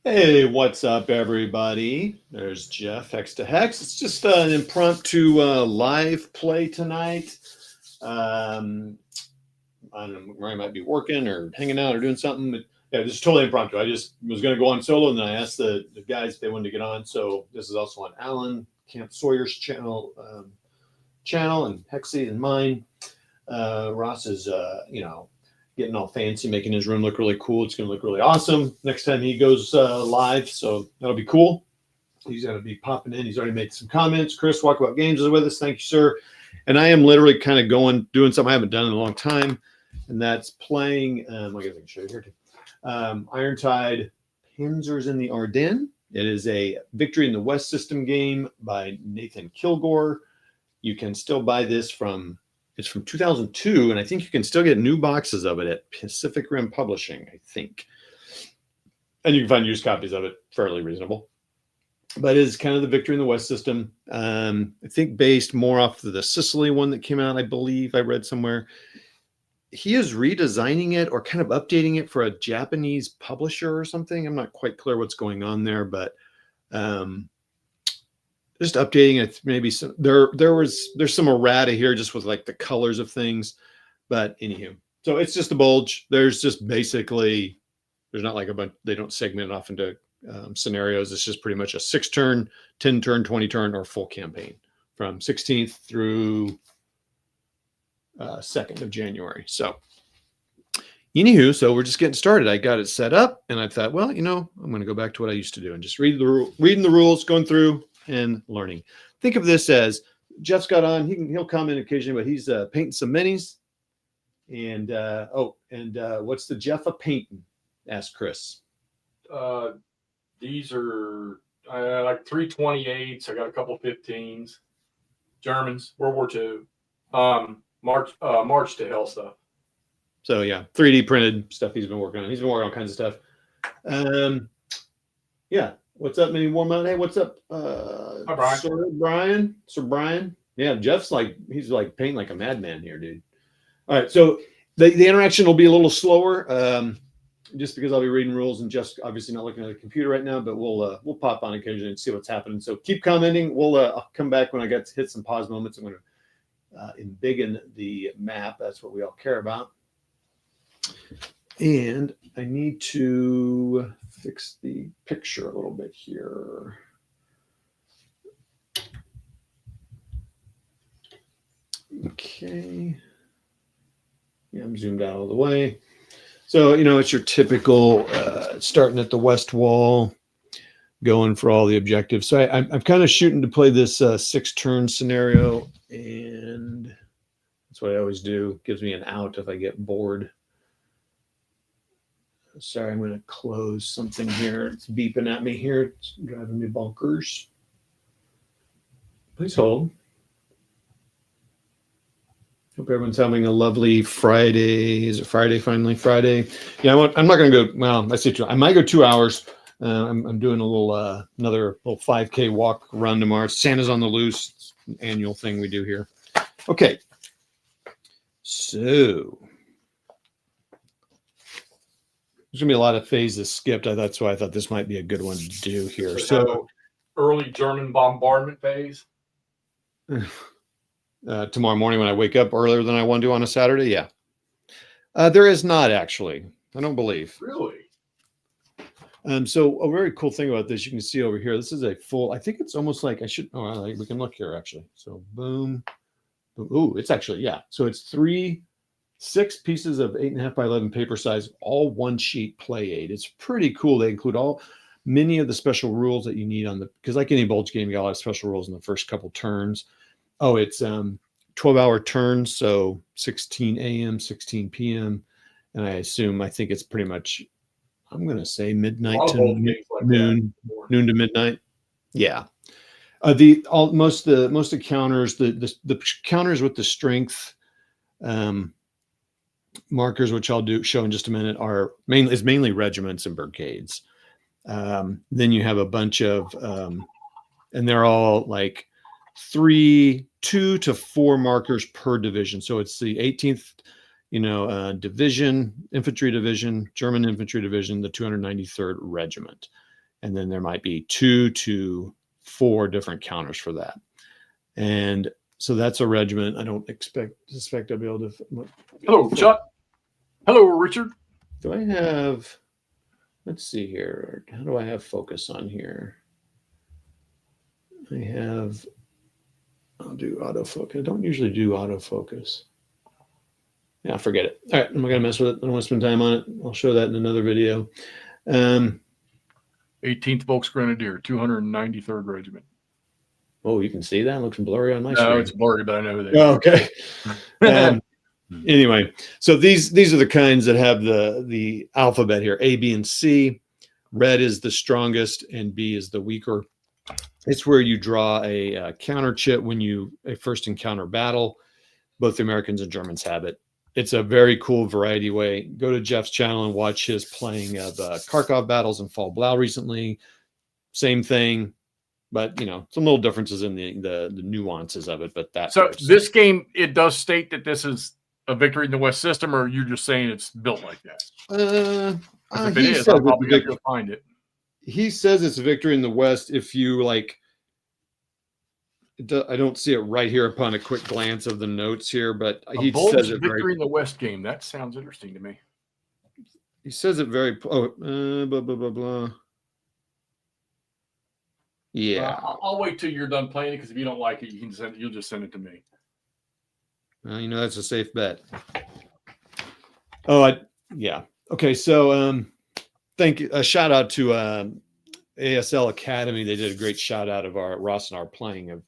Hey, what's up, everybody? There's Jeff, Hex to Hex. It's just an impromptu live play tonight. Um, I don't know where I might be working or hanging out or doing something. But yeah, this is totally impromptu. I just was going to go on solo, and then I asked the guys if they wanted to get on. So this is also on Alan Camp Sawyer's channel and Hexy and mine. Ross is, getting all fancy, making his room look really cool. It's going to look really awesome next time he goes live. So that'll be cool. He's going to be popping in. He's already made some comments. Chris, Walk About Games is with us. Thank you, sir. And I am literally kind of doing something I haven't done in a long time, and that's playing. I guess I can show you here too. Iron Tide Panzers in the Ardennes. It is a Victory in the West system game by Nathan Kilgore. You can still buy this it's from 2002, and I think you can still get new boxes of it at Pacific Rim Publishing, I think. And you can find used copies of it fairly reasonable. But it is kind of the Victory in the West system. I think based more off of the Sicily one that came out, I believe I read somewhere. He is redesigning it or kind of updating it for a Japanese publisher or something. I'm not quite clear what's going on there, but just updating it. Maybe there's some errata here just with like the colors of things, but anywho, so it's just a bulge. There's just basically, there's not like a bunch, they don't segment it off into scenarios. It's just pretty much a 6-turn, 10-turn, 20-turn, or full campaign from 16th through 2nd of January. So anywho, so we're just getting started. I got it set up, and I thought, well, I'm going to go back to what I used to do and just reading the rules, going through and learning. Think of this as Jeff's got on. He'll comment occasionally, but he's painting some minis. And what's the Jeff a painting? Asked Chris. These are like 328s. I got a couple 15s. Germans, World War II. March to Hell stuff. So yeah, 3D printed stuff he's been working on. He's been working on all kinds of stuff. Yeah. What's up, Mini Warm Out? Hey, what's up? Hi, Brian. Sir Brian. Yeah, Jeff's he's like painting like a madman here, dude. All right, so the interaction will be a little slower, just because I'll be reading rules and Jeff's obviously not looking at the computer right now, but we'll pop on occasionally and see what's happening. So keep commenting. I'll come back when I get to hit some pause moments. I'm going to embiggen the map. That's what we all care about. And I need to fix the picture a little bit here. Okay. Yeah, I'm zoomed out all the way. So, it's your typical starting at the west wall, going for all the objectives. So I'm kind of shooting to play this 6-turn scenario, and that's what I always do. Gives me an out if I get bored. Sorry, I'm going to close something here. It's beeping at me here. It's driving me bonkers. Please hold. Hope everyone's having a lovely Friday. Is it Friday finally? Friday. Yeah, I'm not going to go. Well, I say I might go 2 hours. I'm doing a little another little 5K walk run tomorrow. Santa's on the Loose. It's an annual thing we do here. Okay. So there's gonna be a lot of phases skipped. That's why I thought this might be a good one to do here. So early German bombardment phase. Tomorrow morning when I wake up earlier than I want to on a Saturday, yeah. There is not actually. I don't believe. Really? So a very cool thing about this, you can see over here. This is a full. I think it's almost like we can look here actually. So boom. Ooh, it's actually, yeah. So it's 6 pieces of 8.5 by 11 paper size, all one sheet play aid. It's pretty cool. They include many of the special rules that you need because like any bulge game, you got a lot of special rules in the first couple turns. Oh, it's 12-hour turns, so 16 a.m., 16 p.m. And I think it's pretty much, I'm going to say midnight to noon to midnight. Yeah. Most of the counters, the counters with the strength markers, which I'll show in just a minute, is mainly regiments and brigades. Then you have a bunch of, and they're all like 2 to 4 markers per division. So it's the 18th, division, infantry division, German infantry division, the 293rd regiment. and then there might be 2 to 4 different counters for that. And so that's a regiment. I don't suspect I'll be able to. Hello, Chuck. Hello, Richard. Do I have? Let's see here. How do I have focus on here? I have. I'll do autofocus. I don't usually do autofocus. Yeah, forget it. All right, I'm not gonna mess with it. I don't want to spend time on it. I'll show that in another video. 18th Volksgrenadier, 293rd Regiment. Oh, you can see that? It looks blurry on my No, screen. it's blurry, but I know who they Oh, are. okay. Anyway, so these are the kinds that have the alphabet here: A, B, and C. Red is the strongest, and B is the weaker. It's where you draw a counter chit when you first encounter battle. Both the Americans and Germans have it. It's a very cool variety way. Go to Jeff's channel and watch his playing of Kharkov battles and Fall Blau recently. Same thing, but some little differences in the nuances of it. But that. So this game, it does state that this is a Victory in the West system, or you're just saying it's built like that? If it is, I'll probably have to go find it. He says it's a Victory in the West. If you like. I don't see it right here upon a quick glance of the notes here, but he says it Victory in the West game. That sounds interesting to me. He says it very. Blah blah blah blah. Yeah, I'll wait till you're done playing it, because if you don't like it, you'll just send it to me. Well, that's a safe bet. Oh, yeah. Okay, so thank you. A shout out to ASL Academy. They did a great shout out of Ross and our playing of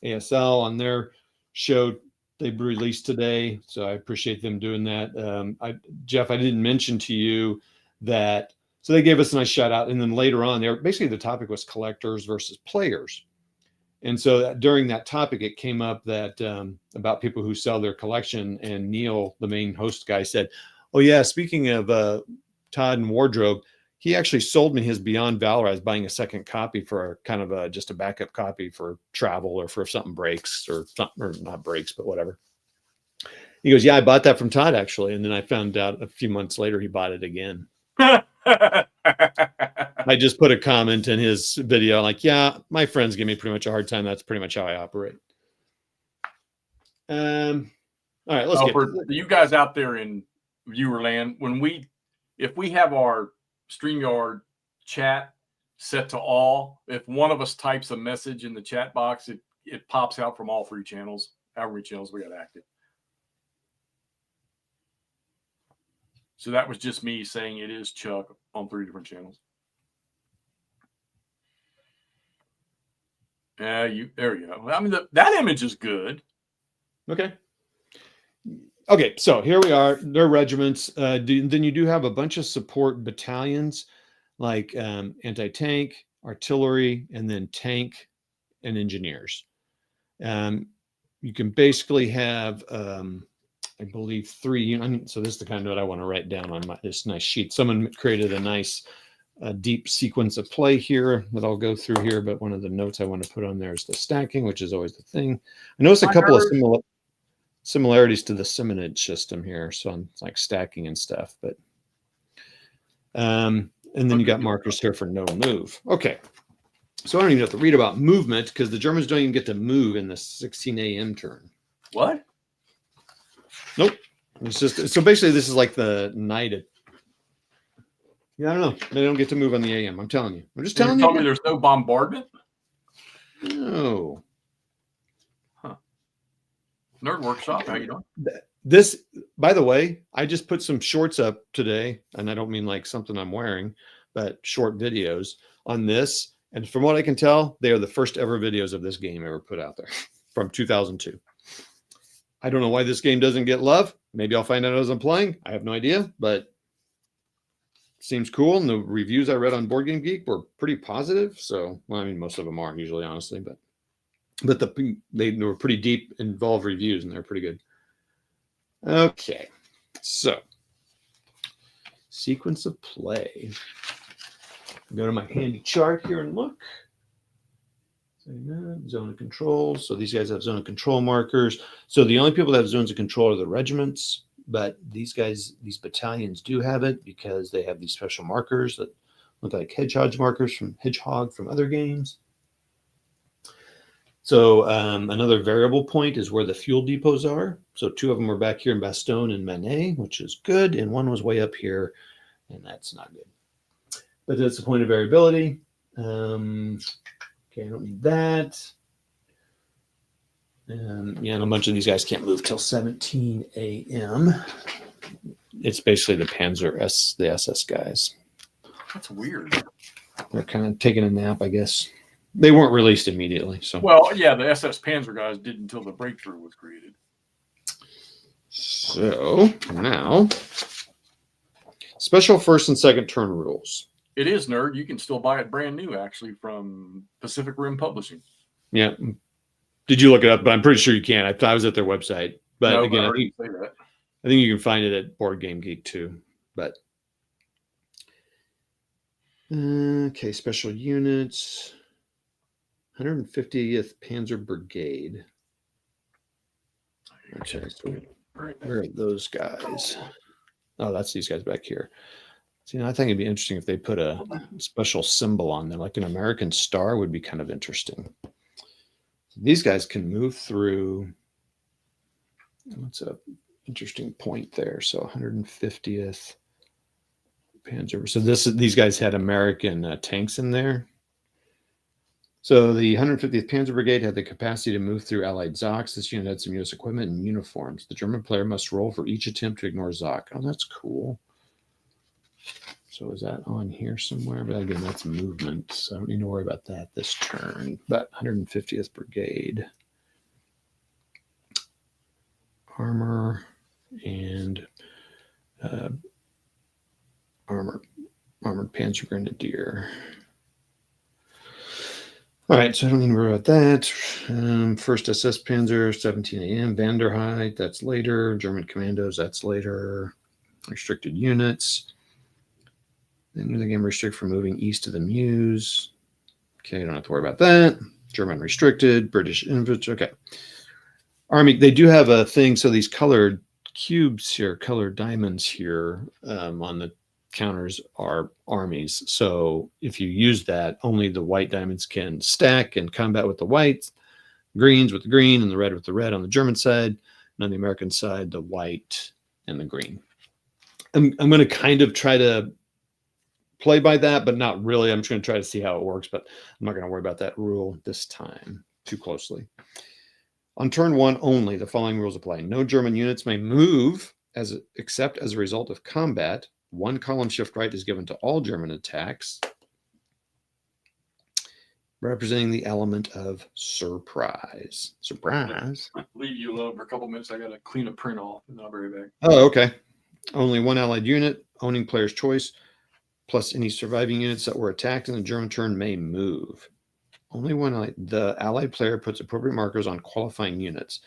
ASL on their show they released today. So I appreciate them doing that. Jeff, I didn't mention to you that. So they gave us a nice shout out. And then later on there, basically the topic was collectors versus players. And so during that topic, it came up that about people who sell their collection. And Neil, the main host guy, said, oh yeah, speaking of Todd and Wardrobe, he actually sold me his Beyond Valor. I was buying a second copy for kind of just a backup copy for travel, or for if something breaks or not breaks, but whatever. He goes, yeah, I bought that from Todd actually. And then I found out a few months later, he bought it again. I just put a comment in his video like, yeah, my friends give me pretty much a hard time. That's pretty much how I operate. All right, let's get for you guys out there in viewer land, if we have our StreamYard chat set to all, if one of us types a message in the chat box, it pops out from all 3 channels, however many channels we got active. So that was just me saying it is Chuck on 3 different channels. There you go. I mean, that image is good. Okay. So here we are. They're regiments. Then you do have a bunch of support battalions, like anti-tank, artillery, and then tank and engineers. You can basically have, I believe, 3. So this is the kind of note I want to write down on this nice sheet. Someone created a nice deep sequence of play here that I'll go through here. But one of the notes I want to put on there is the stacking, which is always the thing. I noticed a couple of similarities to the Simonage system here. So I'm like stacking and stuff, but and then you got markers here for no move. Okay. So I don't even have to read about movement, because the Germans don't even get to move in the 16 a.m. turn. What? Nope. It's just, so basically this is like the night at, yeah, I don't know. They don't get to move on the AM. I'm telling you. I'm just telling you. Tell me there's no bombardment? No. Nerd Workshop, how you doing? This, by the way, I just put some shorts up today, and I don't mean like something I'm wearing, but short videos on this. And from what I can tell, they are the first ever videos of this game ever put out there from 2002. I don't know why this game doesn't get love. Maybe I'll find out as I'm playing. I have no idea, but seems cool. And the reviews I read on Board Game Geek were pretty positive. So, well, I mean, most of them are usually, honestly, but they were pretty deep, involved reviews, and they're pretty good. Okay, so sequence of play. Go to my handy chart here and look. Zone of control. So these guys have zone of control markers. So the only people that have zones of control are the regiments, but these battalions do have it because they have these special markers that Look like hedgehog from other games. So another variable point is where the fuel depots are. So 2 of them were back here in Bastogne and Manet, which is good, and 1 was way up here, and that's not good. But that's the point of variability. Okay, I don't need that. Yeah, and a bunch of these guys can't move till 17 a.m. It's basically the the SS guys. That's weird. They're kind of taking a nap, I guess. They weren't released immediately. So, well, yeah, the SS Panzer guys did until the breakthrough was created. So now, special first and second turn rules. It is, nerd. You can still buy it brand new, actually, from Pacific Rim Publishing. Yeah. Did you look it up? But I'm pretty sure you can. I was at their website. But no, again, I think you can find it at Board Game Geek too. But okay, special units. 150th Panzer Brigade. Okay, where are those guys? Oh, that's these guys back here. See, I think it'd be interesting if they put a special symbol on them, like an American star would be kind of interesting. These guys can move through. That's a interesting point there. So 150th Panzer. So these guys had American tanks in there. So the 150th Panzer Brigade had the capacity to move through Allied Zocs. This unit had some U.S. equipment and uniforms. The German player must roll for each attempt to ignore Zoc. Oh, that's cool. So is that on here somewhere? But again, that's movement, so I don't need to worry about that this turn. But 150th Brigade. Armor and armored Panzer Grenadier. All right, so I don't need to worry about that. First SS Panzer, 17 a.m. Vanderheid, that's later. German Commandos, that's later. Restricted units. Then the game restrict from moving east to the Meuse. Okay, don't have to worry about that. German restricted. British infantry. Okay. Army, they do have a thing. So these colored cubes here, colored diamonds here on the counters are armies. So if you use that, only the white diamonds can stack and combat with the whites, greens with the green, and the red with the red on the German side. And on the American side, the white and the green. I'm going to kind of try to play by that, but not really. I'm just going to try to see how it works, but I'm not going to worry about that rule this time too closely. On turn 1 only, the following rules apply. No German units may move except as a result of combat. 1 column shift right is given to all German attacks, representing the element of surprise. Surprise. I'll leave you alone for a couple minutes. I got to clean a print off, and I'll be right back. Oh, okay. Only 1 allied unit, owning player's choice, plus any surviving units that were attacked in the German turn may move. Only 1 allied. The allied player puts appropriate markers on qualifying units.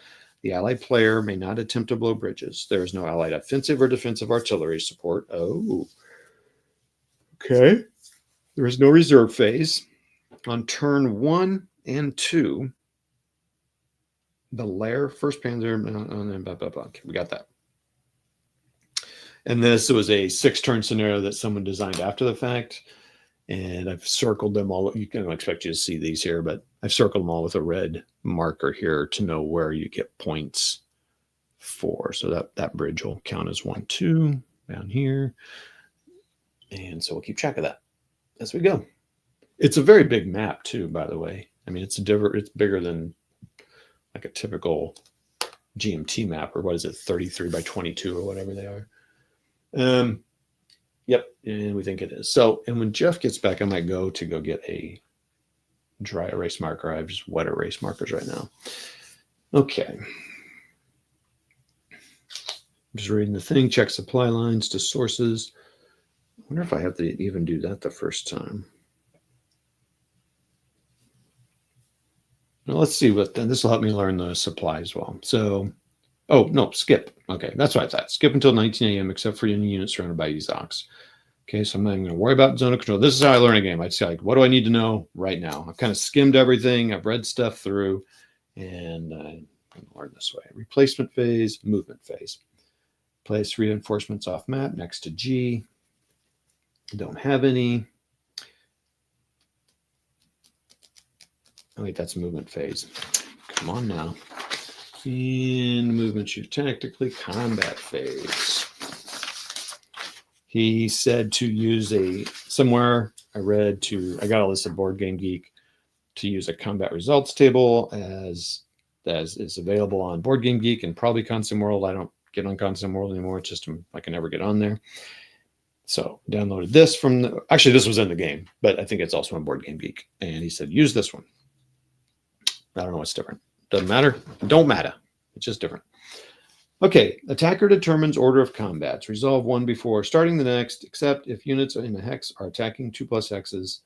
The allied player may not attempt to blow bridges. There is no allied offensive or defensive artillery support. Oh, okay. There is no reserve phase. On turn 1 and 2, the lair, first Panzer, okay, we got that. And this was a 6-turn scenario that someone designed after the fact. And I've circled them all. You can expect you to see these here, but I've circled them all with a red marker here to know where you get points for. So that bridge will count as 1, 2 down here. And so we'll keep track of that as we go. It's a very big map too, by the way. I mean, it's bigger than like a typical GMT map, or what is it, 33 by 22 or whatever they are. Yep, and we think it is. So, and when Jeff gets back, I might go get a dry erase marker. I have just wet erase markers right now. Okay. I'm just reading the thing, check supply lines to sources. I wonder if I have to even do that the first time. Now let's see what, this will help me learn the supply as well. So, oh, no, skip. Okay, that's what I thought. Skip until 19 a.m. except for any units surrounded by these Zocs. Okay, so I'm not even going to worry about zone of control. This is how I learn a game. I'd say, like, what do I need to know right now? I've kind of skimmed everything. I've read stuff through, and I'm going to learn this way. Replacement phase, movement phase. Place reinforcements off map next to G. Don't have any. Oh, wait, that's movement phase. Come on now. In movement, shoot tactically, combat phase. He said to use somewhere I got all this at Board Game Geek, to use a combat results table as is available on Board Game Geek and probably Console World. I don't get on Console World anymore. It's just I can never get on there. So downloaded this actually this was in the game, but I think it's also on Board Game Geek. And he said, use this one. I don't know what's different. Doesn't matter. Don't matter. It's just different. Okay. Attacker determines order of combats. Resolve one before starting the next, except if units in a hex are attacking 2+ hexes.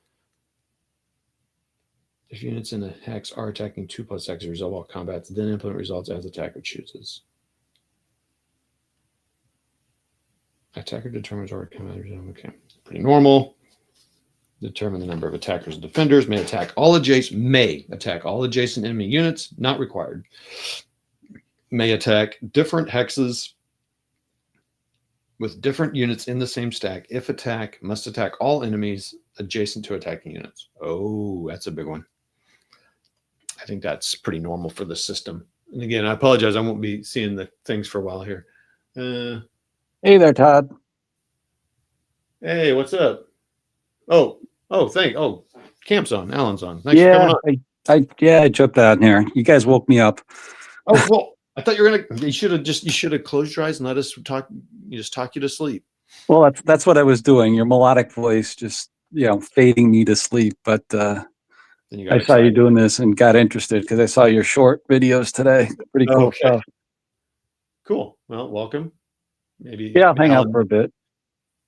If units in a hex are attacking 2+ hexes, resolve all combats, then implement results as attacker chooses. Attacker determines order of combats. Okay. Pretty normal. Determine the number of attackers and defenders. May attack all adjacent enemy units. Not required. May attack different hexes with different units in the same stack. If attack, must attack all enemies adjacent to attacking units. Oh, that's a big one. I think that's pretty normal for the system. And again, I apologize. I won't be seeing the things for a while here. Hey there, Todd. Hey, what's up? Oh, Camp's on. Alan's on. Thanks for coming on. I jumped out here. You guys woke me up. Oh, well, I thought you were gonna. You should have closed your eyes and let us talk. You just talk you to sleep. Well, that's what I was doing. Your melodic voice just fading me to sleep. But I saw you doing this and got interested because I saw your short videos today. Pretty cool stuff. Cool. Well, welcome. Maybe I'll hang out for a bit.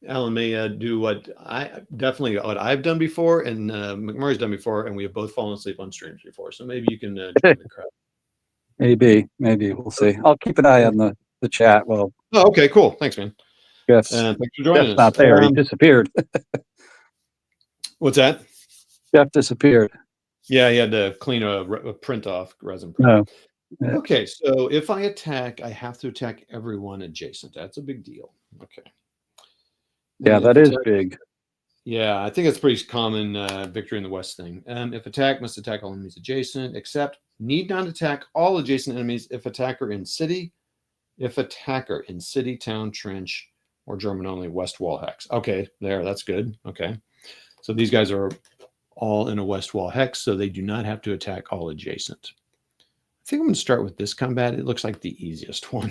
Alan may do what I've done before, and McMurray's done before, and we have both fallen asleep on streams before. So maybe you can join the crowd. Maybe we'll see. I'll keep an eye on the chat. Well. Oh, okay, cool. Thanks, man. Yes. Thanks for joining us. Not there. He disappeared. What's that? Jeff disappeared. Yeah, he had to clean a print off, resin print. No. Yeah. Okay, so if I attack, I have to attack everyone adjacent. That's a big deal. Okay. Yeah, that is big. Yeah, I think it's pretty common Victory in the West thing. If attack, must attack all enemies adjacent, except need not attack all adjacent enemies if attacker in city, town, trench, or German only west wall hex. Okay, that's good. Okay. So these guys are all in a west wall hex, so they do not have to attack all adjacent. I think I'm going to start with this combat. It looks like the easiest one.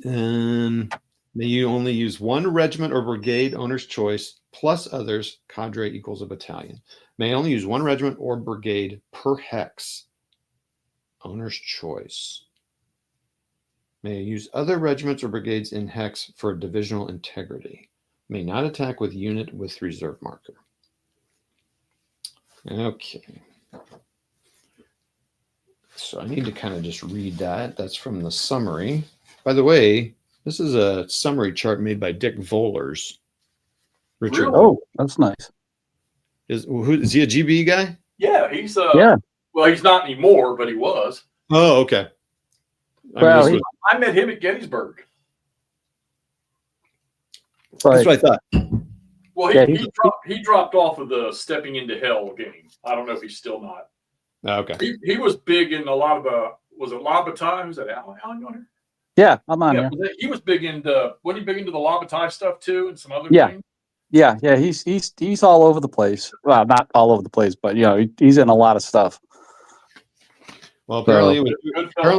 May you only use one regiment or brigade, owner's choice, plus others, cadre equals a battalion. May only use one regiment or brigade per hex, owner's choice. May use other regiments or brigades in hex for divisional integrity. May not attack with unit with reserve marker. Okay. So I need to kind of just read that. That's from the summary. By the way, this is a summary chart made by Dick Vollers. Richard. Really? Oh, that's nice. Is he a GB guy? Yeah, he's yeah. Well, he's not anymore, but he was. Oh, okay. I met him at Gettysburg. Right. That's what I thought. Well, he dropped off of the Stepping into Hell game. I don't know if he's still not. Oh, okay. He was big in a lot of was it La Bataille? Was that Alan on here? Yeah, I'm on here. He was big into wasn't he big into the La Bataille stuff too and some other things? Yeah. He's all over the place. Well, not all over the place, but he's in a lot of stuff. Well, apparently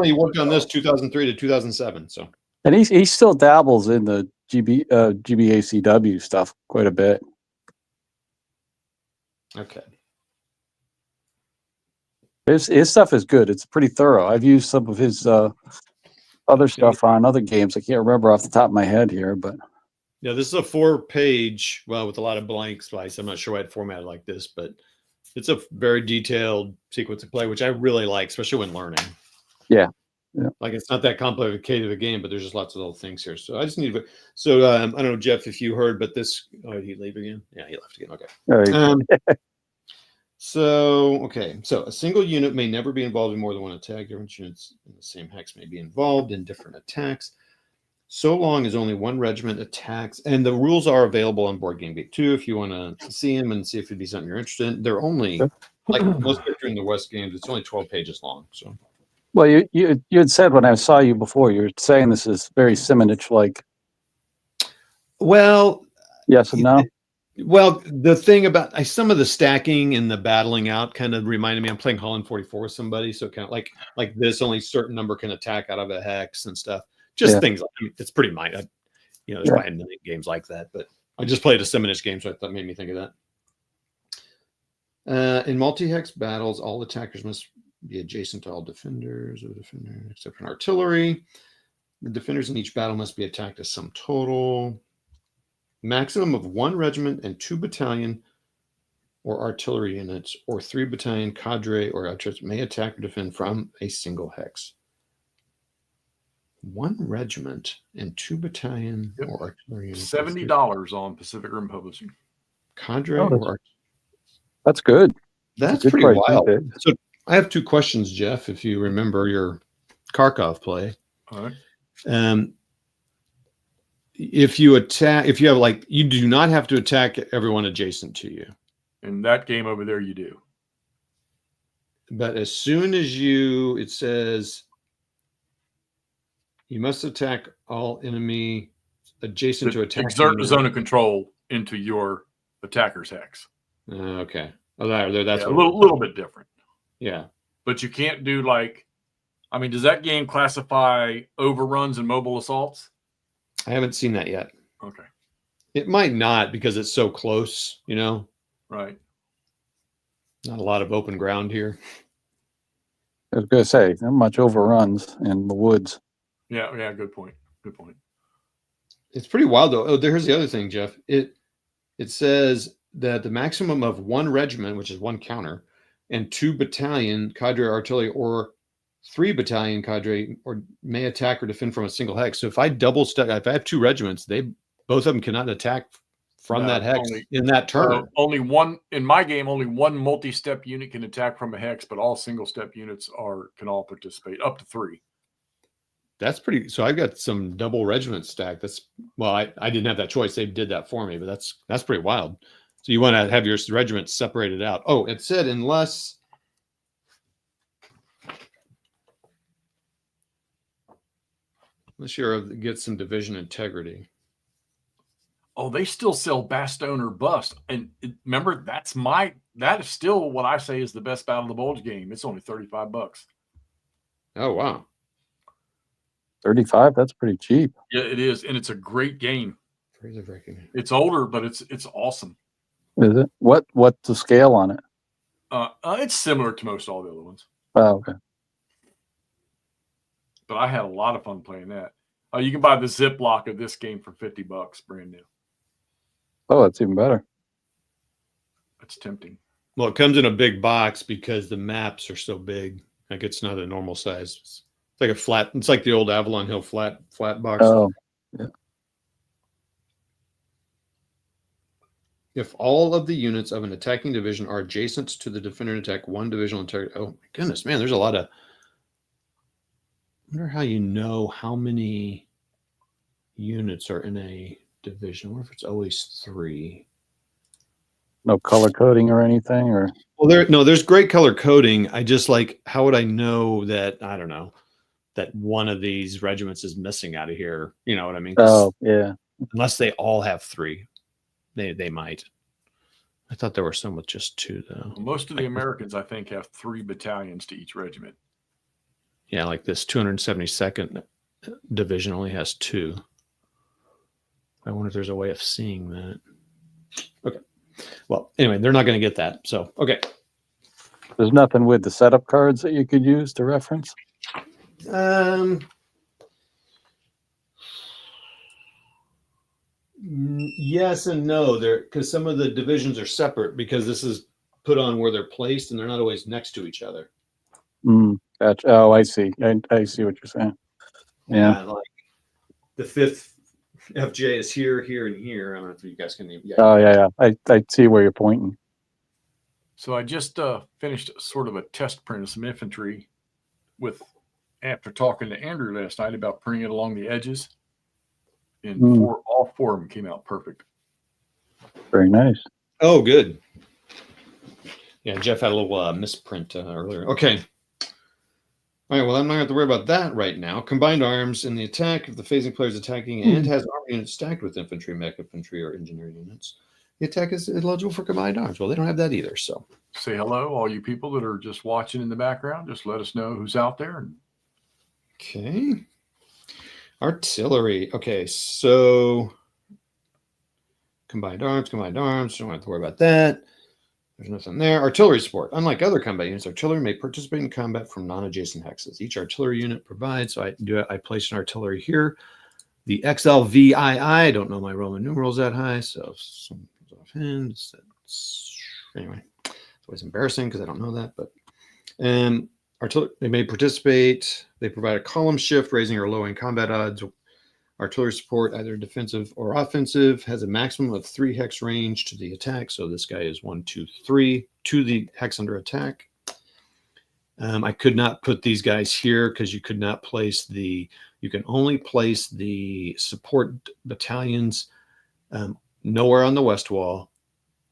he worked on this 2003 to 2007. So, and he still dabbles in the GBACW stuff quite a bit. Okay. His stuff is good. It's pretty thorough. I've used some of his other stuff on other games. I can't remember off the top of my head here, but yeah, this is a 4-page, with a lot of blank slice. I'm not sure why it's formatted like this, but it's a very detailed sequence of play, which I really like, especially when learning. Yeah. Like it's not that complicated of a game, but there's just lots of little things here. So I just need to. So I don't know, Jeff, if you heard, but this. Oh, did he leave again? Yeah, he left again. Okay. So a single unit may never be involved in more than one attack. Different units in the same hex may be involved in different attacks, so long as only one regiment attacks. And the rules are available on Board Game Geek too, if you want to see them and see if it'd be something you're interested in. They're only like most Victory in the West games, it's only 12 pages long. So, Well, you had said when I saw you before, you were saying this is very Simonich like. well, Yes and no. well, the thing about some of the stacking and the battling out kind of reminded me. I'm playing Holland 44 with somebody, so kind of like this. Only certain number can attack out of a hex and stuff. Just things like it's pretty minor. There's probably a million games like that, but I just played a Simonich game, so I thought made me think of that. In multi-hex battles, all attackers must be adjacent to all defenders except for an artillery. The defenders in each battle must be attacked as sum total. Maximum of 1 regiment and 2 battalion or artillery units or 3 battalion cadre or archers may attack or defend from a single hex. 1 regiment and 2 battalion or artillery units. $70 on Pacific Rim Publishing. Cadre that's good. That's pretty wild. So I have 2 questions, Jeff, if you remember your Kharkov play. All right. If you have you do not have to attack everyone adjacent to you. In that game over there, you do. But as soon as it says you must attack all enemy adjacent to attack. Exert a zone of control into your attacker's hex. Okay. Oh, that's a little bit different. Yeah. But you can't do does that game classify overruns and mobile assaults? I haven't seen that yet. Okay. It might not because it's so close, Right. Not a lot of open ground here. I was going to say, not much overruns in the woods. Yeah, good point. It's pretty wild, though. Oh, here's the other thing, Jeff. It says that the maximum of 1 regiment, which is 1 counter, and 2 battalion cadre artillery or 3 battalion cadre or may attack or defend from a single hex. So if I if I have 2 regiments, both of them cannot attack from that hex in that turn. Only one in my game. Only 1 multi-step unit can attack from a hex, but all single-step units can all participate up to 3. That's pretty. So I've got some double regiment stack. I didn't have that choice. They did that for me, but that's pretty wild. So you want to have your regiments separated out. Oh, it said unless you get some division integrity. Oh, they still sell Bastogne or Bust. And remember, that is still what I say is the best Battle of the Bulge game. It's only $35. Oh, wow. 35? That's pretty cheap. Yeah, it is. And it's a great game. Fraser breaking. It's older, but it's awesome. Is it? What's the scale on it? It's similar to most all the other ones. Oh, okay. But I had a lot of fun playing that. You can buy the Ziploc of this game for $50, brand new. Oh, that's even better. That's tempting. Well, it comes in a big box because the maps are so big. Like it's not a normal size. It's like a flat. It's like the old Avalon Hill flat box. Oh, yeah. If all of the units of an attacking division are adjacent to the defender and attack 1 divisional integrity. Oh my goodness, man! There's a lot of. I wonder how you know how many units are in a division. I wonder if it's always 3. No color coding or anything, or there's great color coding. I just how would I know that? I don't know that one of these regiments is missing out of here. You know what I mean? Oh, yeah. Unless they all have 3, they might. I thought there were some with just 2 though. Most of the Americans, I think, have 3 battalions to each regiment. Yeah, like this 272nd division only has 2. I wonder if there's a way of seeing that. Okay. Well, anyway, they're not going to get that. So, okay. There's nothing with the setup cards that you could use to reference? Yes and no. Because some of the divisions are separate because this is put on where they're placed and they're not always next to each other. Gotcha. Oh, I see. I see what you're saying. Yeah. Like the 5th FJ is here, here, and here. I don't know if you guys can. Yeah. Oh, yeah. I see where you're pointing. So I just finished sort of a test print of some infantry after talking to Andrew last night about printing it along the edges. And all 4 of them came out perfect. Very nice. Oh, good. Yeah, Jeff had a little misprint earlier. Okay. All right, well, I'm not going to have to worry about that right now. Combined arms in the attack, if the phasing player is attacking and has armor units stacked with infantry, mech infantry, or engineer units, the attack is eligible for combined arms. Well, they don't have that either, so. Say hello, all you people that are just watching in the background. Just let us know who's out there. Okay. Artillery. Okay, so combined arms. Don't have to worry about that. There's nothing there. Artillery support. Unlike other combat units, artillery may participate in combat from non-adjacent hexes. Each artillery unit provides, so I place an artillery here. The XLVII, I don't know my Roman numerals that high, so some offhand. Anyway, it's always embarrassing because I don't know that, but artillery, they may participate. They provide a column shift, raising or lowering combat odds. Artillery support, either defensive or offensive, has a maximum of 3 hex range to the attack. So this guy is 1, 2, 3 to the hex under attack. I could not put these guys here because you could not place you can only place the support battalions nowhere on the west wall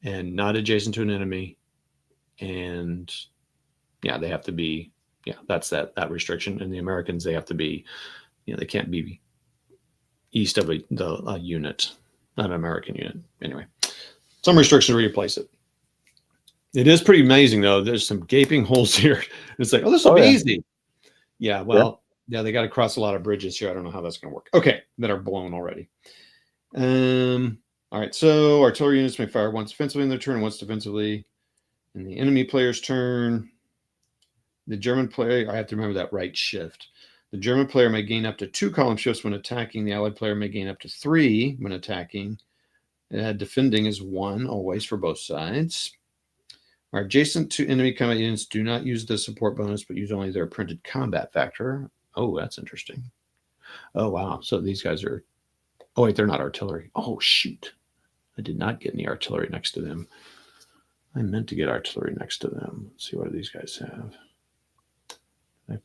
and not adjacent to an enemy. And yeah, they have to be, that's that restriction. And the Americans, they have to be, they can't be east of a unit, not an American unit. Anyway, some restrictions where you place it. It is pretty amazing, though. There's some gaping holes here. It's like, oh, this will be easy. Yeah, well, yeah, they got to cross a lot of bridges here. I don't know how that's going to work. Okay, that are blown already. All right, so artillery units may fire once offensively in their turn and once defensively in the enemy player's turn. The German player, I have to remember that right shift. The German player may gain up to 2 column shifts when attacking. The Allied player may gain up to 3 when attacking. Defending is 1 always for both sides. Are adjacent to enemy combat units, do not use the support bonus, but use only their printed combat factor. Oh, that's interesting. Oh, wow. So these guys are, oh, wait, they're not artillery. Oh, shoot. I did not get any artillery next to them. I meant to get artillery next to them. Let's see, what do these guys have? I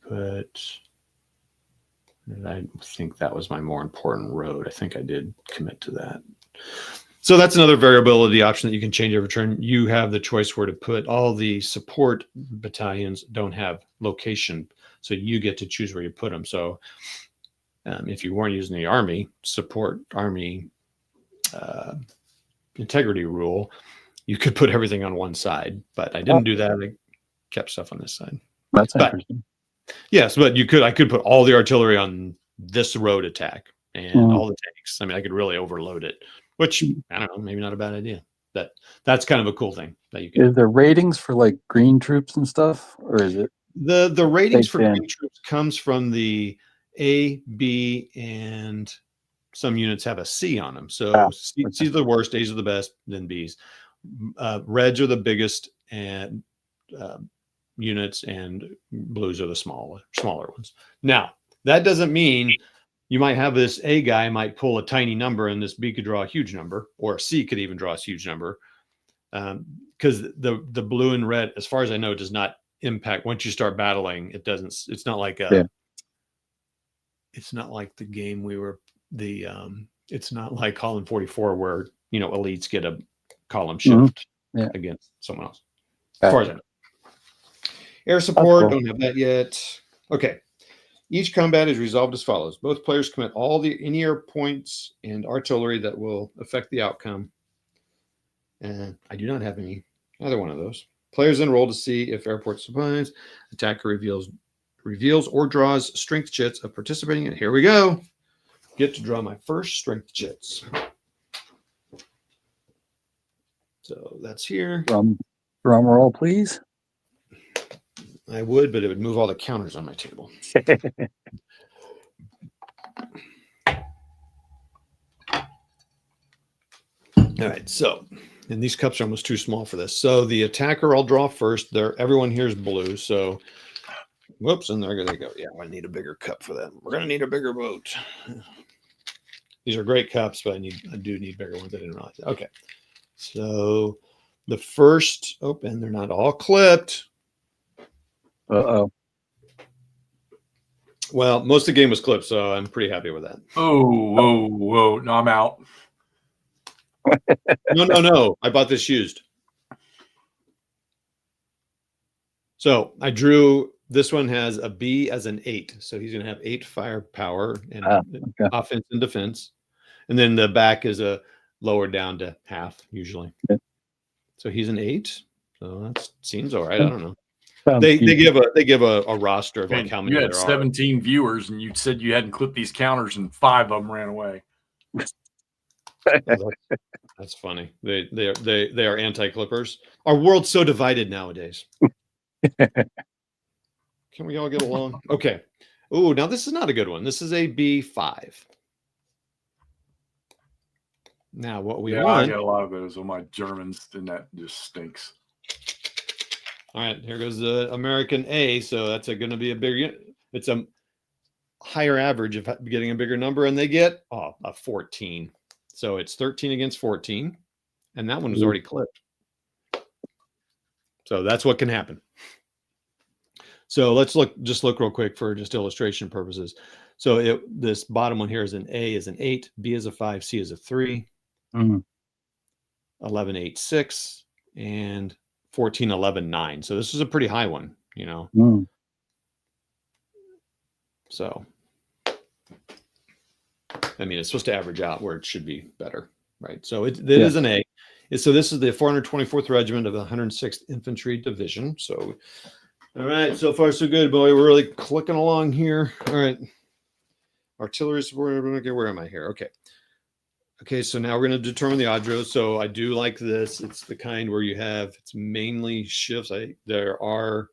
think that was my more important road. I think I did commit to that. So that's another variability option that you can change every turn. You have the choice where to put. All the support battalions don't have location, so you get to choose where you put them. So if you weren't using the army integrity rule, you could put everything on one side, but I didn't do that. I kept stuff on this side. That's interesting. Yes, but I could put all the artillery on this road attack and all the tanks. I mean, I could really overload it, which I don't know, maybe not a bad idea. That's kind of a cool thing that you can. Is there ratings for like green troops and stuff, or is it the ratings for green troops comes from the A, B, and some units have a C on them. So C's are the worst, A's are the best, then B's. Reds are the biggest and units, and blues are the smaller ones. Now, that doesn't mean you might have this A guy might pull a tiny number and this B could draw a huge number, or a C could even draw a huge number. Because the blue and red, as far as I know, does not impact once you start battling. It doesn't, it's not like it's not like the game it's not like column 44 where elites get a column shift against someone else. As far as I know. Air support, don't have that yet. Okay. Each combat is resolved as follows. Both players commit all the in-air points and artillery that will affect the outcome. And I do not have either one of those. Players then roll to see if airport supplies. Attacker reveals or draws strength chits of participating in. Here we go. Get to draw my first strength chits. So that's here. Drum roll, please. I would, but it would move all the counters on my table. All right, so, and these cups are almost too small for this. So the attacker I'll draw first. Everyone here is blue, so whoops, and there they go. Yeah, I need a bigger cup for that. We're gonna need a bigger boat. These are great cups, but I do need bigger ones. I didn't realize that. Okay, so the first, and they're not all clipped. Uh-oh. Well, most of the game was clipped, so I'm pretty happy with that. Whoa. No, I'm out. No. I bought this used. So I drew, this one has a B as an 8. So he's going to have 8 firepower and Okay. offense and defense. And then the back is a lower down to half usually. Okay. So he's an 8. So that seems all right. I don't know. Sounds They decent. give a roster of like Man, how many you had there 17 viewers, and you said you hadn't clipped these counters, and 5 of them ran away. are. That's funny. They are anti-clippers. Our world's so divided nowadays. Can we all get along? Okay. Oh, now this is not a good one. This is a B5. Now what we I want. got a lot of those on my Germans, and that just stinks. All right, here goes the American A. So that's going to be a bigger. It's a higher average of getting a bigger number, and they get a 14. So it's 13 against 14, and that one was already clipped. So that's what can happen. So let's look real quick for just illustration purposes. So this bottom one here is an A is an 8, B is a 5, C is a 3, 11, 8, 6, and 14, 11, 9. So this is a pretty high one, you know. So, I mean, it's supposed to average out where it should be better, right? So it is an A. So this is the 424th Regiment of the 106th Infantry Division. So, all right, so far so good, boy. We're really clicking along here. All right. Artillery support. Okay, where am I here? Okay. Okay, so now we're going to determine the odd rows. So I do like this. It's the kind where you have, it's mainly shifts. There are,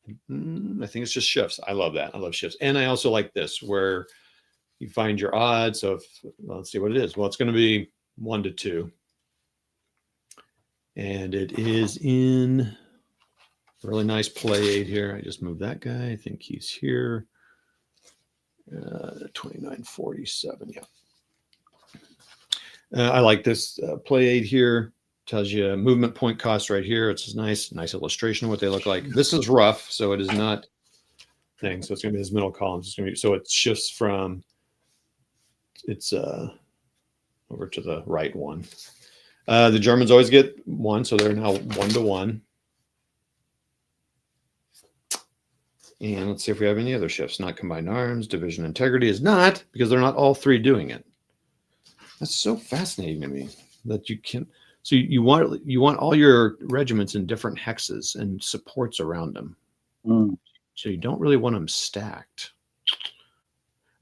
I think it's just shifts. I love that. I love shifts. And I also like this where you find your odds. So let's see what it is. Well, it's going to be 1 to 2. And it is in really nice play aid here. I just moved that guy. I think he's here. 2947. Yeah. I like this play aid here. Tells you movement point cost right here. It's a nice illustration of what they look like. This is rough, so it is not thing. So it's going to be this middle column. It's going to be, so it shifts from over to the right one. The Germans always get 1, so they're now 1 to 1. And let's see if we have any other shifts. Not combined arms. Division integrity is not, because they're not all 3 doing it. That's so fascinating to me that you can. So you want all your regiments in different hexes and supports around them. So you don't really want them stacked.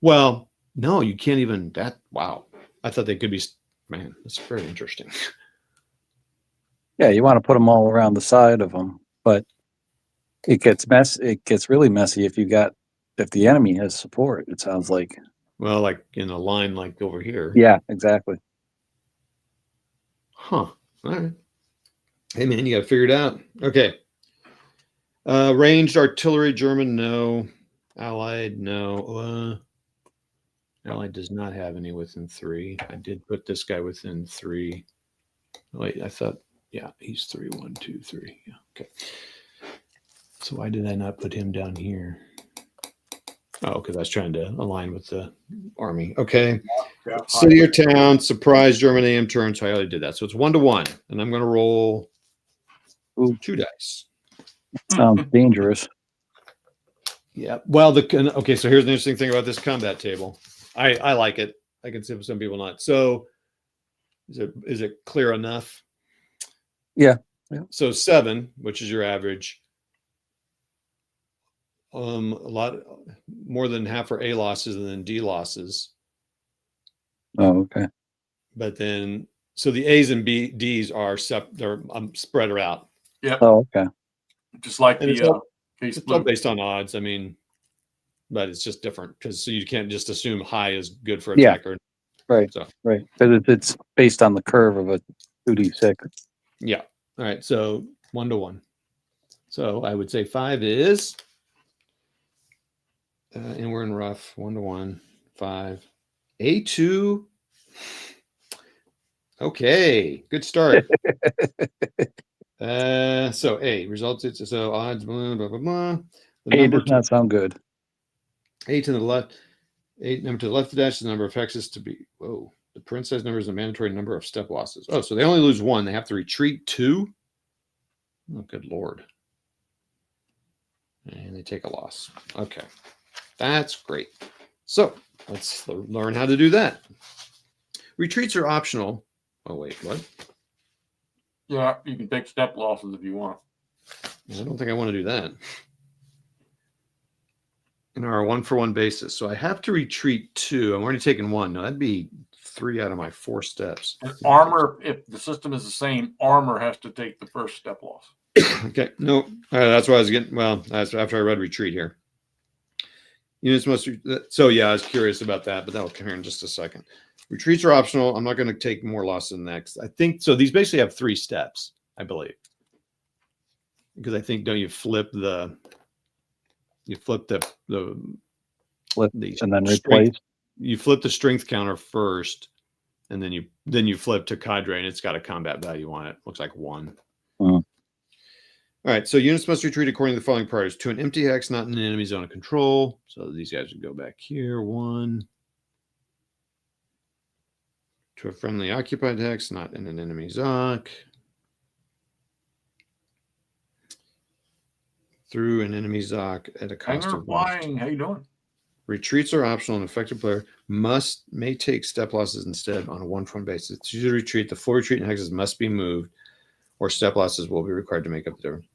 Well, no, you can't even that. Wow. I thought they could be, man, that's very interesting. Yeah, you want to put them all around the side of them, but it gets really messy if the enemy has support, it sounds like. Well, like in a line like over here. Yeah, exactly. Huh. All right. Hey man, you got to figure it out. Okay. Ranged artillery, German, no. Allied, no. Allied does not have any within 3. I did put this guy within 3. Wait, I thought, yeah, he's 3, 1, 2, 3. Yeah, okay. So why did I not put him down here? Oh, because I was trying to align with the army. Okay. Yeah, city or town, surprise German AM turn. So I already did that. So it's 1 to 1. And I'm going to roll 2 dice. Sounds dangerous. Yeah. Well, okay. So here's the interesting thing about this combat table. I like it. I can see some people not. So is it clear enough? Yeah. So 7, which is your average. A lot more than half are A losses and then D losses. Oh, okay. But then, so the A's and D's are they're spread out. Yep. Oh, okay. Just like and the it's all based on odds. I mean, but it's just different because so you can't just assume high is good for attacker. Right. So right. Because it's based on the curve of a 2d6. Yeah. All right. So 1 to 1. So I would say 5 is. And we're in rough 1 to 1, 5, A2. Okay, good start. So A results. So odds. Blah blah blah blah. The A does not sound good. 8 to the left. 8 number to the left of the dash. The number of hexes to be. Whoa. The print size number is a mandatory number of step losses. Oh, so they only lose 1. They have to retreat 2. Oh, good lord. And they take a loss. Okay. That's great. So let's learn how to do that. Retreats are optional. Oh, wait, what? Yeah, you can take step losses if you want. I don't think I want to do that. In our 1-for-1 basis. So I have to retreat 2. I'm already taking 1. No, that'd be 3 out of my 4 steps. And armor, if the system is the same, armor has to take the first step loss. Okay, no, that's what I was getting. Well, that's after I read retreat here. Units must. So yeah, I was curious about that, but that'll come here in just a second. Retreats are optional. I'm not going to take more loss than next. I think so. These basically have 3 steps, I believe, because I think don't you flip the Flip the and then strength, replace. you flip the strength counter first, and then you flip to cadre, and it's got a combat value on it. Looks like 1. All right, so units must retreat according to the following priorities: to an empty hex not in an enemy zone of control. So these guys would go back here. 1. To a friendly occupied hex not in an enemy zoc. Through an enemy zoc at a cost of 1. Flying. How you doing? Retreats are optional. An effective player may take step losses instead on a 1-for-1 basis. To use a retreat, the full retreat and hexes must be moved, or step losses will be required to make up the difference.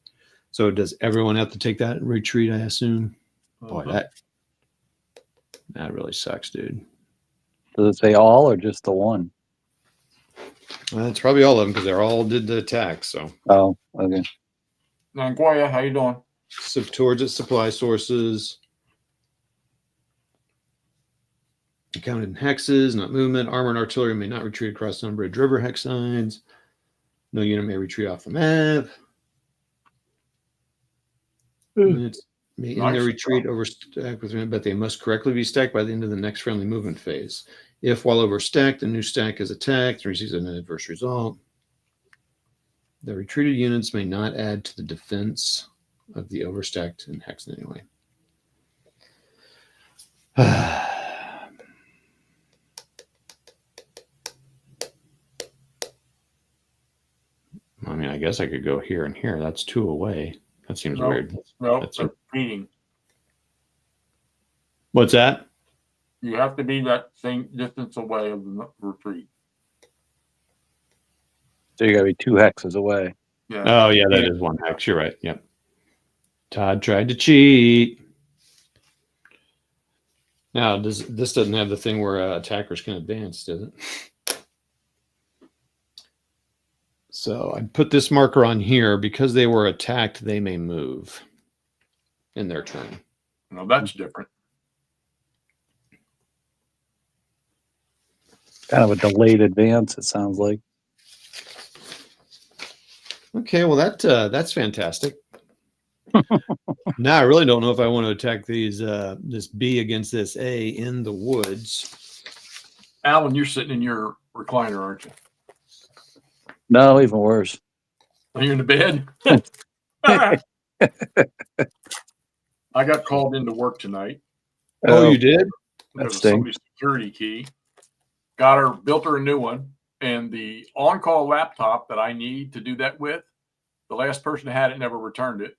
So does everyone have to take that retreat, I assume? Boy, that really sucks, dude. Does it say all or just the 1? Well, it's probably all of them because they all did the attack. So. Oh, okay. Nanguaya, how you doing? So towards its supply sources. Counted in hexes, not movement. Armor and artillery may not retreat across Sunbridge River hex signs. No unit may retreat off the map. Units may end their retreat overstack with, but they must correctly be stacked by the end of the next friendly movement phase. If while overstacked, the new stack is attacked and receives an adverse result. The retreated units may not add to the defense of the overstacked and hex in any way. I mean, I guess I could go here and here. That's 2 away. That seems weird. No, that's repeating. What's that? You have to be that same distance away of the retreat. So you got to be 2 hexes away. Yeah. Oh, yeah, that is 1 hex. You're right. Yep. Todd tried to cheat. Now, this doesn't have the thing where attackers can advance, does it? So I put this marker on here because they were attacked. They may move in their turn. No, that's different. Kind of a delayed advance, it sounds like. Okay, well that's fantastic. Now I really don't know if I want to attack these this B against this A in the woods. Alan, you're sitting in your recliner, aren't you? No, even worse. Are you in the bed? I got called into work tonight. Oh, you did? Because of somebody's security key. Got her, built her a new one, and the on-call laptop that I need to do that with, the last person that had it never returned it.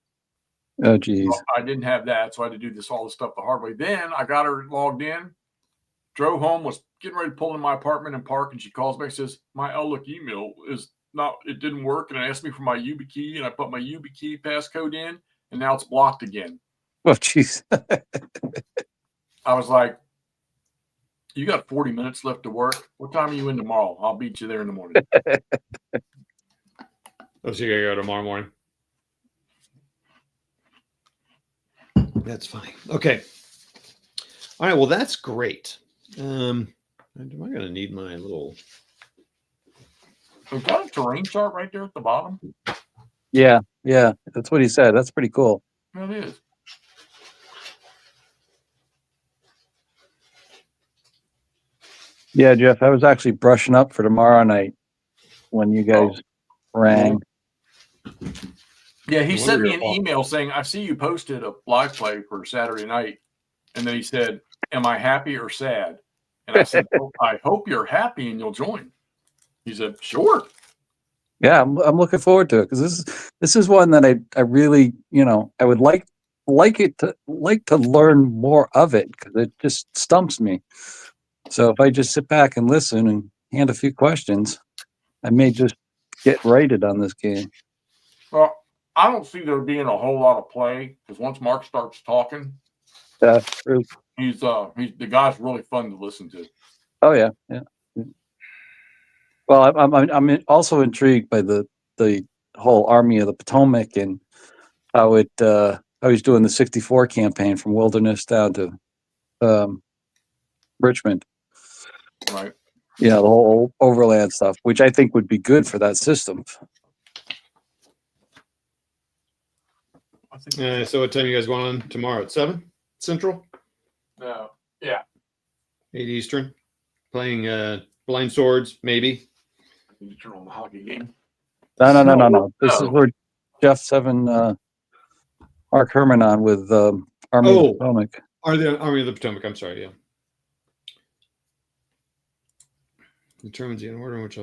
Oh, geez. So I didn't have that, so I had to do all this stuff the hard way. Then I got her logged in, drove home, was getting ready to pull in my apartment and park, and she calls me and says, my Outlook email is not, it didn't work, and it asked me for my YubiKey, and I put my YubiKey passcode in, and now it's blocked again. Oh, jeez. I was like, you got 40 minutes left to work. What time are you in tomorrow? I'll beat you there in the morning. Oh, so you gotta go tomorrow morning. That's fine. Okay. All right. Well, that's great. Am I going to need my little? We've got a terrain chart right there at the bottom. Yeah, that's what he said. That's pretty cool. It is. Yeah, Jeff, I was actually brushing up for tomorrow night when you guys rang. Yeah, he sent me an email saying, I see you posted a live play for Saturday night. And then he said, am I happy or sad? And I said, oh, I hope you're happy and you'll join. He said, sure. Yeah, I'm looking forward to it because this is one that I really, I would like like to learn more of it because it just stumps me. So if I just sit back and listen and hand a few questions, I may just get rated on this game. Well, I don't see there being a whole lot of play because once Mark starts talking, Yeah, true. he's the guy's really fun to listen to. Oh yeah, yeah. Well, I'm also intrigued by the whole Army of the Potomac and how he's doing the '64 campaign from Wilderness down to Richmond. Right. Yeah, the whole overland stuff, which I think would be good for that system. I think So what time you guys going on tomorrow? At 7 Central? no. Yeah. 8 Eastern? Playing Blind Swords, maybe? You turn on the hockey game. No. This is No. where Jeff Seven, Mark Herman on with Army of the Potomac. Army of the Potomac, I'm sorry, yeah. Determines the order in which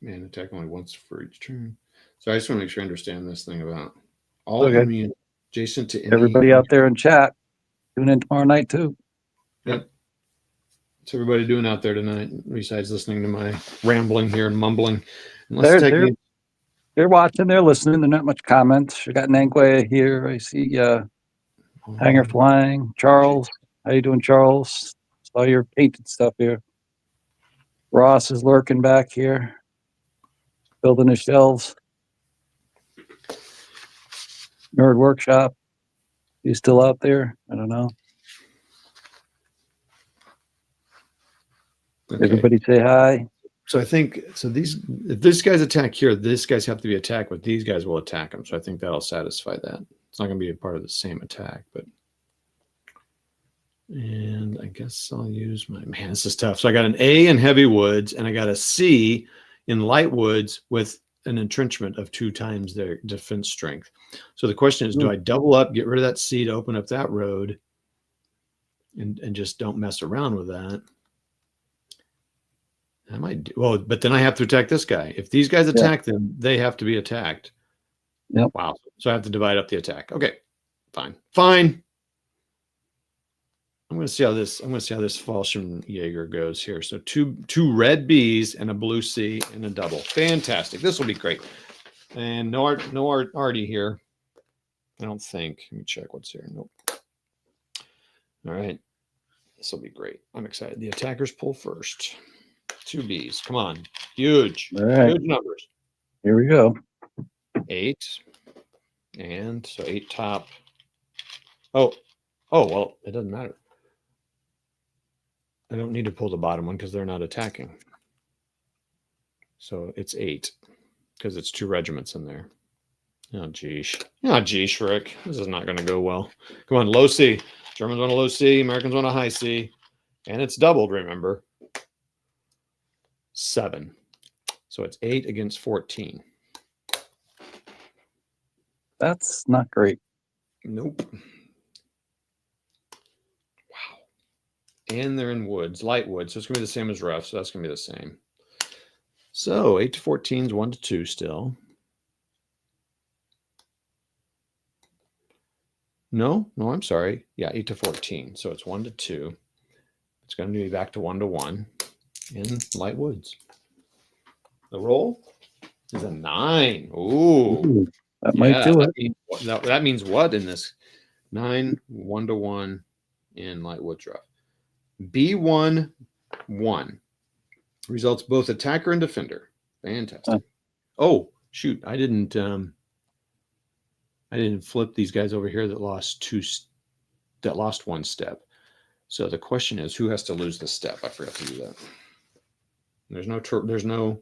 man attack only once for each turn. So I just want to make sure I understand this thing about all enemy adjacent to any. Everybody out there in chat, tune in tomorrow night too. Yep. What's everybody doing out there tonight besides listening to my rambling here and mumbling? They're watching, they're listening. They're not much comments. We got Nangwe here. I see Hanger Flying. Charles, how you doing, Charles? Saw your painted stuff here. Ross is lurking back here, building his shelves. Nerd Workshop. He's still out there. I don't know. Okay. Everybody say hi. So I think if this guy's attack here, these guys have to be attacked, but these guys will attack him. So I think that'll satisfy that. It's not going to be a part of the same attack, and I guess I'll use man, this is tough. So I got an A in heavy woods and I got a C in light woods with an entrenchment of 2 times their defense strength. So the question is, do I double up, get rid of that C to open up that road and just don't mess around with that? I might do, well, but then I have to attack this guy. If these guys attack them, they have to be attacked. Yep. Wow. So I have to divide up the attack. Okay, fine. I'm going to see how this Fallschirm Jaeger goes here. So two red Bs and a blue C and a double. Fantastic. This will be great. And no Artie here. I don't think. Let me check what's here. Nope. All right. This will be great. I'm excited. The attackers pull first. 2 Bs. Come on. Huge. All right. Huge numbers. Here we go. 8. And so 8 top. Oh, well, it doesn't matter. I don't need to pull the bottom one because they're not attacking. So it's 8 because it's 2 regiments in there. Oh, geesh. Rick. This is not going to go well. Come on, low C. Germans want a low C. Americans want a high C. And it's doubled, remember. 7. So it's 8 against 14. That's not great. Nope. And they're in woods, light wood. So it's going to be the same as rough. So that's going to be the same. So 8 to 14 is 1 to 2 still. No, I'm sorry. Yeah, 8 to 14. So it's 1 to 2. It's going to be back to 1 to 1 in light woods. The roll is a 9. Ooh. That might do it. That means what in this? 9, 1 to 1 in light woods rough. B1, 1 results both attacker and defender. Fantastic. Oh, shoot. I didn't flip these guys over here that lost 1 step. So the question is, who has to lose the step? I forgot to do that. There's no turn the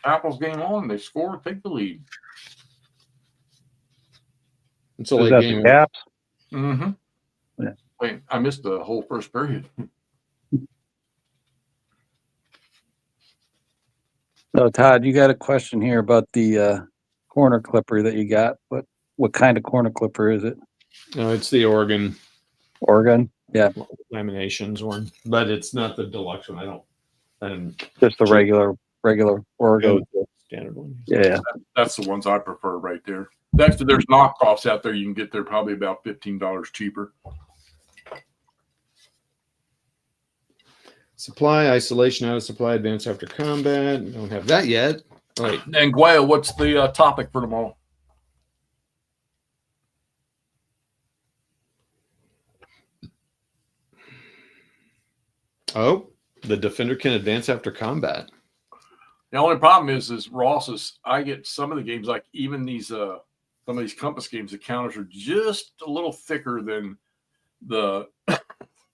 Capitals game on. They score, take the lead. It's a late game. Caps? Mm-hmm. Yeah. Wait, I missed the whole first period. So Todd, you got a question here about the corner clipper that you got. What kind of corner clipper is it? No, it's the Oregon Yeah. laminations one, but it's not the deluxe one. I don't. Just the regular Oregon. The standard one. Yeah. That's the ones I prefer right there. There's knockoffs out there you can get there probably about $15 cheaper. Supply, isolation, out of supply, advance after combat. Don't have that yet. Oh, wait. And Guayo, what's the topic for tomorrow? Oh, the defender can advance after combat. The only problem is Ross is I get some of the games, like even these some of these compass games, the counters are just a little thicker than the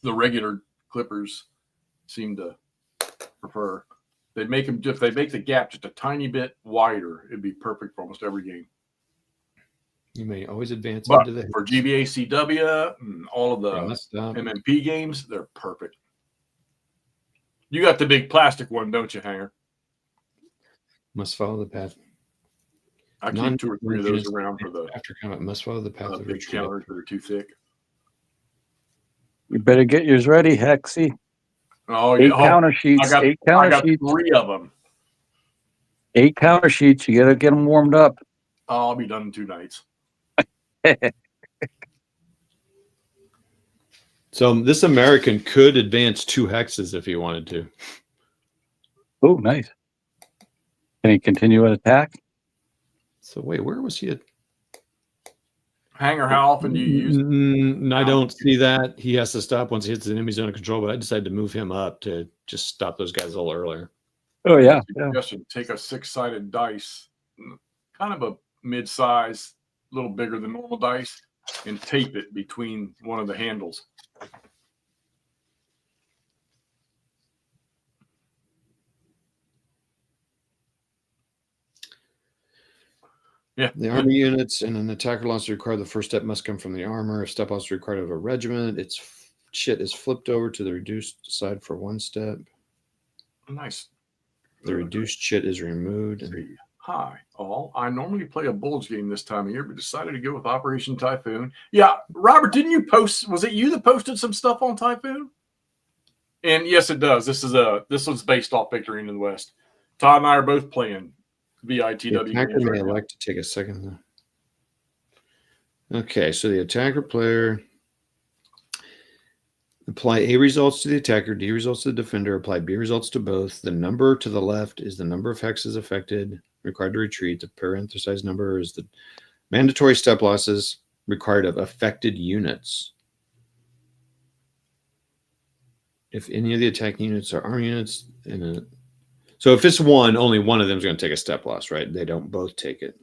regular clippers seem to prefer. They make them if they make the gap just a tiny bit wider, it'd be perfect for almost every game. You may always advance But into the for GBA CW and all of the MMP games, they're perfect. You got the big plastic one, don't you, Hanger? Must follow the path. I keep 2 or 3 of those around for the after combat. Must follow the path of big retreat. counters that are too thick. You better get yours ready, Hexy. Oh, Eight yeah. counter sheets. I got 3 of them. 8 counter sheets. You got to get them warmed up. I'll be done in 2 nights. So this American could advance 2 hexes if he wanted to. Oh, nice. Can he continue an attack? So wait, where was he at? Hanger, how often do you use it? I don't see that. He has to stop once he hits the enemy zone of control, but I decided to move him up to just stop those guys a little earlier. Oh, yeah. Suggestion, take a 6-sided dice, kind of a mid-size, a little bigger than normal dice, and tape it between one of the handles. Yeah. The army units and an attacker loss required the first step must come from the armor. If step loss required of a regiment, its shit is flipped over to the reduced side for 1 step. Nice. The reduced shit is removed. Hi, all. I normally play a Bulls game this time of year, but decided to go with Operation Typhoon. Yeah, Robert, didn't you post? Was it you that posted some stuff on Typhoon? And yes, it does. This was based off Victory in the West. Todd and I are both playing VITW. The attacker may elect to take a second. Okay, so the attacker player apply A results to the attacker, D results to the defender, apply B results to both. The number to the left is the number of hexes affected, required to retreat. The parenthesized number is the mandatory step losses required of affected units. If any of the attacking units are army units, so if it's one, only one of them is going to take a step loss, right? They don't both take it.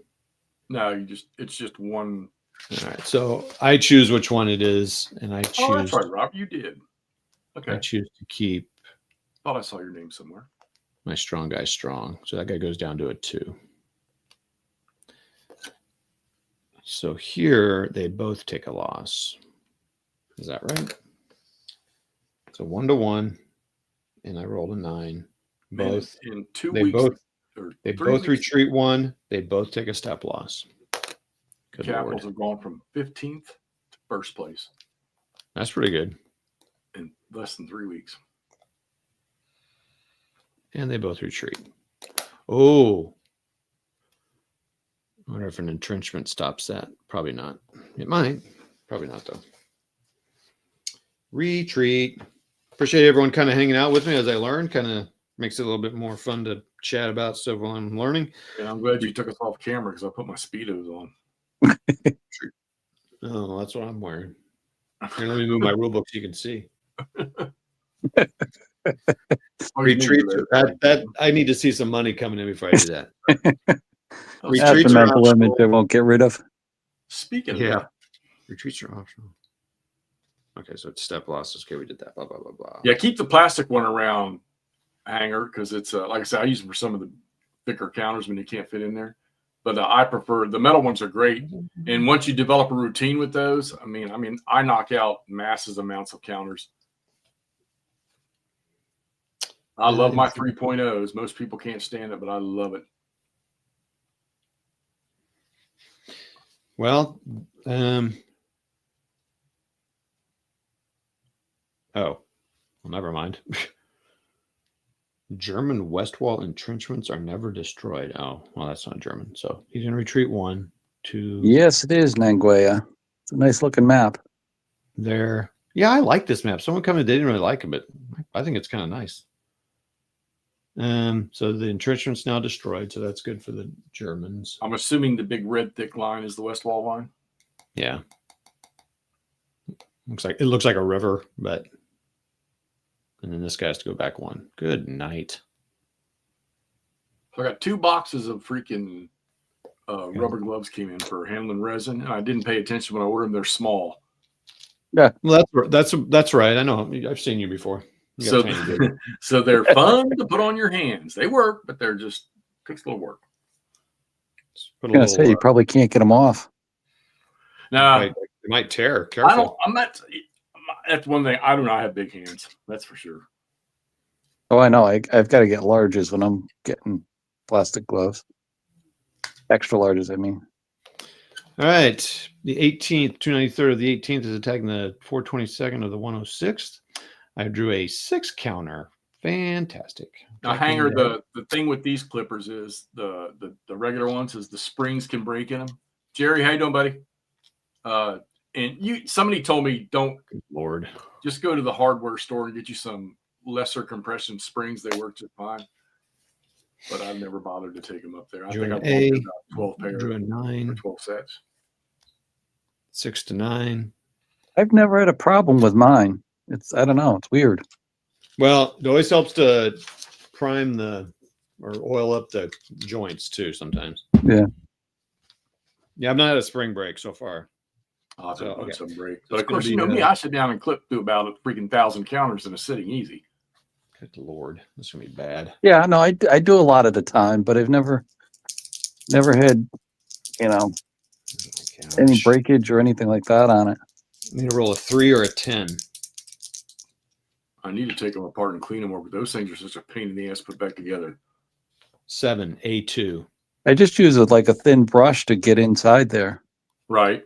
No, it's just one. All right, so I choose which one it is, and I choose. Oh, that's right, Rob. You did. Okay. I choose to keep. Thought I saw your name somewhere. My strong guy strong, so that guy goes down to a 2. So here they both take a loss. Is that right? So 1 to 1, and I rolled a 9. Both in 2 they weeks. They both retreat 1. They both take a step loss. Good Capitals Lord. have gone from 15th to first place That's pretty good. in less than 3 weeks. And they both retreat. Oh. I wonder if an entrenchment stops that. Probably not. It might. Probably not, though. Retreat. Appreciate everyone kind of hanging out with me as I learn. Kind of makes it a little bit more fun to chat about stuff while I'm learning. And I'm glad you took us off camera because I put my Speedos on. Oh, that's what I'm wearing. Here, let me move my rule book so you can see. Retreat. That I need to see some money coming in before I do that. That's a mental image I won't get rid of. Speaking of that, retreats are optional. Okay, so it's step losses. Okay, we did that. Blah blah blah blah. Yeah, keep the plastic one around, Hanger, because it's like I said, I use it for some of the thicker counters when you can't fit in there. But I prefer the metal ones are great. And once you develop a routine with those, I mean, I knock out massive amounts of counters. I love my 3.0s. Most people can't stand it, but I love it. Well, well, never mind. German west wall entrenchments are never destroyed. Oh, well, that's not German. So he's going to retreat 1, 2. Yes, it is Nanguea. It's a nice looking map. There. Yeah, I like this map. Someone commented they didn't really like it, but I think it's kind of nice. So the entrenchment's now destroyed, so that's good for the Germans. I'm assuming the big red thick line is the west wall line. Yeah. It looks like a river, but and then this guy has to go back 1. Good night. So I got 2 boxes of freaking rubber gloves came in for handling resin, and I didn't pay attention when I ordered them. They're small. Yeah, well, that's right. I know. I've seen you before. You got So, tiny bit. so they're fun to put on your hands. They work, but they're just takes a little work. Put I was gonna say you probably can't get them off. Now, they might tear. Careful. I'm not. That's one thing. I do not have big hands. That's for sure. Oh, I know. I've got to get larges when I'm getting plastic gloves. Extra larges, I mean. All right. The 18th, 293rd of the 18th is attacking the 422nd of the 106th. I drew a 6 counter. Fantastic. Now, Hanger, the thing with these clippers is the regular ones is the springs can break in them. Jerry, how you doing, buddy? And somebody told me don't. Good Lord. Just go to the hardware store and get you some lesser compression springs. They work just fine. But I've never bothered to take them up there. I think I've bought about 12 pairs. Drew a 9. Or 12 sets. 6 to 9. I've never had a problem with mine. I don't know. It's weird. Well, it always helps to prime or oil up the joints too sometimes. Yeah. Yeah, I've not had a spring break so far. I'll have Okay. some break. But of course, you know me, I sit down and clip through about a freaking 1,000 counters in a sitting easy. Good Lord. This is going to be bad. Yeah, no, I do a lot at a time, but I've never had, any breakage or anything like that on it. I need to roll a 3 or a 10. I need to take them apart and clean them over. Those things are such a pain in the ass to put back together. 7, A2. I just use it like a thin brush to get inside there. Right.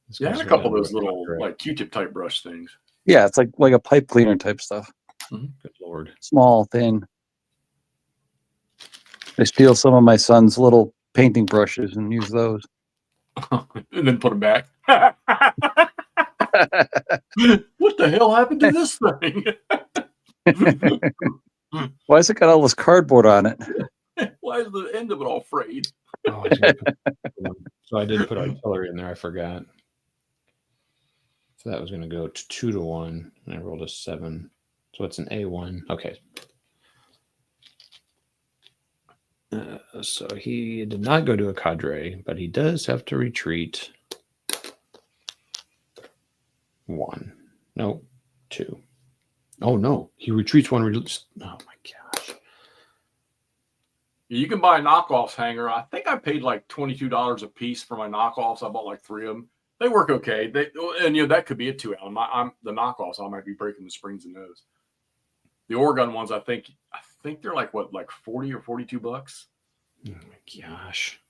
This Yeah, guy's and a couple of got those little correct. like Q-tip type brush things. Yeah, it's like a pipe cleaner type stuff. Good Lord. Small, thin. I steal some of my son's little painting brushes and use those. And then put them back. What the hell happened to this thing? Why has it got all this cardboard on it? Why is the end of it all frayed? Oh, so I did put artillery in there. I forgot. So that was going to go to 2 to 1. And I rolled a 7. So it's an A1. Okay. So he did not go to a cadre, but he does have to retreat 1. No, 2. Oh, no. He retreats 1. Oh, my gosh. You can buy knockoffs, Hanger. I think I paid like $22 a piece for my knockoffs. I bought like 3 of them. They work okay. That could be a 2 ounce. The knockoffs, I might be breaking the springs in those. The Oregon ones, I think they're like 40 or $42. Oh my gosh.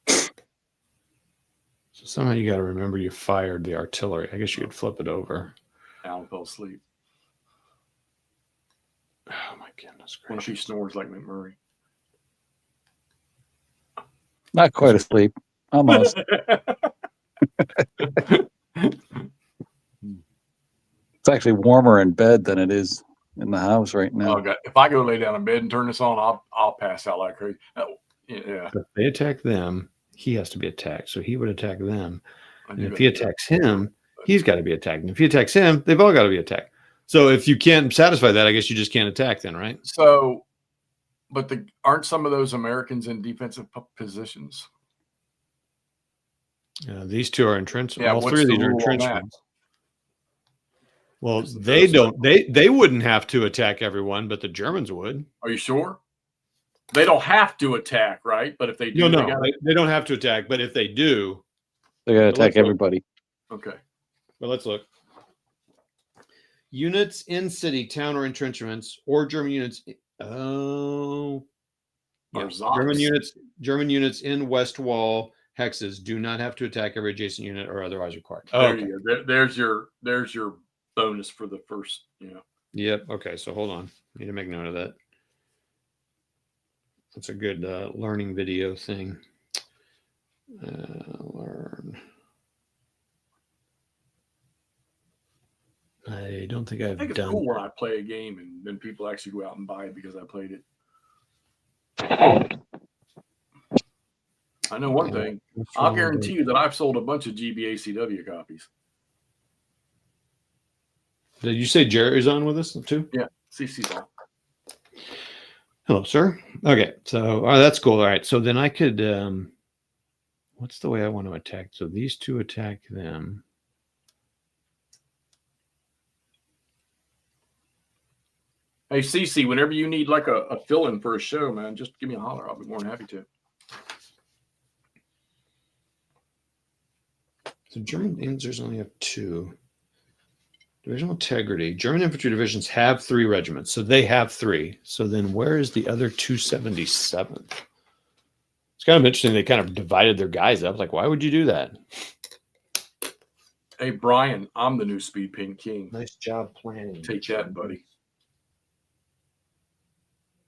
So somehow you got to remember you fired the artillery. I guess you could flip it over. Alan fell asleep. Oh my goodness What if he gracious. snores like McMurray? Not quite asleep. Almost. It's actually warmer in bed than it is in the house right now. Oh God! If I go lay down in bed and turn this on, I'll pass out like crazy. Oh, yeah. If they attack them, he has to be attacked. So he would attack them. I And do if that. he attacks him, he's got to be attacked. And if he attacks him, they've all got to be attacked. So if you can't satisfy that, I guess you just can't attack then, right? So, but aren't some of those Americans in defensive positions? These 2 are entrenched. Yeah, all what's 3 of the these are rule on that? entrenchments. Well, Is it they those- don't. They wouldn't have to attack everyone, but the Germans would. Are you sure? They don't have to attack, right? But if they do, No, they gotta- they don't have to attack. But if they do, They're going to Let's attack look. everybody. Okay. well, let's look. Units in city, town, or entrenchments, or German units. Oh, Or yeah. Zox. German units in west wall hexes do not have to attack every adjacent unit or otherwise required. There Okay. you go. There's your bonus for the first, Yep. Okay. So hold on. Need to make note of that. That's a good learning video thing. Learn. I don't think I've I think it's done. cool when I play a game and then people actually go out and buy it because I played it. I know one thing. I'll guarantee you that I've sold a bunch of GBACW copies. Did you say Jerry's on with us too? Yeah, CC's on. Hello, sir. Okay, so that's cool. All right, so then I could. What's the way I want to attack? So these two attack them. Hey, CC, whenever you need like a fill-in for a show, man, just give me a holler. I'll be more than happy to. So German Panzers only have 2. Divisional integrity. German infantry divisions have 3 regiments, so they have 3. So then where is the other 277th? It's kind of interesting. They kind of divided their guys up. Like, why would you do that? Hey, Brian, I'm the new Speed Paint King. Nice job planning. Take that, buddy.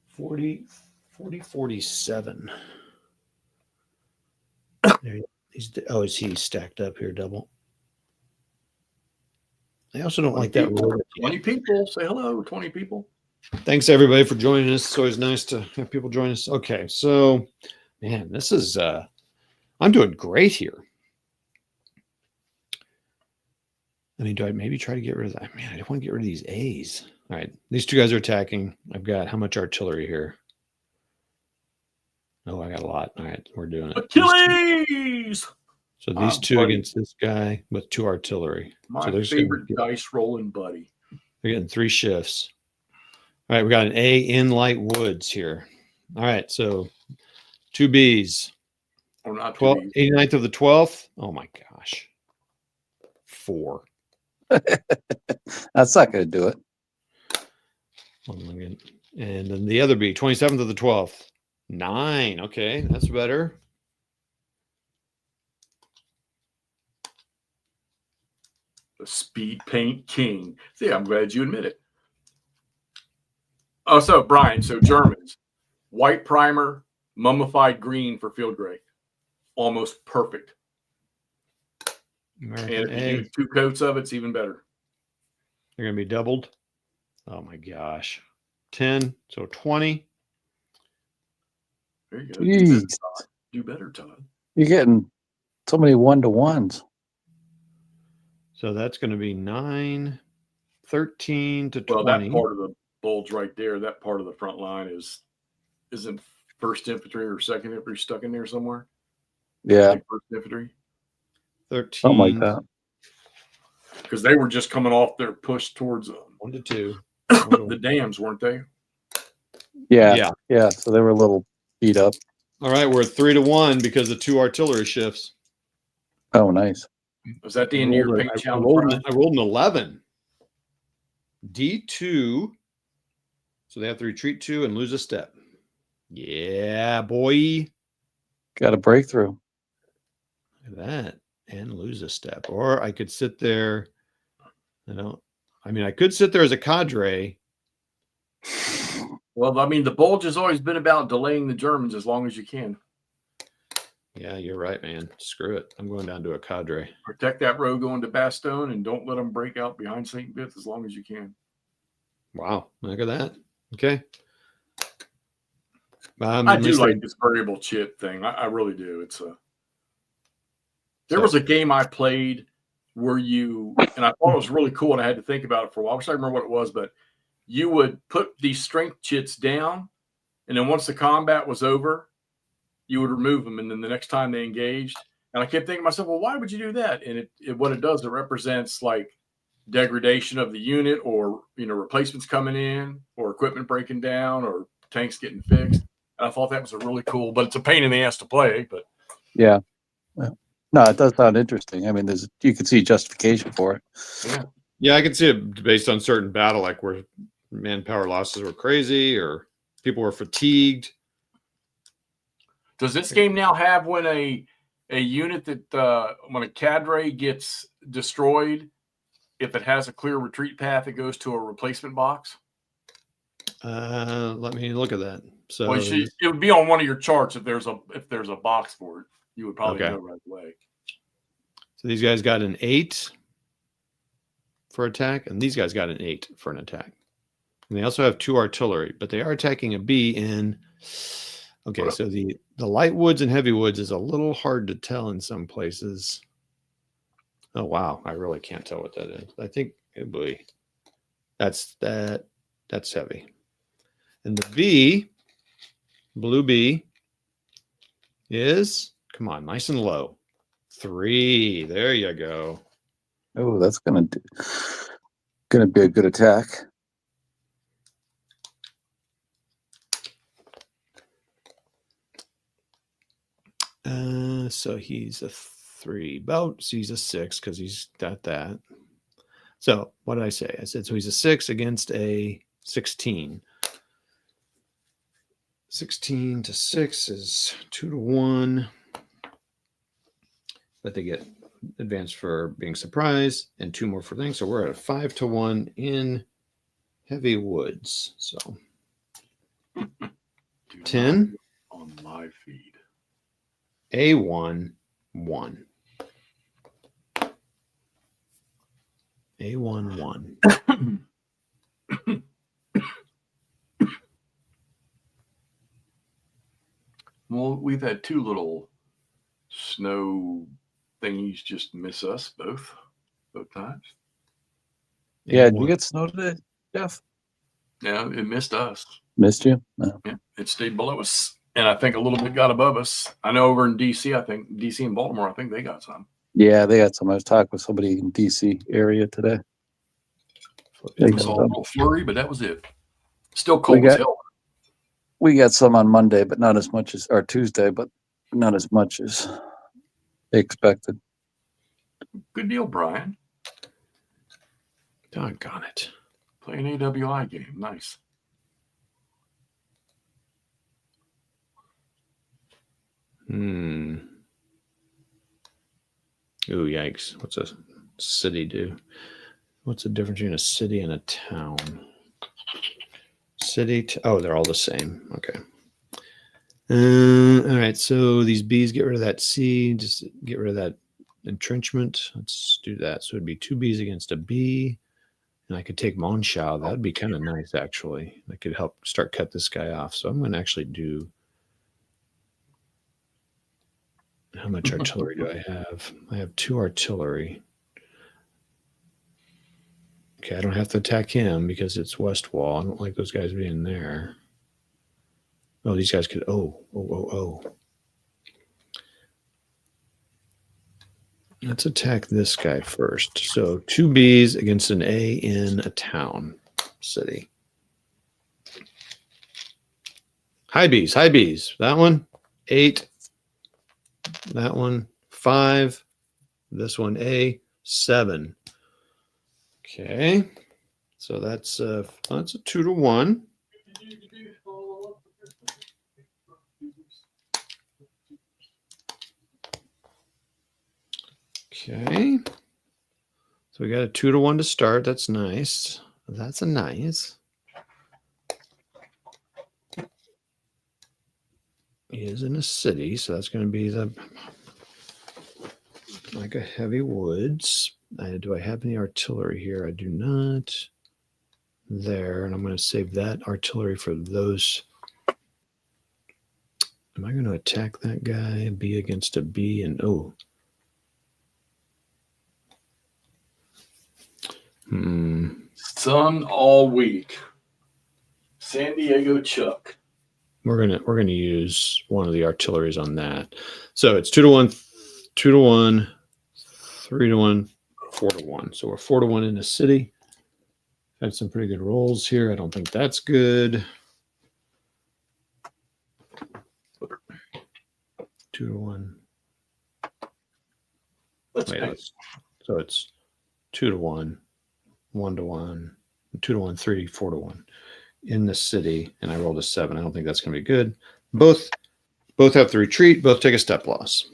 47. Is he stacked up here double? I also don't like that rule. 20 people. Say hello, 20 people. Thanks everybody for joining us. It's always nice to have people join us. Okay, so man, this is I'm doing great here. I mean, do I maybe try to get rid of that? Man, I don't want to get rid of these A's. All right, these 2 guys are attacking. I've got how much artillery here? Oh, I got a lot. All right, we're doing it. Achilles! So these 2 buddy. against this guy with 2 artillery. My so favorite dice rolling buddy. They're getting 3 shifts. All right, we got an A in light woods here. All right, so 2 Bs. Oh, not 12, 2 Bs. 89th of the 12th. Oh my gosh. 4. That's not going to do it. And then the other B, 27th of the 12th. 9. Okay, that's better. The Speed Paint King. See, I'm glad you admit it. Oh, so Brian, so Germans, white primer, mummified green for field gray. Almost perfect. American And if A. you use 2 coats of it, it's even better. They're going to be doubled. Oh my gosh. 10, so 20. There you go. Jeez. Do better, Todd. You're getting so many 1-to-1s. So that's going to be 9, 13 to 20. Well, that part of the bulge right there, that part of the front line isn't 1st Infantry or 2nd Infantry stuck in there somewhere? Yeah. Like 1st Infantry? 13. Something like that. Because they were just coming off their push towards 1 to 2. the dams, weren't they? Yeah. So they were a little beat up. All right, we're at 3 to 1 because of 2 artillery shifts. Oh, nice. Was that the end of your paint I challenge? rolled an 11. D2. So they have to retreat 2 and lose a step. Yeah, boy. Got a breakthrough. Look at that. And lose a step. Or I could sit there. I could sit there as a cadre. Well, I mean, the bulge has always been about delaying the Germans as long as you can. Yeah, you're right, man. Screw it. I'm going down to a cadre. Protect that road going to Bastogne and don't let them break out behind St. Vith as long as you can. Wow. Look at that. Okay. I do like this variable chit thing. I really do. There was a game I played where and I thought it was really cool and I had to think about it for a while. I wish I remember what it was, but you would put these strength chits down and then once the combat was over, you would remove them. And then the next time they engaged, and I kept thinking to myself, well, why would you do that? And what it does, it represents like degradation of the unit or, replacements coming in or equipment breaking down or tanks getting fixed. And I thought that was a really cool, but it's a pain in the ass to play, but Yeah. Well, no, it does sound interesting. I mean, you can see justification for it. Yeah, I can see it based on certain battle, like where manpower losses were crazy or people were fatigued. Does this game now have when a unit that when a cadre gets destroyed, if it has a clear retreat path, it goes to a replacement box? Let me look at that. So Well, it would be on one of your charts if there's a box for it. You would probably Okay. know right away. so these guys got an 8 for attack, and these guys got an 8 for an attack. And they also have 2 artillery, but they are attacking a B in. Okay, so the light woods and heavy woods is a little hard to tell in some places. Oh wow, I really can't tell what that is. I think it be that's heavy. And the B, blue B, is come on, nice and low. 3. There you go. Oh, that's gonna be a good attack. So he's a 3. So he's a 6 because he's got that. So what did I say? I said so he's a 6 against a 16. 16 to 6 is 2 to 1. But they get advanced for being surprised and 2 more for things. So we're at a 5 to 1 in heavy woods. So 10 on my feed. A1 1. A1 1. Well, we've had 2 little snow thingies just miss us both times. Yeah, did you get snow today, Jeff? Yeah, it missed us. Missed you? No. Yeah, it stayed below us, and I think a little bit got above us. I know over in DC, I think DC and Baltimore, I think they got some. Yeah, they got some. I was talking with somebody in DC area today. We saw a little flurry, but that was it. Still cold as hell. We got some on Monday, but not as much as, or Tuesday, but not as much as they expected. Good deal, Brian. Doggone it. Play an AWI game. Nice. Ooh, yikes. What's a city do? What's the difference between a city and a town? Oh, they're all the same. Okay. All right. So these B's get rid of that C. Just get rid of that entrenchment. Let's do that. So it'd be 2 B's against a B. And I could take Monschau. That'd be kind of nice, actually. I could help cut this guy off. So I'm going to actually do. How much artillery do I have? I have 2 artillery. Okay, I don't have to attack him because it's west wall. I don't like those guys being there. Oh, these guys could. Oh. Let's attack this guy first. So 2 B's against an A in a town, city. High B's. That one, 8. That one, 5. This one, A, 7. Okay, so that's a 2 to 1. Okay, so we got a 2 to 1 to start. That's nice. That's a nice. He is in a city, so that's going to be like a heavy woods. Do I have any artillery here? I do not. There, and I'm going to save that artillery for those. Am I going to attack that guy? B against a B, and oh. Sun all week. San Diego Chuck. We're gonna use one of the artilleries on that. So it's 2 to 1, 2 to 1, 3 to 1, 4 to 1. So we're 4 to 1 in the city. Had some pretty good rolls here. I don't think that's good. 2 to 1. So it's 2 to 1, 1 to 1, 2 to 1, 3, 4 to 1 in the city, and I rolled a 7. I don't think that's going to be good. Both have to retreat. Both take a step loss.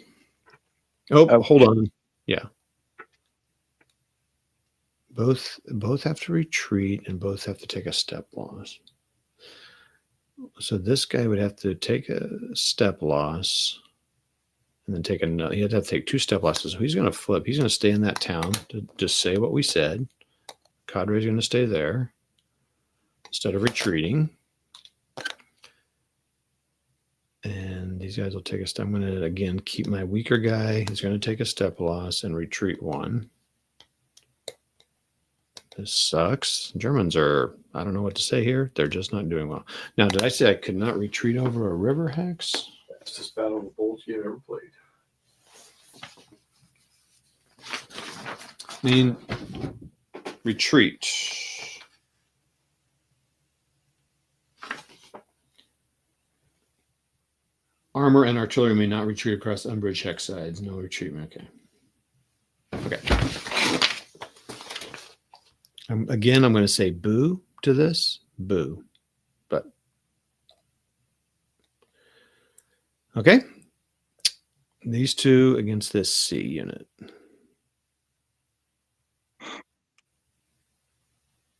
Oh, hold on. Yeah. both have to retreat and both have to take a step loss. So this guy would have to take a step loss and then take another. He'd have to take 2 step losses. So he's going to flip. He's going to stay in that town to just say what we said. Cadre's going to stay there instead of retreating. And these guys will take a step. I'm going to, again, keep my weaker guy. He's going to take a step loss and retreat 1. This sucks. Germans are, I don't know what to say here. They're just not doing well. Now, did I say I could not retreat over a river hex? That's just Battle of the Bulge you ever played. I mean, retreat. Armor and artillery may not retreat across unbridged hex sides. No retreat. Okay. Okay. Again, I'm going to say boo to this. Boo. But okay. These 2 against this C unit.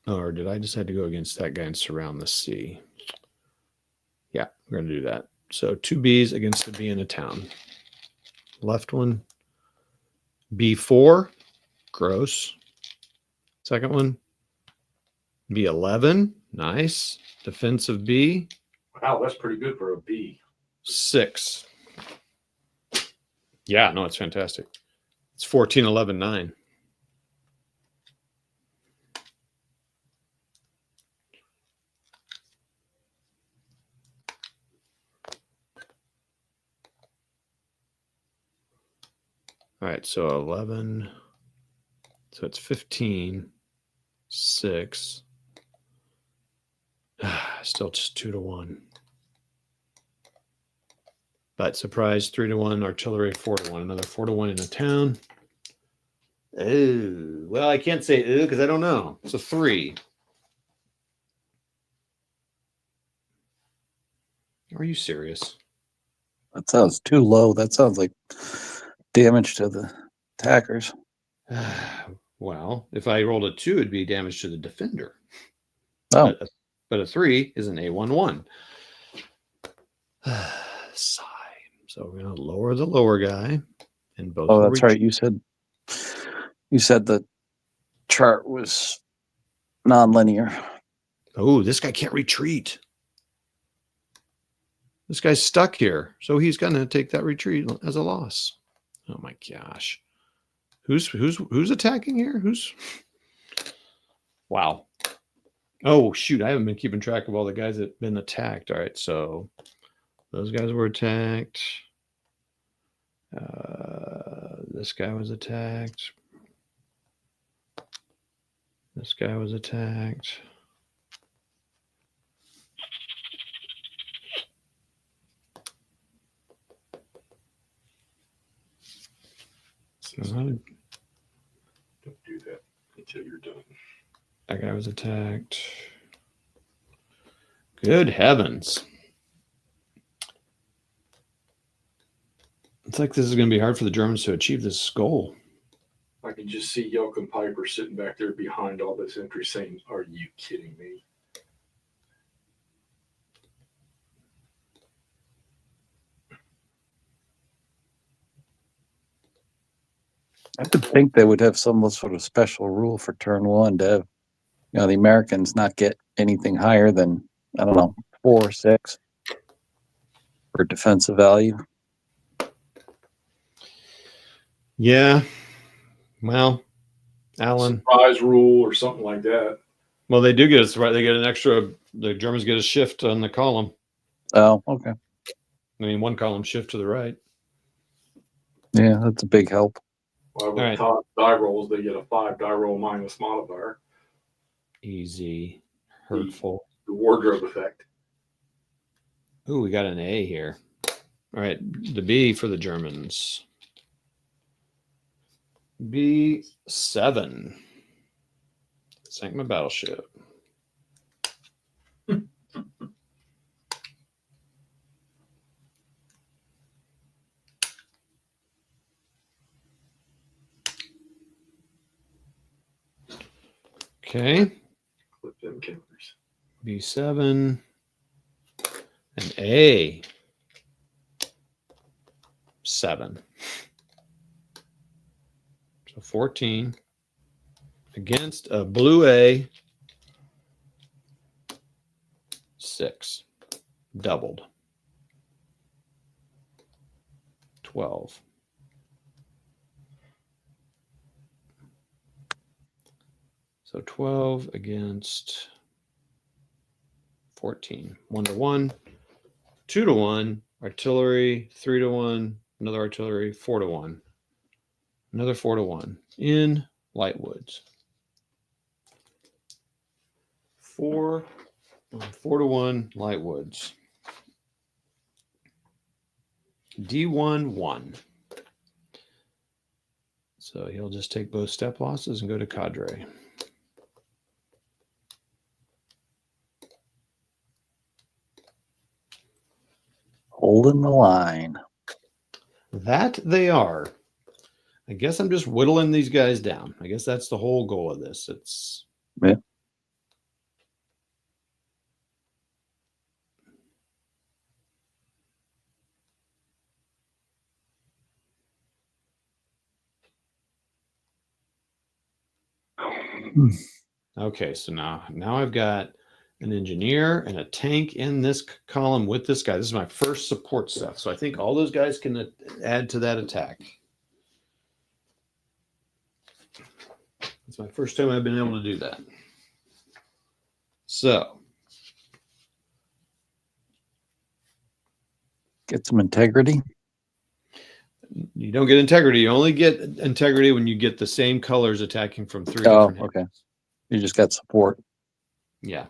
Or did I decide to go against that guy and surround the C? Yeah, we're going to do that. So 2 Bs against the B in a town. Left one, B4, gross. Second one, B11, nice. Defensive B. Wow, that's pretty good for a B. 6. Yeah, no, it's fantastic. It's 14, 11, 9. All right, so 11. So it's 15, 6. Still just 2-1. But surprise, 3-1, artillery, 4-1. Another 4-1 in a town. Oh, well, I can't say ooh because I don't know. It's a 3. Are you serious? That sounds too low. That sounds like damage to the attackers. Well, if I rolled a 2, it'd be damage to the defender. Oh, But a 3 is an A11. Sigh. So we're going to lower the lower guy. And both. oh, that's right. You said the chart was non-linear. Oh, this guy can't retreat. This guy's stuck here. So he's going to take that retreat as a loss. Oh my gosh. Who's attacking here? Who's wow. Oh shoot, I haven't been keeping track of all the guys that have been attacked. All right, so those guys were attacked. This guy was attacked. This guy was attacked. Don't do that until you're done. That guy was attacked. Good heavens. It's like this is going to be hard for the Germans to achieve this goal. I can just see Yelk and Piper sitting back there behind all this entry saying, "Are you kidding me?" I would think they would have some sort of special rule for turn 1 to have, the Americans not get anything higher than, I don't know, 4 or 6 for defensive value. Yeah. Well, Alan. Surprise rule or something like that. Well, they do get us right. They get an extra. The Germans get a shift on the column. Oh, okay. I mean, 1 column shift to the right. Yeah, that's a big help. Well, with All right. top die rolls, they get a 5 die roll minus modifier. Easy. Hurtful. The wardrobe effect. Ooh, we got an A here. All right, the B for the Germans. B7. Sank my battleship. Okay. Flip them counters. B7 and A7 so 14 against a blue A6 doubled 12 so 12 against 14 1-1 2-1 artillery 3-1 another artillery 4-1 another 4-1 in light woods 4-1 light woods D1-1 so he'll just take both step losses and go to cadre. Holding the line. That they are. I guess I'm just whittling these guys down. I guess that's the whole goal of this. It's Yeah. okay. So now I've got an engineer and a tank in this column with this guy. This is my first support stuff. So I think all those guys can add to that attack. It's my first time I've been able to do that. So Get some integrity. you don't get integrity. You only get integrity when you get the same colors attacking from 3 Oh, different okay. You just got support. Yeah.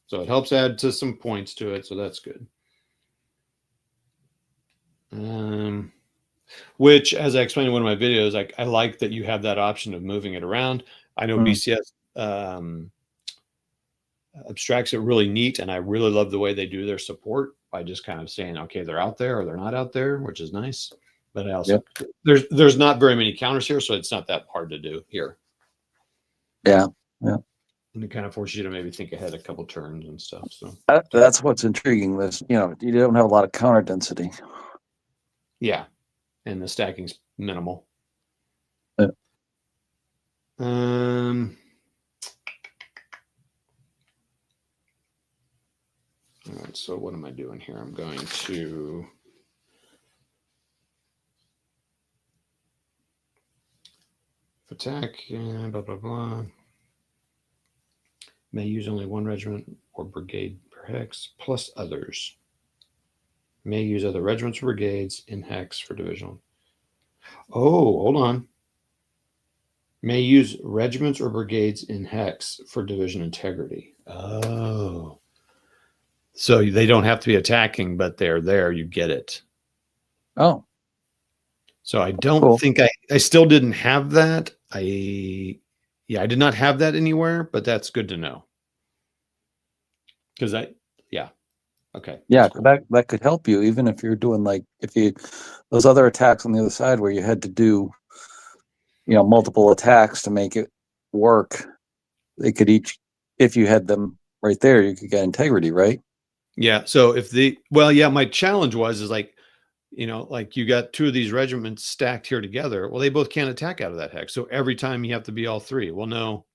So it helps add to some points to it. So that's good. Which, as I explained in one of my videos, I like that you have that option of moving it around. I know BCS abstracts it really neat, and I really love the way they do their support by just kind of saying, okay, they're out there or they're not out there, which is nice. But I also there's not very many counters here, so it's not that hard to do here. Yeah, yeah. And it kind of forces you to maybe think ahead a couple turns and stuff. So That's what's intriguing. This, you don't have a lot of counter density. yeah, and the stacking's minimal. Yeah. All right, so what am I doing here? I'm going to attack, blah, blah, blah. May use only one regiment or brigade per hex, plus others. May use other regiments or brigades in hex for divisional. Oh, hold on. May use regiments or brigades in hex for division integrity. Oh. So they don't have to be attacking, but they're there. You get it. Oh. So I don't think I still didn't have that. I did not have that anywhere, but that's good to know. Because okay. Yeah, cool. that could help you, even if you're doing those other attacks on the other side where you had to do, multiple attacks to make it work. They could if you had them right there, you could get integrity, right? Yeah. So my challenge was like you got two of these regiments stacked here together. Well, they both can't attack out of that hex. So every time you have to be all three. Well, no,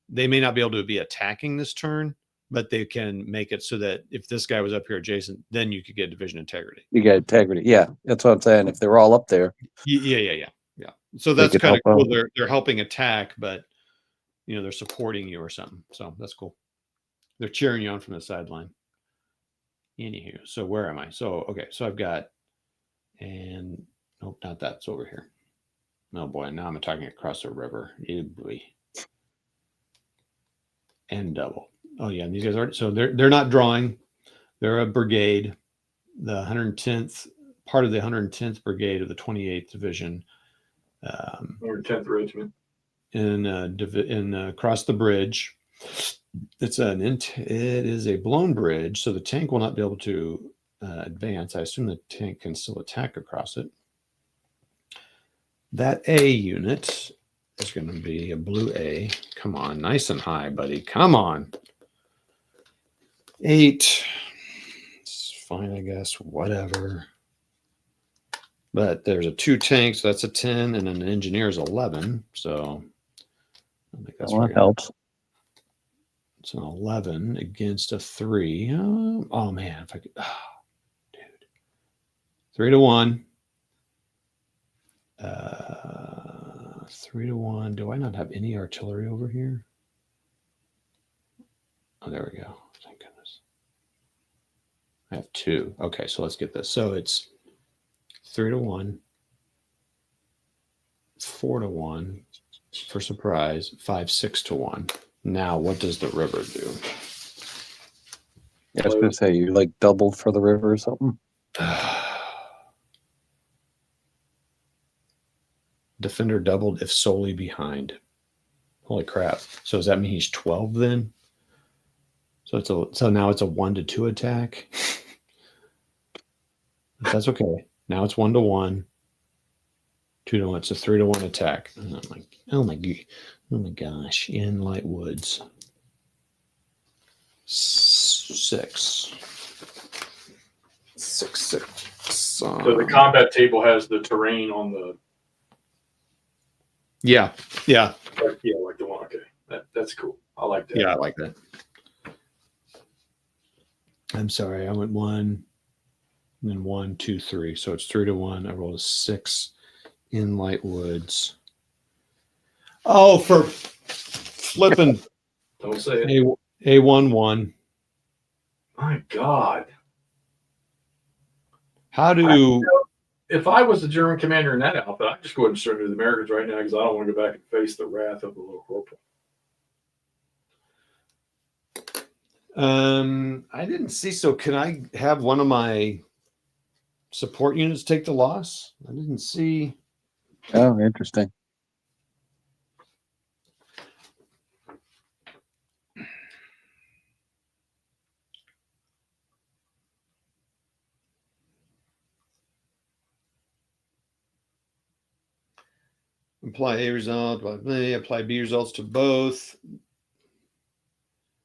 they may not be able to be attacking this turn, but they can make it so that if this guy was up here adjacent, then you could get division integrity. You get integrity. Yeah, that's what I'm saying. If they were all up there. Yeah. So that's kind of cool. They're helping attack, but they're supporting you or something. So that's cool. They're cheering you on from the sideline. Anywho, so where am I? So okay, so I've got, and nope, not that. It's over here. Oh boy, now I'm attacking across the river. Oh boy. And double. Oh yeah, and these guys are so they're not drawing. They're a brigade, the 110th part of the 110th Brigade of the 28th Division. Or 10th Regiment. In across the bridge. It is a blown bridge, so the tank will not be able to advance. I assume the tank can still attack across it. That A unit It's going to be a blue A. Come on, nice and high, buddy. Come on. 8. It's fine, I guess. Whatever. But there's a 2 tank, so that's a 10, and an engineer is 11. So I think that's Well, that helps. It's an 11 against a 3. Oh man, if I could, dude. 3 to 1. 3 to 1. Do I not have any artillery over here? Oh, there we go. Thank goodness. I have 2. Okay, so let's get this. So it's 3 to 1, 4 to 1 for surprise, 5, 6 to 1. Now, what does the river do? Yeah, I was going to say, you like doubled for the river or something? Defender doubled if solely behind. Holy crap. So does that mean he's 12 then? So now it's a 1 to 2 attack. But that's okay. Now it's 1 to 1. 2 to 1. It's a 3 to 1 attack. Oh my gosh. In light woods. 6. 6, 6. So the combat table has the terrain on the. Yeah. Like the one. Okay, that's cool. I like that. Yeah, I like that. I'm sorry, I went 1, and then 1, 2, 3. So it's 3 to 1. I rolled a 6 in light woods. Oh, for flipping Don't say it. A1-1. My God. How do If I was the German commander in that outfit, I'd just go ahead and surrender to the Americans right now because I don't want to go back and face the wrath of the little corporal. I didn't see. So can I have one of my support units take the loss? I didn't see. Oh, interesting. Apply A result, apply B results to both.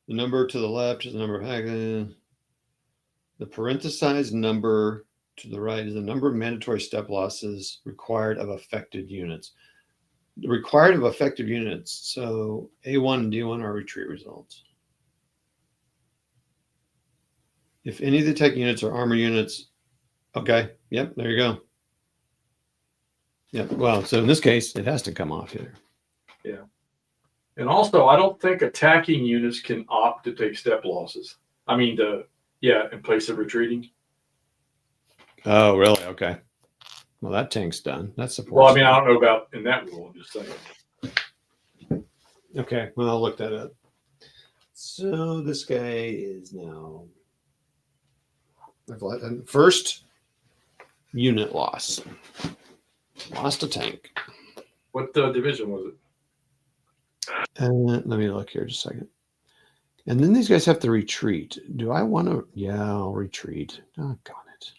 The number to the left is the number of the parenthesized number to the right is the number of mandatory step losses required of affected units. The required of affected units. So A1 and D1 are retreat results. If any of the tech units are armor units, okay. Yep, there you go. Yep. Well, so in this case, it has to come off here. Yeah. And also, I don't think attacking units can opt to take step losses. I mean, in place of retreating. Oh, really? Okay. Well, that tank's done. That's support. Well, I mean, I don't know about in that rule. I'm just saying. Okay. Well, I'll look that up. So this guy is now first unit loss. Lost a tank. What division was it? Let me look here just a second. And then these guys have to retreat. Do I want to? Yeah, I'll retreat. Oh, got it.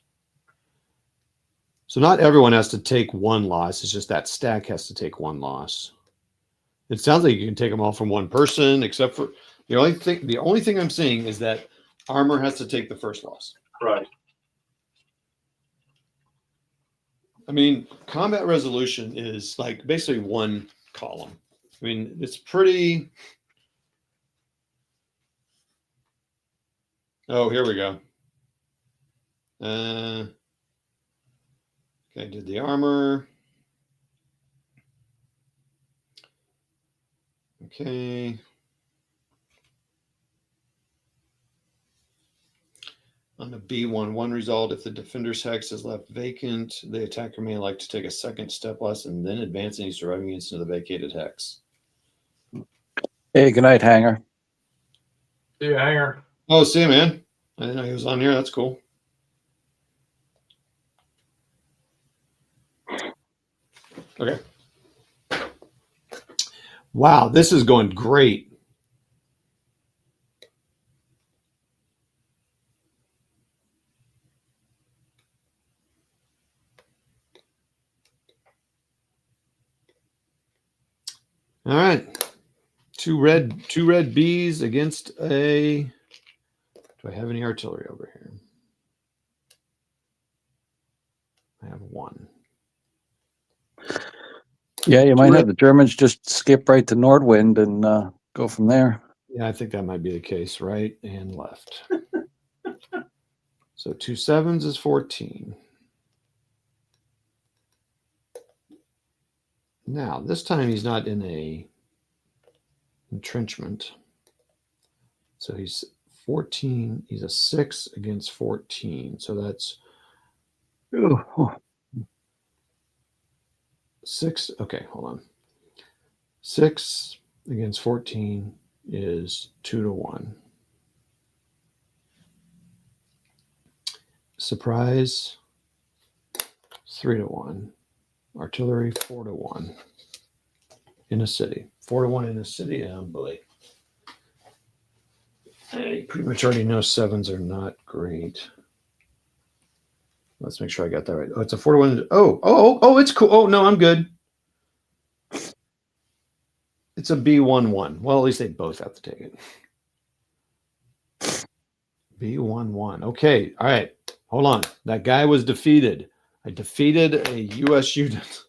So not everyone has to take one loss. It's just that stack has to take one loss. It sounds like you can take them all from one person, except for the only thing I'm seeing is that armor has to take the first loss. Right. I mean, combat resolution is like basically one column. I mean, it's pretty. Oh, here we go. Okay, did the armor. Okay. On the B1 result, if the defender's hex is left vacant, the attacker may like to take a second step less and then advance any surviving units into the vacated hex. Hey, good night, Hanger. See you, Hanger. Oh, see you, man. I didn't know he was on here. That's cool. Okay. Wow, this is going great. All right. Two red Bs against a. Do I have any artillery over here? I have one. Yeah, you Two might red- have the Germans just skip right to Nordwind and go from there. Yeah, I think that might be the case. Right and left. So 2 7s is 14. Now, this time he's not in a entrenchment. So he's 14. He's a 6 against 14. So that's Oh, 6. Okay, hold on. 6 against 14 is 2 to 1. Surprise, 3 to 1. Artillery, 4 to 1. In a city. 4 to 1 in a city. Oh, boy. I pretty much already know 7s are not great. Let's make sure I got that right. Oh, it's a 4 to 1. Oh, it's cool. Oh, no, I'm good. It's a B11. Well, at least they both have to take it. B11. Okay. All right. Hold on. That guy was defeated. I defeated a U.S. unit.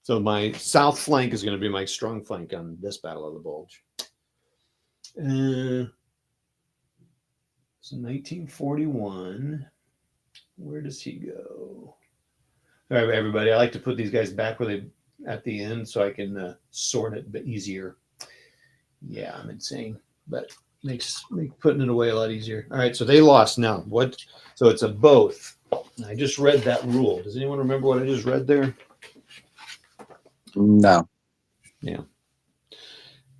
So my south flank is going to be my strong flank on this Battle of the Bulge. So 1941. Where does he go? All right, everybody. I like to put these guys back where they at the end so I can sort it a bit easier. Yeah, I'm insane, but makes putting it away a lot easier. All right, so they lost now. What? So it's a both. I just read that rule. Does anyone remember what I just read there? no. Yeah.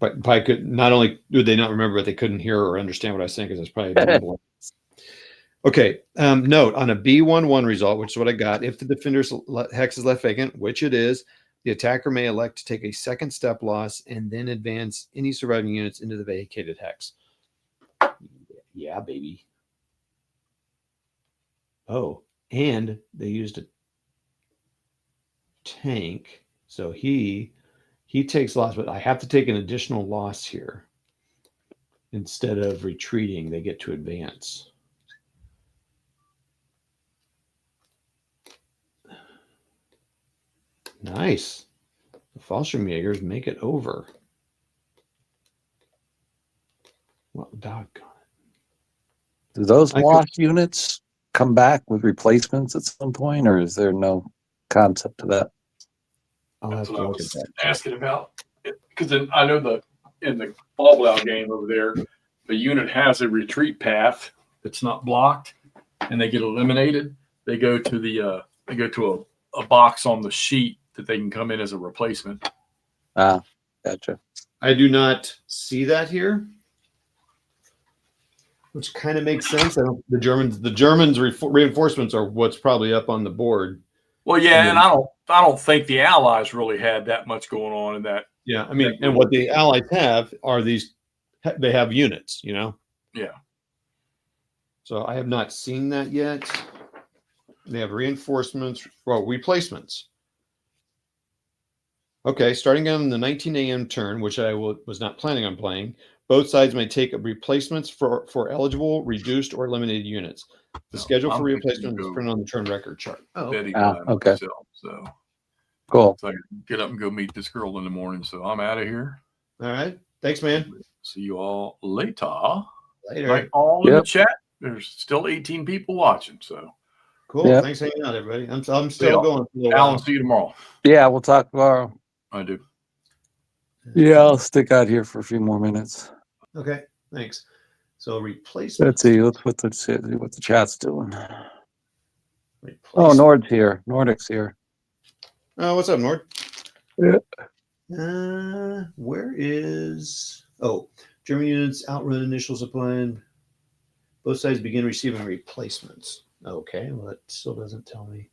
But I could not only did they not remember, but they couldn't hear or understand what I was saying because it's probably a little. Okay. Note on a B11 result, which is what I got. If the defender's hex is left vacant, which it is, the attacker may elect to take a second step loss and then advance any surviving units into the vacated hex. Yeah, baby. Oh, and they used a tank, so he takes loss, but I have to take an additional loss here. Instead of retreating, they get to advance. Nice. The Fallschirmjägers make it over. Well, doggone it. Do those lost units come back with replacements at some point, or is there no concept to that? I'll have That's to what I look at was that. asking about. Because I know in the ball blow game over there, the unit has a retreat path that's not blocked, and they get eliminated. They go to a box on the sheet that they can come in as a replacement. Ah, gotcha. I do not see that here, which kind of makes sense. The Germans reinforcements are what's probably up on the board. Well, yeah, and I don't think the Allies really had that much going on in that. Yeah, I mean, and what the Allies have are they have units, you know? Yeah. So I have not seen that yet. They have reinforcements, replacements. Okay, starting on the 19 a.m. turn, which I was not planning on playing, both sides may take replacements for eligible, reduced, or eliminated units. The schedule for replacement is printed on the turn record chart. Okay. Myself, so Cool. So I can get up and go meet this girl in the morning. So I'm out of here. All right. Thanks, man. See you all later. Later. Right, all in the chat. There's still 18 people watching. So cool. Yep. Thanks for hanging out, everybody. I'm still going. Alan, see you tomorrow. Yeah, we'll talk tomorrow. I do. Yeah, I'll stick out here for a few more minutes. Okay. Thanks. So replacement. Let's see what the chat's doing. Oh, Nord's here. Nordic's here. Oh, what's up, Nord? Yeah. Where is? Oh, German units outrun initial supply. Both sides begin receiving replacements. Okay, well that still doesn't tell me.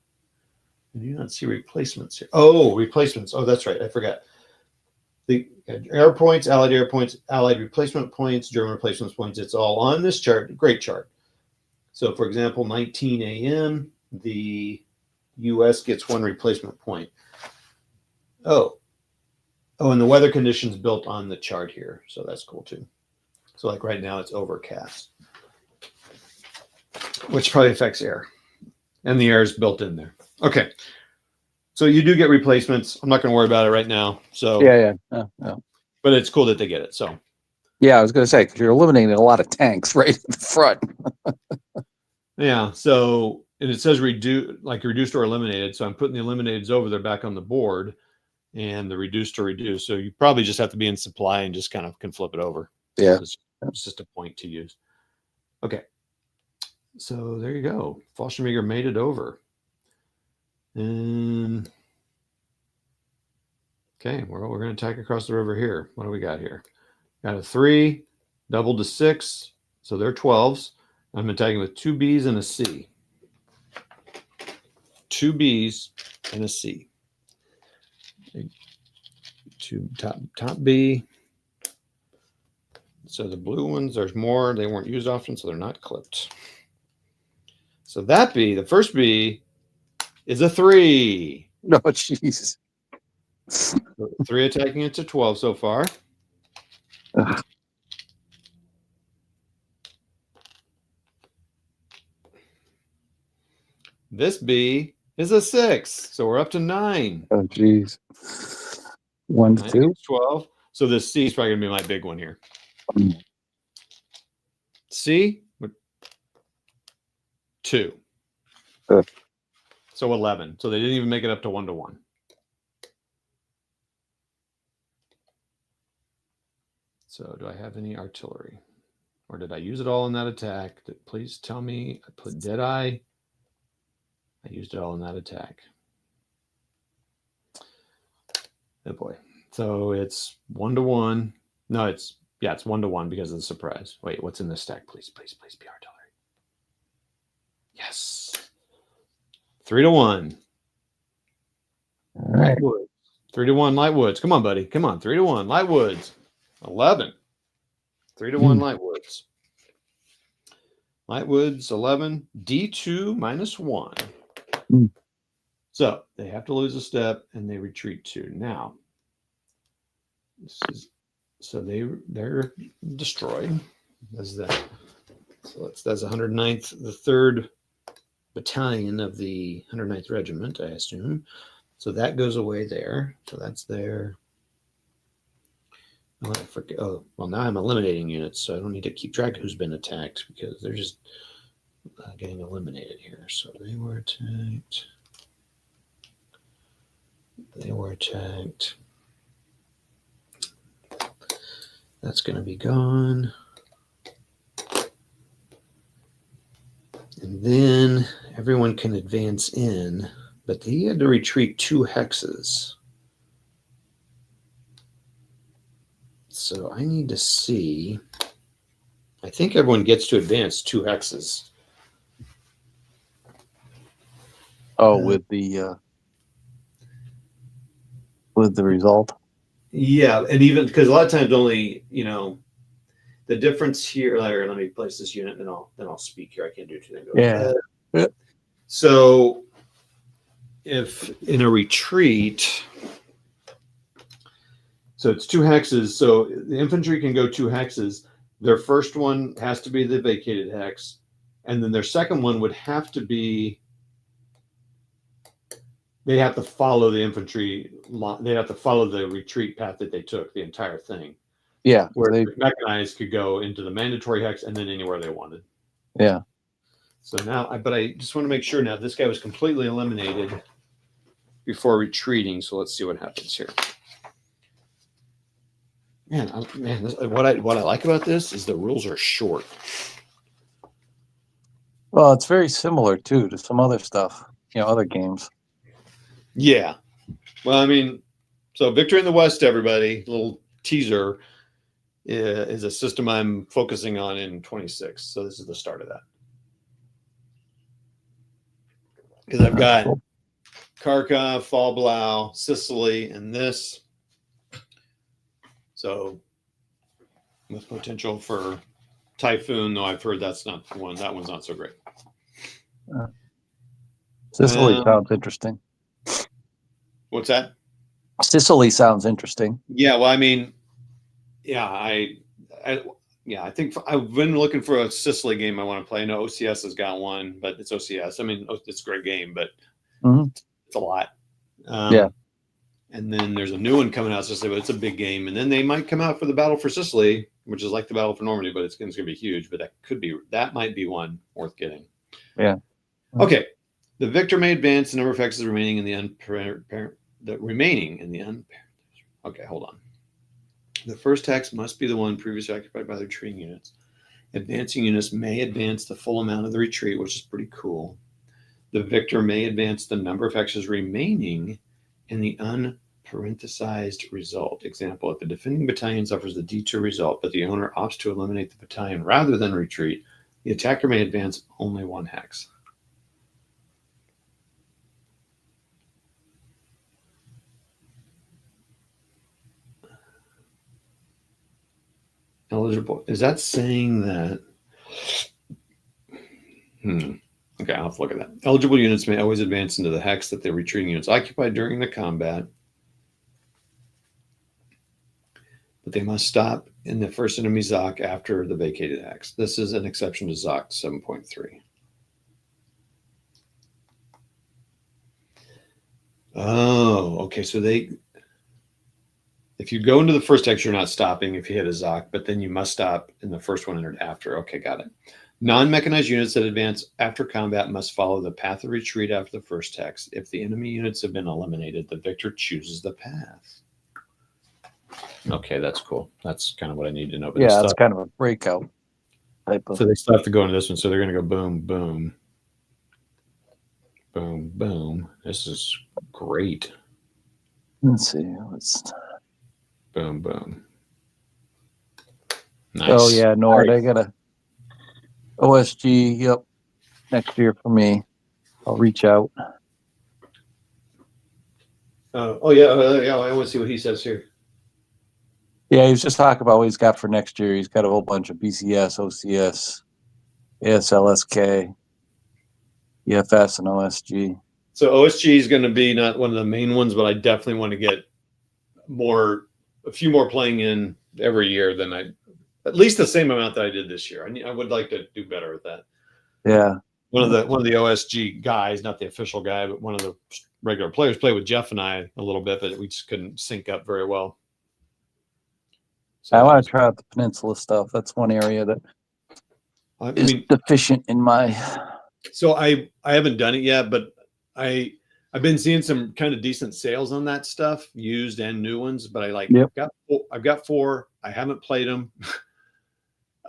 I do not see replacements here. Oh, replacements. Oh, that's right. I forgot. The air points, allied replacement points, German replacement points. It's all on this chart. Great chart. So, for example, 19 a.m., the U.S. gets one replacement point. Oh, Oh, and the weather conditions built on the chart here, so that's cool too. So like right now it's overcast, which probably affects air, and the air is built in there. Okay, so you do get replacements. I'm not going to worry about it right now. So Yeah. but it's cool that they get it. So Yeah, I was going to say, because you're eliminating a lot of tanks right in the front. yeah, so and it says reduced or eliminated. So I'm putting the eliminateds over there back on the board, and the reduced or reduced. So you probably just have to be in supply and just kind of can flip it over. Yeah. So it's just a point to use. Okay. So there you go. Fostermeager made it over. And okay, well, we're going to attack across the river here. What do we got here? Got a 3, doubled to 6. So they're 12s. I'm attacking with 2 Bs and a C. 2 Bs and a C. Two top B. So the blue ones, there's more. They weren't used often, so they're not clipped. So that B, the first B, is a 3. No, jeez. So 3 attacking it to 12 so far. Ugh. This B is a 6. So we're up to 9. Oh, jeez. 1 to 9 2. against 12. So this C is probably going to be my big one here. C, 2. So 11. So they didn't even make it up to 1-1. So do I have any artillery? Or did I use it all in that attack? Please tell me. Did I? I used it all in that attack. Oh boy. So it's 1-1. No, it's 1-1 because of the surprise. Wait, what's in this stack? Please be artillery. Yes. 3-1. All right. Lightwoods. 3-1 Lightwoods. Come on, buddy. Come on. 3-1 Lightwoods. 11. 3-1 Lightwoods. Lightwoods 11. D2 -1. So they have to lose a step and they retreat 2. Now, so they're destroyed. That's that. So that's 109th, the 3rd battalion of the 109th Regiment, I assume. So that goes away there. So that's there. Oh, I forget. Oh, well, now I'm eliminating units, so I don't need to keep track of who's been attacked because they're just getting eliminated here. So they were attacked. They were attacked. That's going to be gone. And then everyone can advance in, but he had to retreat 2 hexes. So I need to see. I think everyone gets to advance 2 hexes. Oh, with the result. Yeah, and even because a lot of times only, the difference here. Let me place this unit, and then I'll speak here. I can't do 2 things. Yeah. So if in a retreat, so it's 2 hexes. So the infantry can go 2 hexes. Their first one has to be the vacated hex, and then their second one would have to be. They have to follow the infantry. They have to follow the retreat path that they took, the entire thing. Yeah. Where mechanized could go into the mandatory hex and then anywhere they wanted. Yeah. So now, but I just want to make sure now this guy was completely eliminated before retreating. So let's see what happens here. What I like about this is the rules are short. Well, it's very similar too to some other stuff, other games. Yeah. Well, I mean, so Victory in the West, everybody, little teaser, is a system I'm focusing on in 26. So this is the start of that. Because I've got Kharkov, Fallblau, Sicily, and this. So with potential for Typhoon, though I've heard that's not one. That one's not so great. Sicily sounds interesting. What's that? Sicily sounds interesting. Yeah, well, I mean, yeah, I think I've been looking for a Sicily game I want to play. I know OCS has got one, but it's OCS. I mean, it's a great game, but it's a lot. Yeah. And then there's a new one coming out Sicily, but it's a big game. And then they might come out for the Battle for Sicily, which is like the Battle for Normandy, but it's going to be huge. But that might be one worth getting. Yeah. Okay. The victor may advance the number of hexes remaining in the Okay, hold on. The first hex must be the one previously occupied by the retreating units. Advancing units may advance the full amount of the retreat, which is pretty cool. The victor may advance the number of hexes remaining in the unparenthesized result. Example, if the defending battalion suffers the D2 result, but the owner opts to eliminate the battalion rather than retreat, the attacker may advance only one hex. Eligible. Is that saying that? Okay, I'll have to look at that. Eligible units may always advance into the hex that the retreating units occupied during the combat, but they must stop in the first enemy ZOC after the vacated hex. This is an exception to ZOC 7.3. Oh, okay. So if you go into the first hex, you're not stopping if you hit a ZOC, but then you must stop in the first one entered after. Okay, got it. Non-mechanized units that advance after combat must follow the path of retreat after the first hex. If the enemy units have been eliminated, the victor chooses the path. Okay, that's cool. That's kind of what I need to know. But Yeah, that's kind of a breakout type of. So they still have to go into this one. So they're going to go boom, boom, boom, boom. This is great. Let's see. Boom, boom. Nice. Oh yeah, Nord. I got a OSG. Yep, next year for me. I'll reach out. Yeah. I want to see what he says here. Yeah, he was just talking about what he's got for next year. He's got a whole bunch of BCS, OCS, ASLSK, EFS, and OSG. So OSG is going to be not one of the main ones, but I definitely want to get a few more playing in every year than at least the same amount that I did this year. I would like to do better at that. Yeah. One of the OSG guys, not the official guy, but one of the regular players played with Jeff and I a little bit, but we just couldn't sync up very well. So I want to try out the Peninsula stuff. That's one area that is deficient in my. So I haven't done it yet, but I've been seeing some kind of decent sales on that stuff, used and new ones. But I've got 4. I haven't played them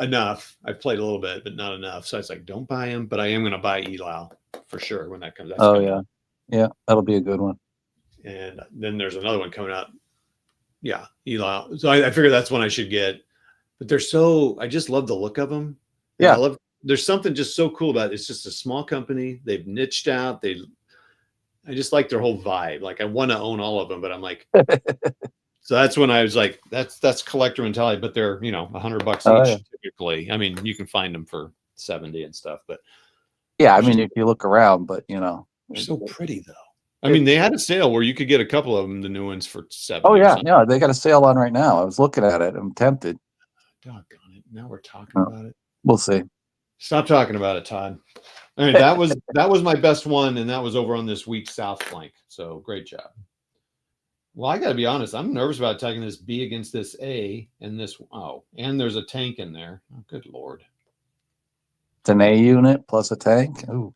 enough. I've played a little bit, but not enough. So I was like, don't buy them. But I am going to buy Elau for sure when that comes out. Yeah, that'll be a good one. And then there's another one coming out. Yeah, Elau. So I figure that's one I should get. But I just love the look of them. Yeah. There's something just so cool about it. It's just a small company. They've niched out. I just like their whole vibe. Like I want to own all of them, but I'm like, so that's when I was like, that's collector mentality, but they're, $100 each typically. I mean, you can find them for 70 and stuff, but yeah, I mean, if you look around, but they're so pretty though. I mean, they had a sale where you could get a couple of them, the new ones for 70. Oh yeah, yeah, they got a sale on right now. I was looking at it. I'm tempted. Doggone it! Now we're talking about it. We'll see. Stop talking about it, Todd. All right, that was my best one, and that was over on this week's South flank. So great job. Well, I got to be honest. I'm nervous about attacking this B against this A and this. Oh, and there's a tank in there. Oh, good Lord. It's an A unit plus a tank. Ooh.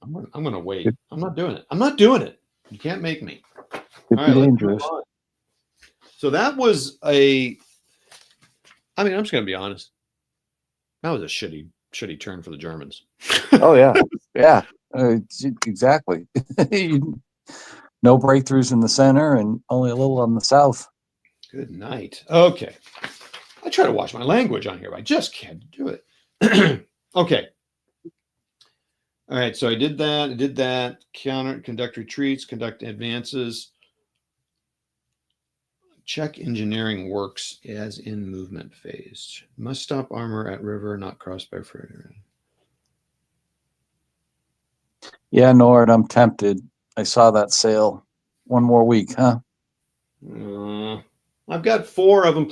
I'm going to wait. I'm not doing it. You can't make me. Could be dangerous. So that was I'm just going to be honest. That was a shitty turn for the Germans. Oh yeah. Yeah, exactly. No breakthroughs in the center and only a little on the south. Good night. Okay. I try to watch my language on here, but I just can't do it. Okay. All right. So I did that. Conduct retreats, conduct advances. Check engineering works as in movement phase. Must stop armor at river, not crossed by freighter. Yeah, Nord, I'm tempted. I saw that sale one more week, huh? I've got 4 of them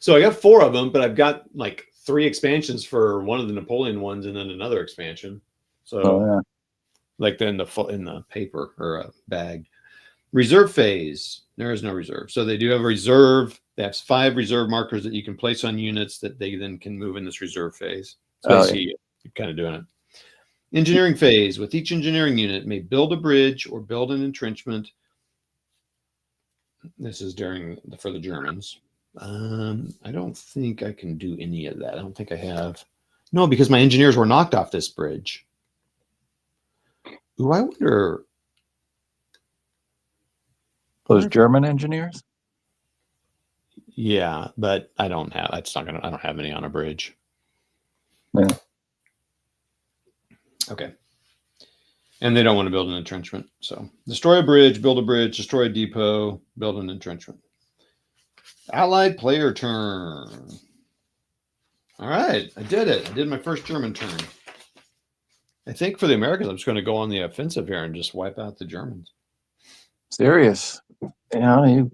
so I got 4 of them, but I've got like 3 expansions for one of the Napoleon ones and then another expansion. So Oh yeah. like in the paper or bag. Reserve phase. There is no reserve. So they do have a reserve. They have 5 reserve markers that you can place on units that they then can move in this reserve phase. So basically, you're kind of doing it. Engineering phase. With each engineering unit may build a bridge or build an entrenchment. This is for the Germans. I don't think I can do any of that. I don't think I have. No, because my engineers were knocked off this bridge. Ooh, I wonder. Those German engineers? Yeah, but I don't have. I don't have any on a bridge. Yeah. Okay. And they don't want to build an entrenchment. So destroy a bridge, destroy a depot, build an entrenchment. Allied player turn. All right, I did it. I did my first German turn. I think for the Americans, I'm just going to go on the offensive here and just wipe out the Germans. Serious. You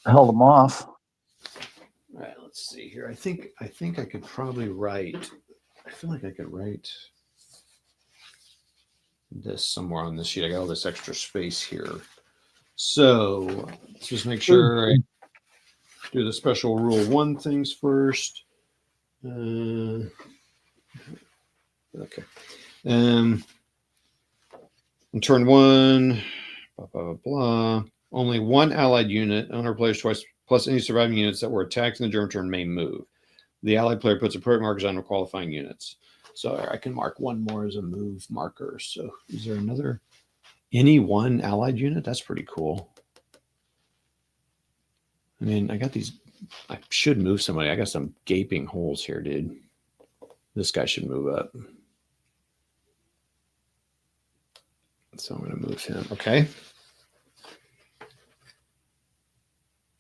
held them off. All right, let's see here. I think I could probably write. I feel like I could write this somewhere on this sheet. I got all this extra space here. So let's just make sure I do the special rule 1 things first. Okay. In turn 1, blah, blah, blah, blah. Only 1 allied unit, owner plays twice, plus any surviving units that were attacked in the German turn may move. The allied player puts appropriate markers on qualifying units. So I can mark 1 more as a move marker. So is there any 1 allied unit? That's pretty cool. I mean, I should move somebody. I got some gaping holes here, dude. This guy should move up. So I'm going to move him. Okay.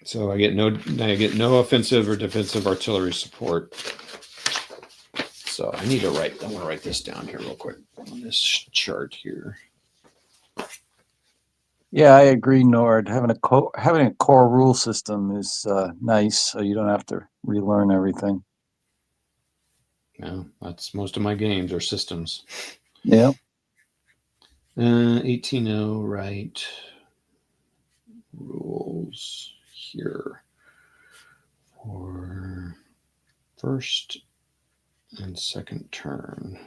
So I get no offensive or defensive artillery support. So I want to write this down here real quick on this chart here. Yeah, I agree, Nord. Having a core rule system is nice, so you don't have to relearn everything. No, that's most of my games are systems. Yeah. 18.0, right. Rules here for first and second turn.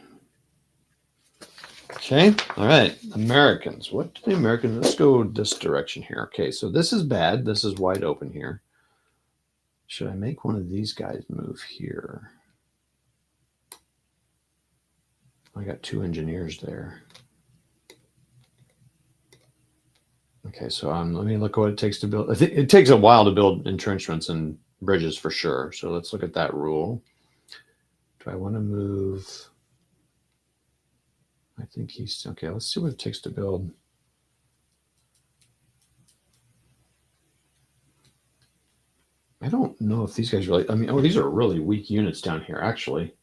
Okay. All right. Americans. What do the Americans? Let's go this direction here. Okay. So this is bad. This is wide open here. Should I make one of these guys move here? I got 2 engineers there. Okay. So let me look at what it takes to build. I think it takes a while to build entrenchments and bridges for sure. So let's look at that rule. Do I want to move? I think he's okay. Let's see what it takes to build. I don't know if these guys really. I mean, these are really weak units down here, actually.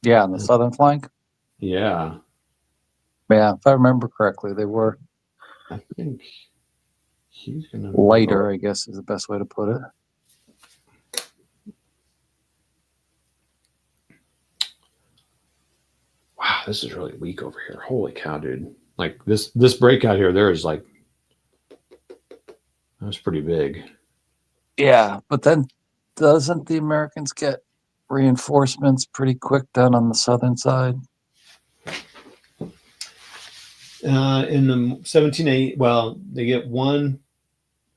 Yeah, on the southern flank. Yeah. Yeah, if I remember correctly, they were. I think he's gonna lighter, I guess, is the best way to put it. Wow, this is really weak over here. Holy cow, dude. Like this breakout here, there is like, that's pretty big. Yeah, but then doesn't the Americans get reinforcements pretty quick down on the southern side? In the 17-8, well, they get 1.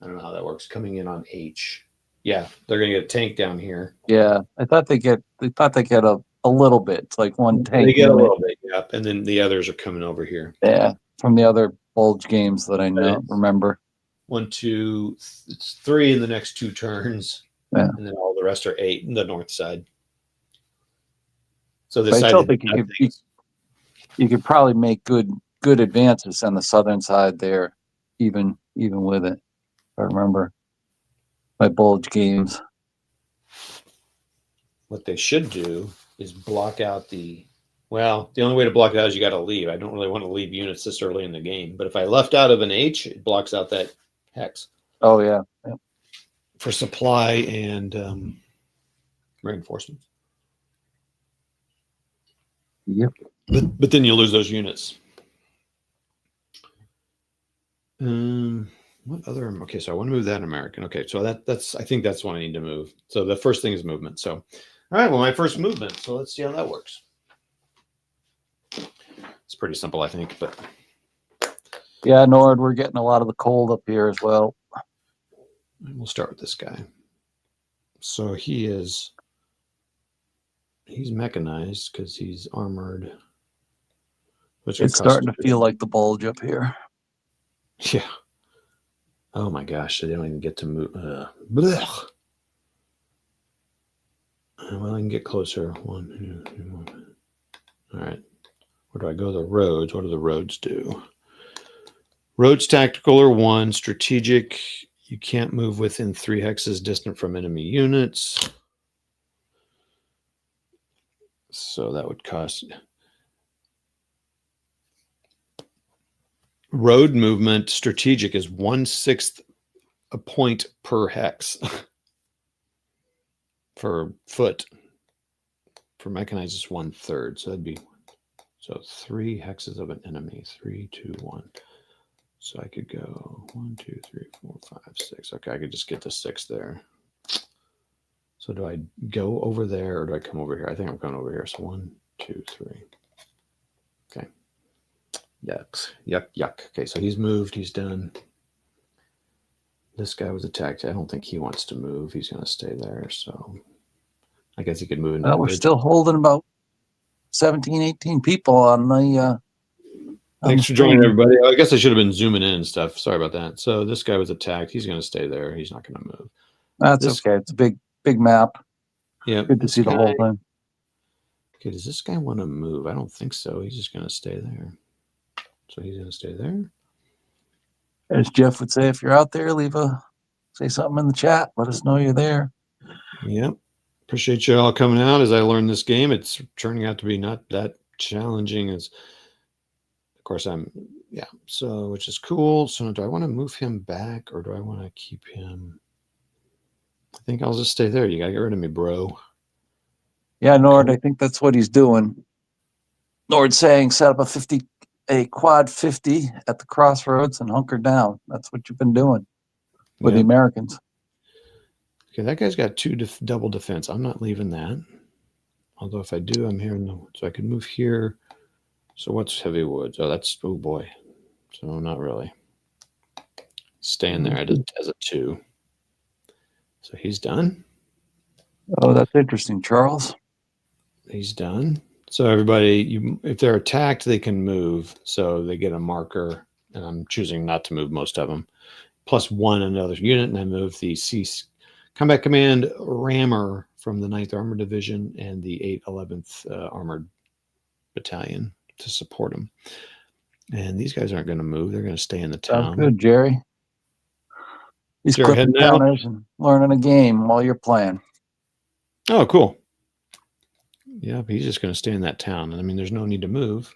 I don't know how that works. Coming in on H. Yeah, they're gonna get a tank down here. Yeah, I thought they get a little bit. It's like 1 tank. They get a little bit, yeah. And then the others are coming over here. Yeah, from the other bulge games that I remember. 1, 2, it's 3 in the next 2 turns. Yeah. And then all the rest are 8 in the north side. So this I side still think you could probably make good advances on the southern side there, even with it. If I remember my bulge games. What they should do is block out the Well, the only way to block it out is you got to leave. I don't really want to leave units this early in the game. But if I left out of an H, it blocks out that hex Oh yeah. Yeah. for supply and reinforcements. Yep. But then you lose those units. What other? Okay, so I want to move that American. Okay, so that's I think that's one I need to move. So the first thing is movement. So, all right, well, my first movement. So let's see how that works. It's pretty simple, I think, but Yeah, Nord, we're getting a lot of the cold up here as well. we'll start with this guy. So he's mechanized because he's armored. Which It's starting to feel like the bulge up here. Yeah. Oh my gosh, they don't even get to move. Blech. Well, I can get closer. 1, 2, 3, 4. All right. Where do I go? The roads. What do the roads do? Roads tactical are 1. Strategic. You can't move within 3 hexes distant from enemy units. So that would cost. Road movement strategic is 1/6 a point per hex. For foot. For mechanized is 1/3. So that'd be 3 hexes of an enemy. 3, 2, 1. So I could go 1, 2, 3, 4, 5, 6. Okay, I could just get to 6 there. So do I go over there or do I come over here? I think I'm going over here. So 1, 2, 3. Okay. Yuck. Yuck, yuck. Okay, so he's moved. He's done. This guy was attacked. I don't think he wants to move. He's going to stay there. So I guess he could move into Well, we're still holding about 17, 18 people on the. Thanks for joining, everybody. I guess I should have been zooming in and stuff. Sorry about that. So this guy was attacked. He's going to stay there. He's not going to move. That's okay. It's a big map. Yeah. Good to see the whole thing. Okay, does this guy want to move? I don't think so. He's just going to stay there. So he's going to stay there. As Jeff would say, if you're out there, say something in the chat. Let us know you're there. Yep. Appreciate you all coming out as I learned this game. It's turning out to be not that challenging as, of course, so which is cool. So do I want to move him back or do I want to keep him? I think I'll just stay there. You got to get rid of me, bro. Yeah, Nord, I think that's what he's doing. Nord's saying set up a quad 50 at the crossroads and hunker down. That's what you've been doing with the Americans. Okay, that guy's got 2 double defense. I'm not leaving that. Although if I do, I'm here. So I could move here. So what's heavy woods? Oh boy. So not really. Staying there as a 2. So he's done. Oh, that's interesting, Charles. He's done. So everybody, if they're attacked, they can move. So they get a marker, and I'm choosing not to move most of them. +1 another unit, and I move the C Combat Command Rammer from the 9th Armored Division and the 811th Armored Battalion to support them. And these guys aren't going to move. They're going to stay in the town. Sounds good, Jerry. He's clipping counters and learning a game while you're playing. Oh, cool. Yeah, but he's just going to stay in that town. I mean, there's no need to move.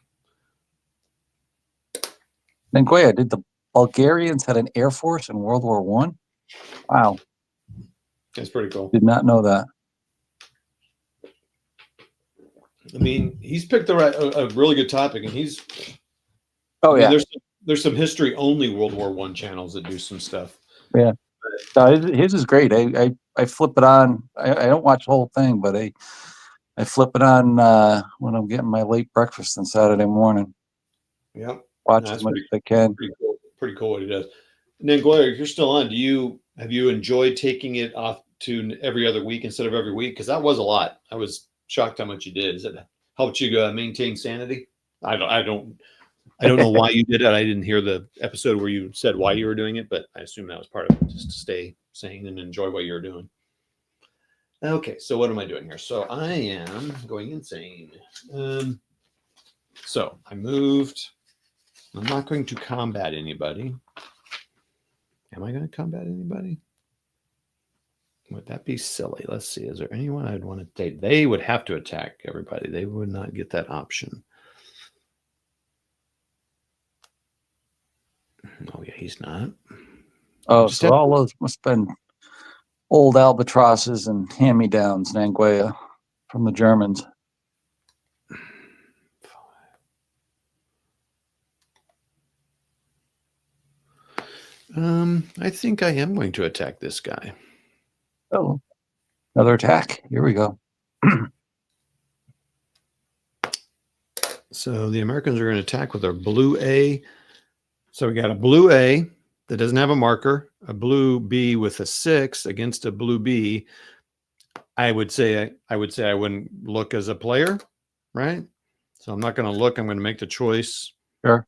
Nengoya, did the Bulgarians had an air force in World War I? Wow. That's pretty cool. Did not know that. I mean, he's picked a really good topic, and he's. Oh yeah. There's some history only World War I channels that do some stuff. Yeah. His is great. I flip it on. I don't watch the whole thing, but I flip it on when I'm getting my late breakfast on Saturday morning. Yep. Watch as much as I can. Pretty cool what he does. And then Gloria, if you're still on, have you enjoyed taking it off to every other week instead of every week? Because that was a lot. I was shocked how much you did. Has it helped you maintain sanity? I don't know why you did it. I didn't hear the episode where you said why you were doing it, but I assume that was part of it, just to stay sane and enjoy what you're doing. Okay, so what am I doing here? So I am going insane. So I moved. I'm not going to combat anybody. Am I going to combat anybody? Would that be silly? Let's see. Is there anyone I'd want to take? They would have to attack everybody. They would not get that option. Oh, yeah, he's not. Oh, Just so have- all those must have been old albatrosses and hand-me-downs, Nanguea, from the Germans. I think I am going to attack this guy. Oh, another attack. Here we go. So the Americans are going to attack with our blue A. So we got a blue A that doesn't have a marker, a blue B with a 6 against a blue B. I would say I wouldn't look as a player, right? So I'm not going to look. I'm going to make the choice. Sure.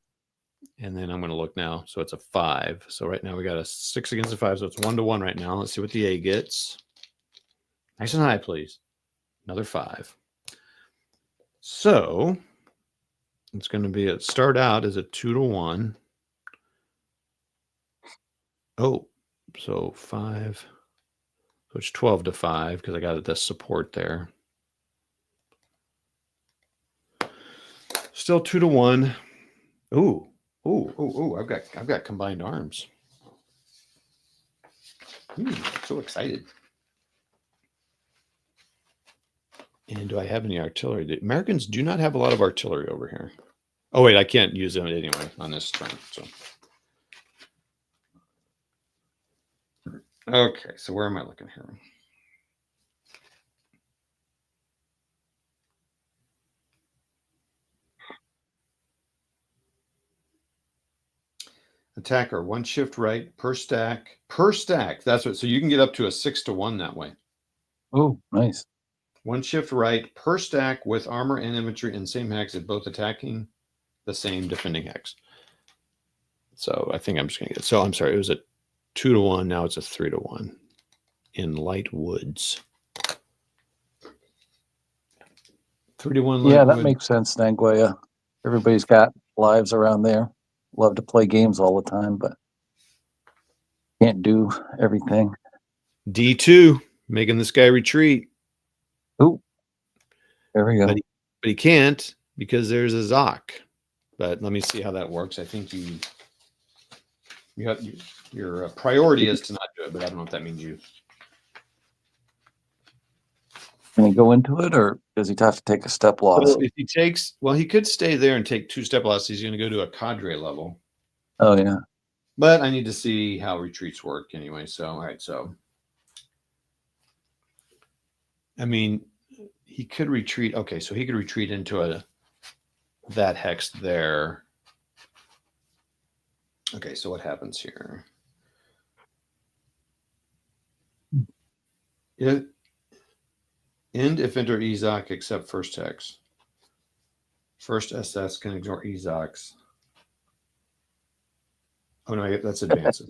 And then I'm going to look now. So it's a 5. So right now we got a 6 against a 5. So it's 1-1 right now. Let's see what the A gets. Nice and high, please. Another 5. So it's going to be start out as a 2-1. Oh, so 5. So it's 12-5 because I got the support there. Still 2-1. Ooh. I've got combined arms. So excited. And do I have any artillery? The Americans do not have a lot of artillery over here. Oh, wait, I can't use them anyway on this turn. So. Okay, so where am I looking here? Attacker, 1 shift right per stack. Per stack. That's what. So you can get up to a 6-1 that way. Oh, nice. 1 shift right per stack with armor and infantry in same hex if both attacking the same defending hex. So I think I'm just going to get. So I'm sorry. It was a 2-1. Now it's a 3-1 in light woods. 3-1. Light Yeah, that wood. makes sense, Nanguea. Everybody's got lives around there. Love to play games all the time, but can't do everything. D2, making this guy retreat. Ooh, there we go. But he can't because there's a Zoc. But let me see how that works. I think your priority is to not do it, but I don't know if that means you. Can he go into it, or does he have to take a step loss? So if he takes, well, he could stay there and take 2 step losses. He's going to go to a cadre level. Oh, yeah. But I need to see how retreats work anyway. So, all right. So, I mean, he could retreat. Okay. So he could retreat into that hex there. Okay. So what happens here? End if enter Ezoc except first hex. First SS can ignore Ezocs. Oh, no, that's advances.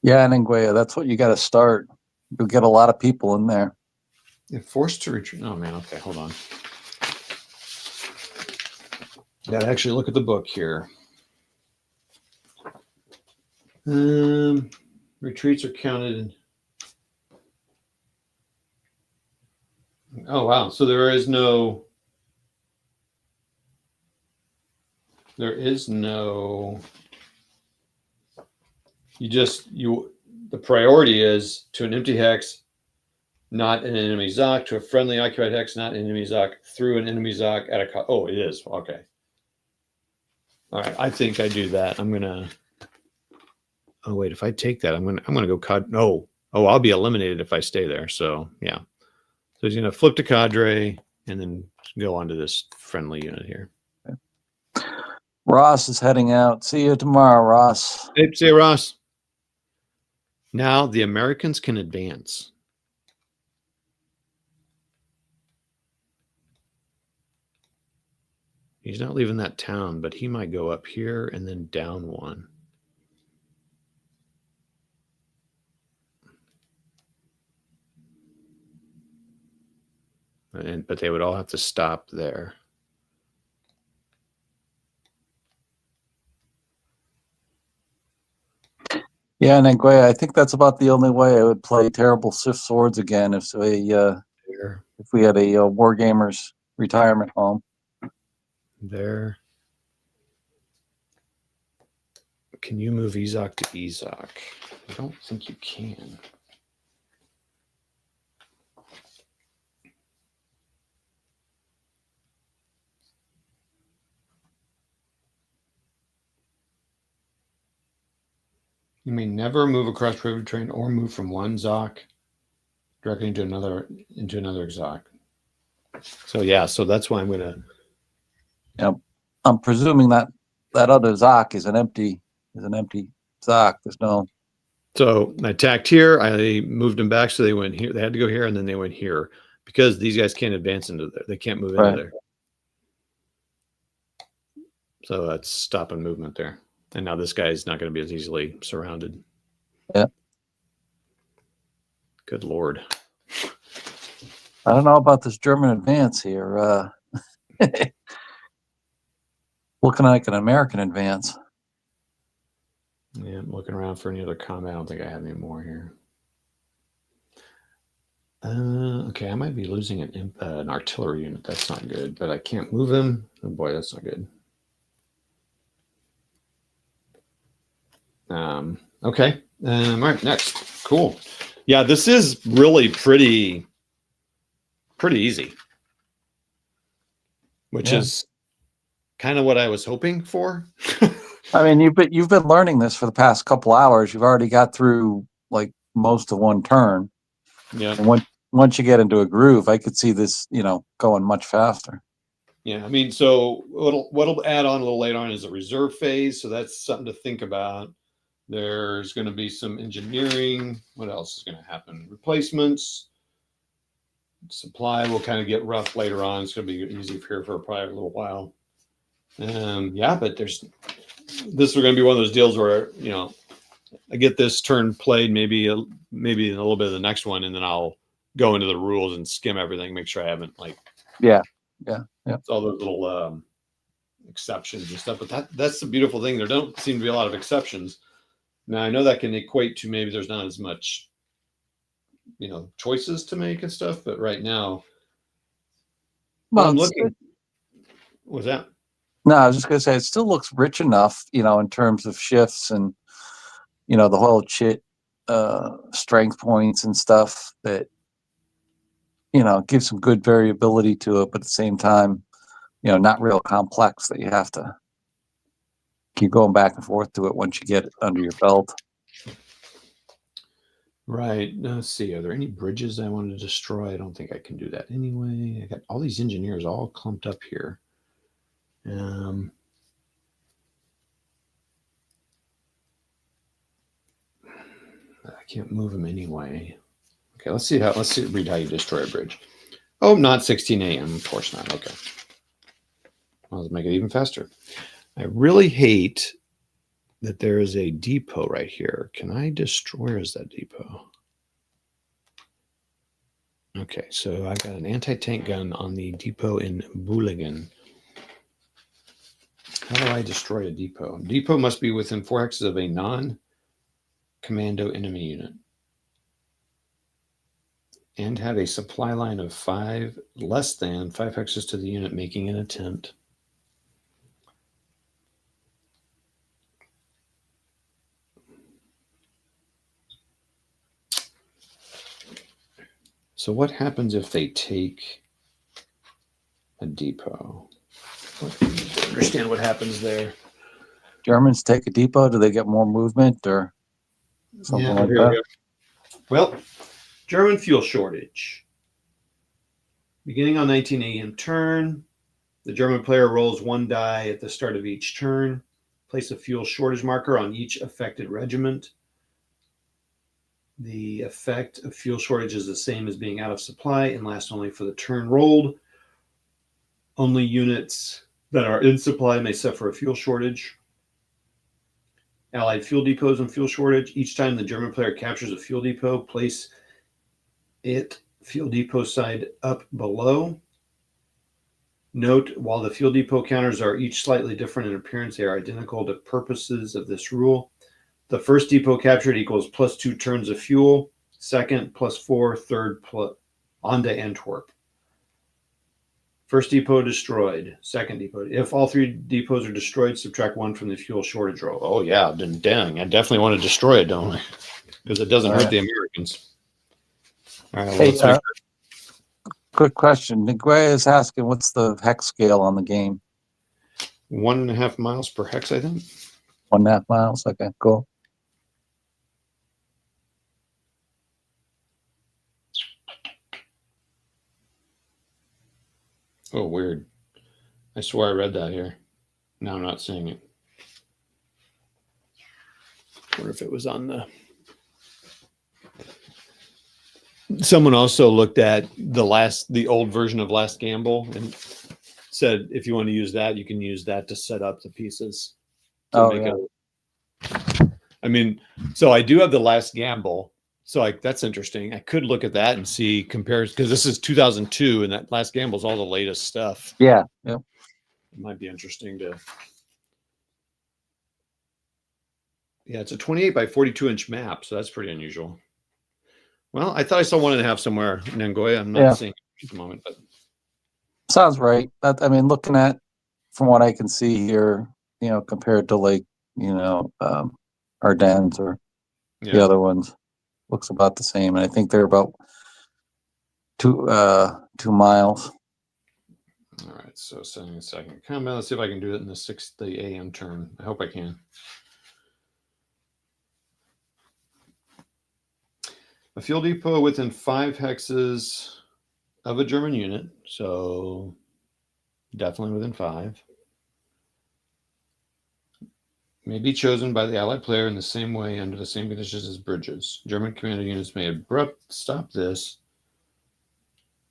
Yeah, Nanguea, that's what you got to start. You'll get a lot of people in there. If forced to retreat. Oh, man. Okay, hold on. Got to actually look at the book here. Retreats are counted. Oh, wow. So there is no. The priority is to an empty hex, not an enemy Zoc, to a friendly occupied hex, not an enemy Zoc, through an enemy Zoc at a. Oh, it is. Okay. All right. I think I do that. I'm going to. Oh, wait. If I take that, I'm going to go cod. No. Oh, I'll be eliminated if I stay there. So, yeah. So he's going to flip to cadre and then go on to this friendly unit here. Ross is heading out. See you tomorrow, Ross. Hey, see you, Ross. Now the Americans can advance. He's not leaving that town, but he might go up here and then down 1. but they would all have to stop there. Yeah, and Nguyen, I think that's about the only way I would play Terrible Swift Swords again if we had a War Gamers retirement home. There. Can you move Ezok to Ezok? I don't think you can. You may never move across river terrain or move from one Zok directly into another Zok. So yeah, so that's why I'm gonna. I'm presuming that other Zok is an empty Zok. There's no. So I attacked here. I moved them back, so they went here. They had to go here, and then they went here because these guys can't advance into there. They can't move into there. So that's stopping movement there. And now this guy is not going to be as easily surrounded. Yeah. Good Lord. I don't know about this German advance here. Looking like an American advance. Yeah, I'm looking around for any other comment. I don't think I have any more here. Okay, I might be losing an artillery unit. That's not good, but I can't move him. Oh boy, that's not good. Okay. All right, next. Cool. Yeah, this is really pretty easy, which is kind of what I was hoping for. I mean, you've been learning this for the past couple hours. You've already got through like most of one turn. Yeah. And once you get into a groove, I could see this, going much faster. Yeah, I mean, so what'll add on a little later on is a reserve phase. So that's something to think about. There's going to be some engineering. What else is going to happen? Replacements. Supply will kind of get rough later on. It's going to be easy here for probably a little while. Yeah, but this is going to be one of those deals where, I get this turn played, maybe in a little bit of the next one, and then I'll go into the rules and skim everything, make sure I haven't Yeah. all those little exceptions and stuff. But that's the beautiful thing. There don't seem to be a lot of exceptions. Now I know that can equate to maybe there's not as much, choices to make and stuff. But right now, Well, I'm looking. What's that? No, I was just gonna say it still looks rich enough, in terms of shifts and the whole strength points and stuff that gives some good variability to it, but at the same time, not real complex that you have to keep going back and forth to it once you get it under your belt. Right. Let's see. Are there any bridges I want to destroy? I don't think I can do that anyway. I got all these engineers all clumped up here. I can't move them anyway. Okay, let's read how you destroy a bridge. Oh, not 16 a.m. Of course not. Okay. Well, let's make it even faster. I really hate that there is a depot right here. Can I destroy? Where is that depot? Okay, so I've got an anti-tank gun on the depot in Boulingen. How do I destroy a depot? Depot must be within 4 hexes of a non-commando enemy unit and have a supply line of less than 5 hexes to the unit making an attempt. So what happens if they take a depot? Understand what happens there. Germans take a depot. Do they get more movement or something like that? Well, German fuel shortage. Beginning on 19 a.m. turn, the German player rolls 1 die at the start of each turn. Place a fuel shortage marker on each affected regiment. The effect of fuel shortage is the same as being out of supply and lasts only for the turn rolled. Only units that are in supply may suffer a fuel shortage. Allied fuel depots and fuel shortage. Each time the German player captures a fuel depot, place it Fuel depot side up below. Note, while the fuel depot counters are each slightly different in appearance, they are identical to purposes of this rule. The first depot captured equals +2 turns of fuel. Second, +4. Third, on to Antwerp. First depot destroyed. Second depot. If all 3 depots are destroyed, subtract 1 from the fuel shortage roll. Oh, yeah. Then dang. I definitely want to destroy it, don't I? Because it doesn't hurt the Americans. All right. Well, Hey, let's make quick question. Niguel is asking, what's the hex scale on the game? 1.5 miles per hex, I think. 1.5 miles. Okay, cool. Oh, weird. I swear I read that here. Now I'm not seeing it. I wonder if it was on the. Someone also looked at the old version of Last Gamble and said if you want to use that, you can use that to set up the pieces. I mean, so I do have the Last Gamble. So that's interesting. I could look at that and see compares because this is 2002 and that Last Gamble is all the latest stuff. Yeah. Yep. It might be interesting to. Yeah, it's a 28 by 42 inch map, so that's pretty unusual. Well, I thought I saw 1.5 somewhere in Nagoya. I'm not seeing it at the moment, but sounds right. I mean, looking at from what I can see here, compared to like, Ardennes or the other ones, looks about the same. And I think they're about 2 miles. All right, so setting a second comment. Let's see if I can do it in the AM turn. I hope I can. A fuel depot within 5 hexes of a German unit, so definitely within 5, may be chosen by the Allied player in the same way under the same conditions as bridges. German commando units may abrupt stop this.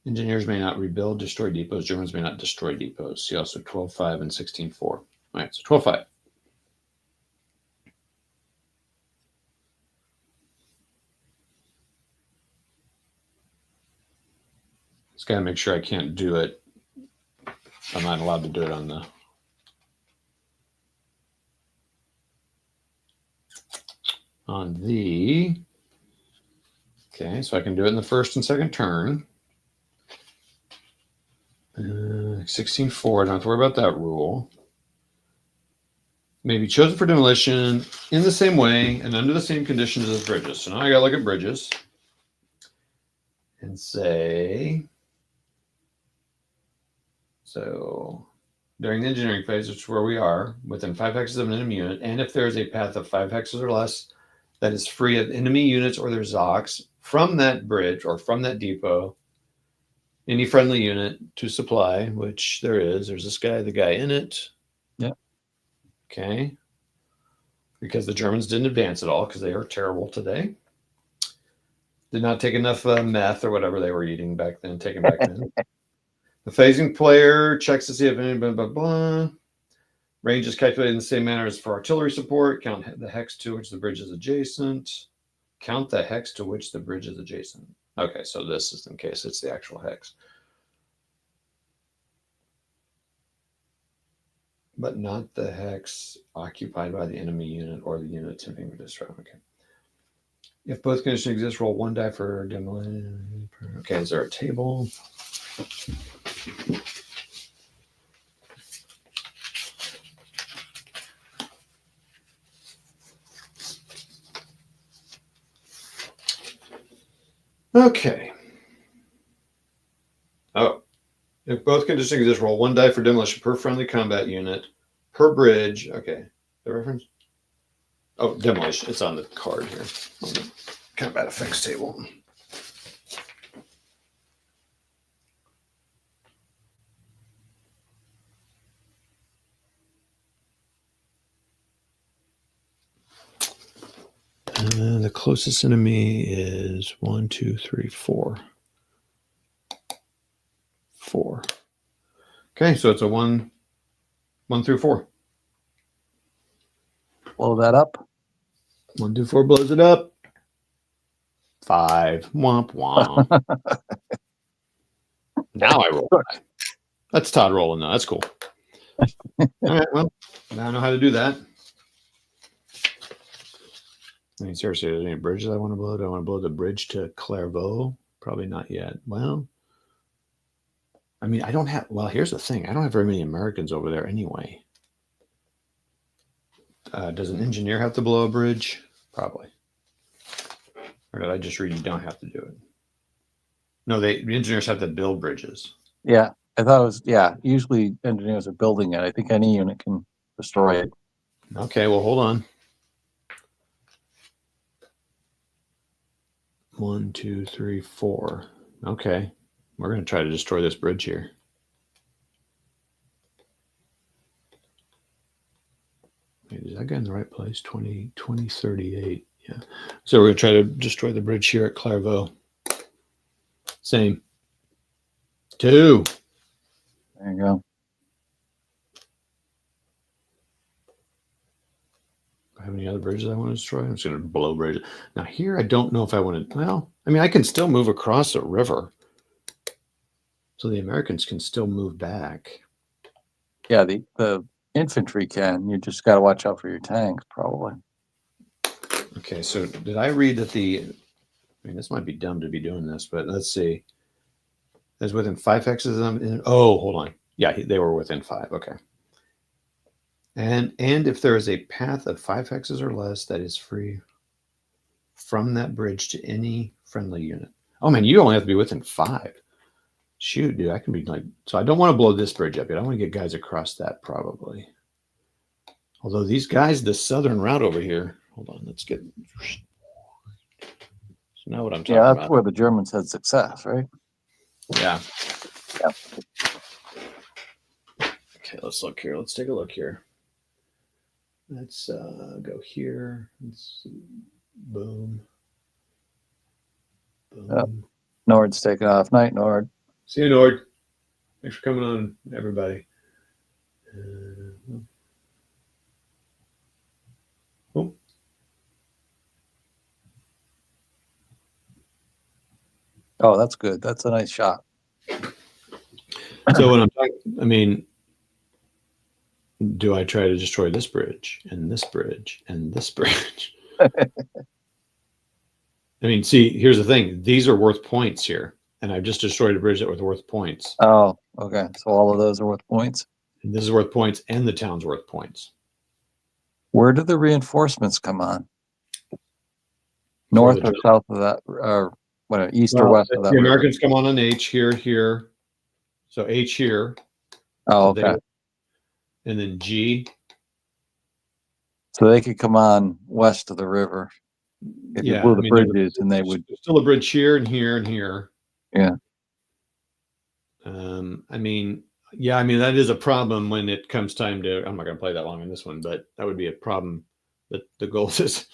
Engineers may not rebuild, destroy depots. Germans may not destroy depots. See also 12.5 and 16.4. All right, so 12.5. Just got to make sure I can't do it. I'm not allowed to do it on the. Okay, so I can do it in the first and second turn. 16.4, I don't have to worry about that rule. May be chosen for demolition in the same way and under the same conditions as bridges. So now I got to look at bridges and say, so during the engineering phase, which is where we are, within 5 hexes of an enemy unit, and if there is a path of 5 hexes or less that is free of enemy units or their Zocs from that bridge or from that depot, any friendly unit to supply, which there is. There's this guy, the guy in it. Yeah. Okay. Because the Germans didn't advance at all because they are terrible today. Did not take enough meth or whatever they were eating back then, taken back then. The phasing player checks to see if any blah, blah, blah. Range is calculated in the same manner as for artillery support. Count the hex to which the bridge is adjacent. Count the hex to which the bridge is adjacent. Okay, so this is in case it's the actual hex. But not the hex occupied by the enemy unit or the unit attempting to destroy. Okay. If both conditions exist, roll 1 die for demolition. Okay, is there a table? Okay. Oh, if both conditions exist, roll 1 die for demolition per friendly combat unit per bridge. Okay, the reference. Oh, demolition. It's on the card here on the combat effects table. The closest enemy is 1, 2, 3, 4. 4. Okay, so it's a 1 through 4. Blow that up. 1 through 4 blows it up. 5. Womp womp. Now I roll. That's Todd rolling though. That's cool. All right. Well, now I know how to do that. I mean, seriously, are there any bridges I want to blow? Do I want to blow the bridge to Clairvaux? Probably not yet. Well, I mean, I don't have. Well, here's the thing. I don't have very many Americans over there anyway. Does an engineer have to blow a bridge? Probably. Or did I just read you don't have to do it? No, the engineers have to build bridges. Yeah, I thought it was, yeah, usually engineers are building it. I think any unit can destroy it. Okay, well, hold on. 1, 2, 3, 4. Okay, we're going to try to destroy this bridge here. Wait, is that guy in the right place? 2038. Yeah. So we're going to try to destroy the bridge here at Clairvaux. Same. 2. There you go. Do I have any other bridges I want to destroy? I'm just going to blow bridges. Now here, I don't know if I want to. Well, I mean, I can still move across a river, so the Americans can still move back. Yeah, the infantry can. You just got to watch out for your tanks, probably. Okay, so did I read that I mean, this might be dumb to be doing this, but let's see. Is within 5 hexes. Oh, hold on. Yeah, they were within 5. Okay. And if there is a path of 5 hexes or less that is free from that bridge to any friendly unit. Oh man, you only have to be within 5. Shoot, dude, I can be like. So I don't want to blow this bridge up yet. I want to get guys across that probably. Although these guys, the southern route over here. Hold on, let's get. So now what I'm talking Yeah, about. that's where the Germans had success, right? Yeah. Yep. Okay, let's look here. Let's take a look here. Let's go here. Let's see. Boom. Boom. Yep. Nord's taking off. Night, Nord. See you, Nord. Thanks for coming on, everybody. Oh. Oh, that's good. That's a nice shot. So when I'm talking, I mean, do I try to destroy this bridge and this bridge and this bridge? I mean, see, here's the thing. These are worth points here. And I've just destroyed a bridge that was worth points. Oh, okay. So all of those are worth points. And this is worth points and the town's worth points. Where do the reinforcements come on? North or south of that, or what? East or west of that? The Americans come on H here. So H here. Oh, so okay. And then G. So they could come on west of the river if you blew the bridges, and they would. There's still a bridge here and here and here. Yeah. I mean, yeah, I mean that is a problem when it comes time to. I'm not going to play that long in this one, but that would be a problem. That the goal is.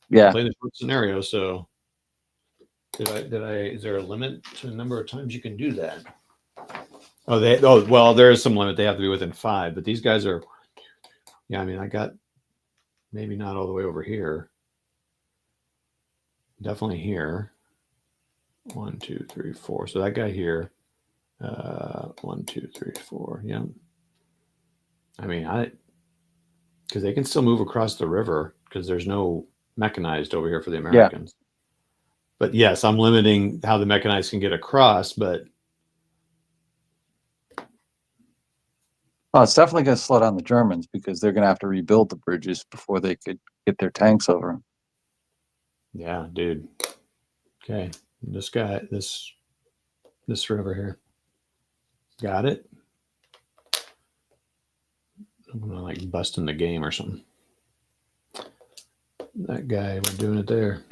Yeah. Playing this scenario. So did I? Is there a limit to the number of times you can do that? Oh, well, there is some limit. They have to be within 5, but these guys are. Yeah, I mean, I got maybe not all the way over here. Definitely here. 1, 2, 3, 4. So that guy here. 1, 2, 3, 4. Yeah. I mean, because they can still move across the river because there's no mechanized over here for the Americans. Yeah. But yes, I'm limiting how the mechanized can get across, but. Oh, it's definitely going to slow down the Germans because they're going to have to rebuild the bridges before they could get their tanks over them. Yeah, dude. Okay. This guy, this river here. Got it. I'm going to like bust in the game or something. That guy, we're doing it there.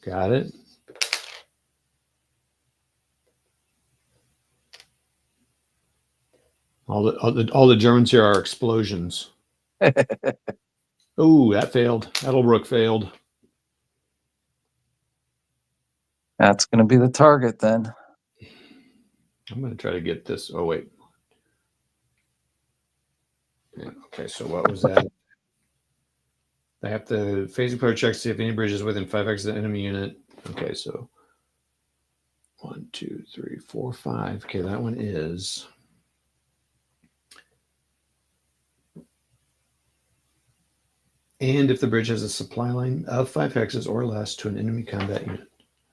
Got it. All the Germans here are explosions. Oh, that failed. Edelbrook failed. That's going to be the target then. I'm going to try to get this. Oh, wait. Yeah, okay, so what was that? They have to phasing player check to see if any bridge is within 5x of the enemy unit. Okay, so 1, 2, 3, 4, 5. Okay, that one is. And if the bridge has a supply line of 5 hexes or less to an enemy combat unit.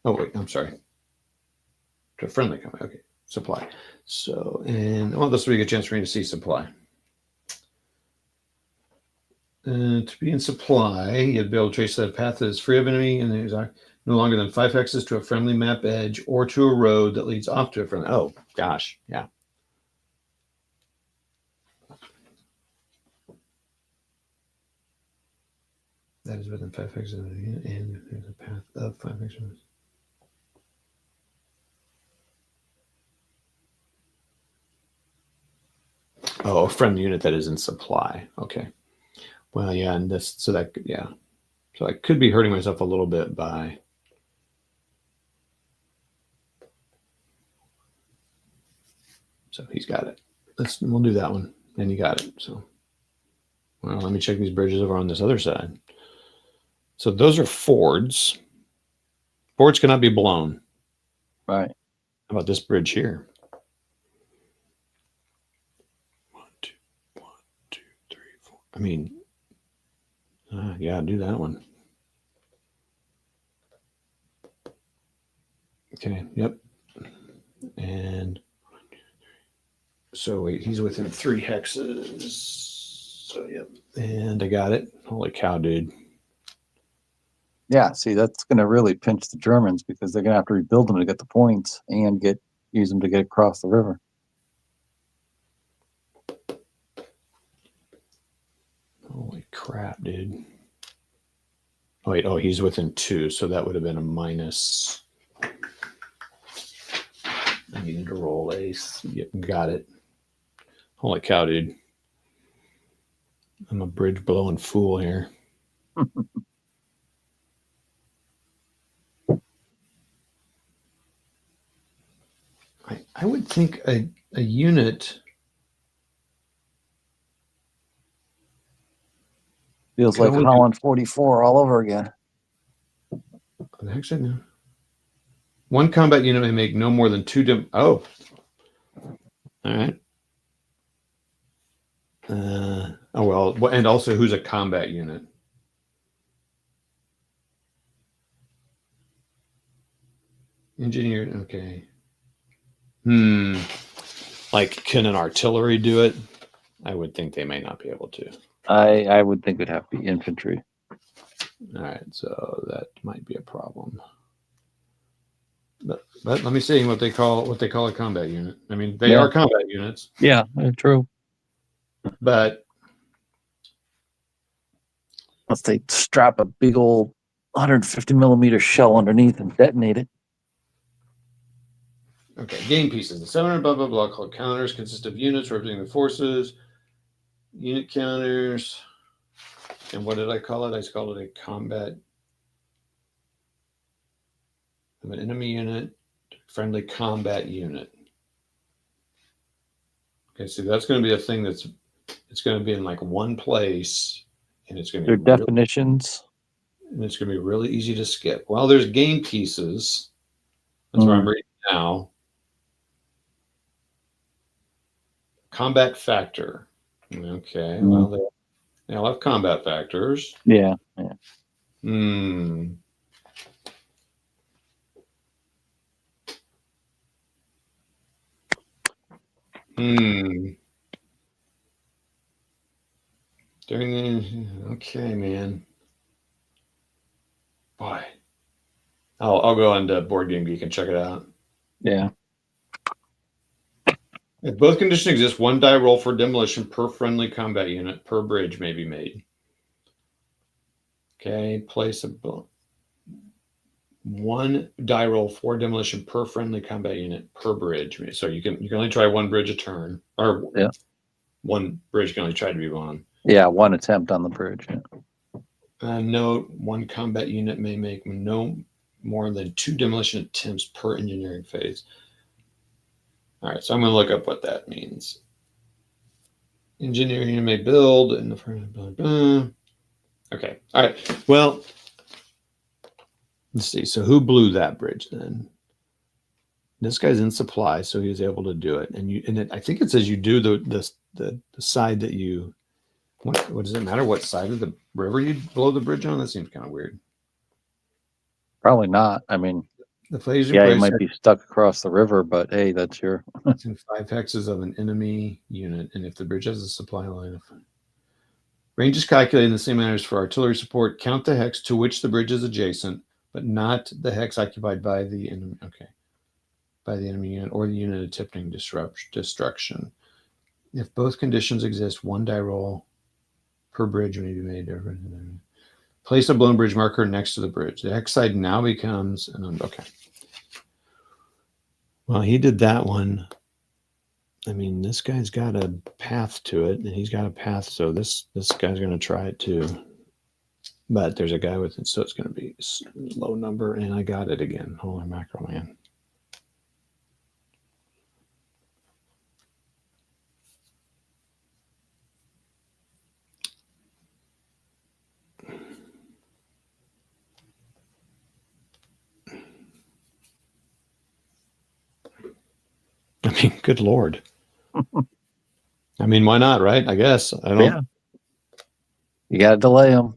Oh, wait, I'm sorry. To a friendly combat. Okay, supply. So, and well, this will be a chance for me to see supply. To be in supply, you'd be able to trace that path that is free of enemy and there's no longer than 5 hexes to a friendly map edge or to a road that leads off to a friendly. Oh, gosh. Yeah. That is within 5 hexes of the unit, and there's a path of 5 hexes. Oh, a friendly unit that is in supply. Okay. Well, yeah, and this, so that, yeah. So I could be hurting myself a little bit by. So he's got it. We'll do that one. And you got it. So, well, let me check these bridges over on this other side. So those are fords. Fords cannot be blown. Right. How about this bridge here? 1, 2, 1, 2, 3, 4. I mean, yeah, do that one. Okay. Yep. And so wait, he's within 3 hexes. So yep. And I got it. Holy cow, dude. Yeah, see, that's going to really pinch the Germans because they're going to have to rebuild them to get the points and use them to get across the river. Holy crap, dude. Oh, wait, he's within 2, so that would have been a minus. I needed to roll ace. Yep, got it. Holy cow, dude. I'm a bridge blowing fool here. I would think a unit Feels like Holland 44 all over again. the heck's that now? One combat unit may make no more than 2 all right. Well, and also who's a combat unit? Engineer, okay. Like, can an artillery do it? I would think they may not be able to. I would think it'd have to be infantry. All right, so that might be a problem. But let me see what they call a combat unit. I mean, they are combat units. Yeah, true. But unless they strap a big old 150 millimeter shell underneath and detonate it. Okay, game pieces. The 700 blah blah blah called counters consist of units representing the forces, unit counters, and what did I call it? I just called it a combat of an enemy unit, friendly combat unit. Okay, so that's going to be a thing it's going to be in like one place, and it's going to be their definitions, and it's going to be really easy to skip. Well, there's game pieces. That's what I'm reading now. Combat factor. Okay, well, they all have combat factors. Yeah. Okay, man. Boy. I'll go into Board Game Geek and check it out. Yeah. If both conditions exist, 1 die roll for demolition per friendly combat unit per bridge may be made. Okay, place a 1 die roll for demolition per friendly combat unit per bridge. So you can only try 1 bridge a turn, or 1 bridge can only try to be won. Yeah, 1 attempt on the bridge. Yeah. Note: 1 combat unit may make no more than 2 demolition attempts per engineering phase. All right, so I'm going to look up what that means. Engineering may build in the front. Okay. All right. Well, let's see. So who blew that bridge then? This guy's in supply, so he was able to do it. And I think it says you do the side that you. What does it matter? What side of the river you blow the bridge on? That seems kind of weird. Probably not. I mean, The phase yeah, you price might be stuck across the river, but hey, that's your. in 5 hexes of an enemy unit, and if the bridge has a supply line of range is calculated in the same manner as for artillery support. Count the hex to which the bridge is adjacent, but not the hex occupied by the enemy. Okay, by the enemy unit or the unit attempting destruction. If both conditions exist, one die roll per bridge may be made. Place a blown bridge marker next to the bridge. The hex side now becomes okay. Well, he did that one. I mean, this guy's got a path to it, and he's got a path, so this guy's going to try it too. But there's a guy with it, so it's going to be low number, and I got it again. Holy mackerel, man. I mean, good Lord. I mean, why not, right? I guess. I don't. Yeah. You got to delay them.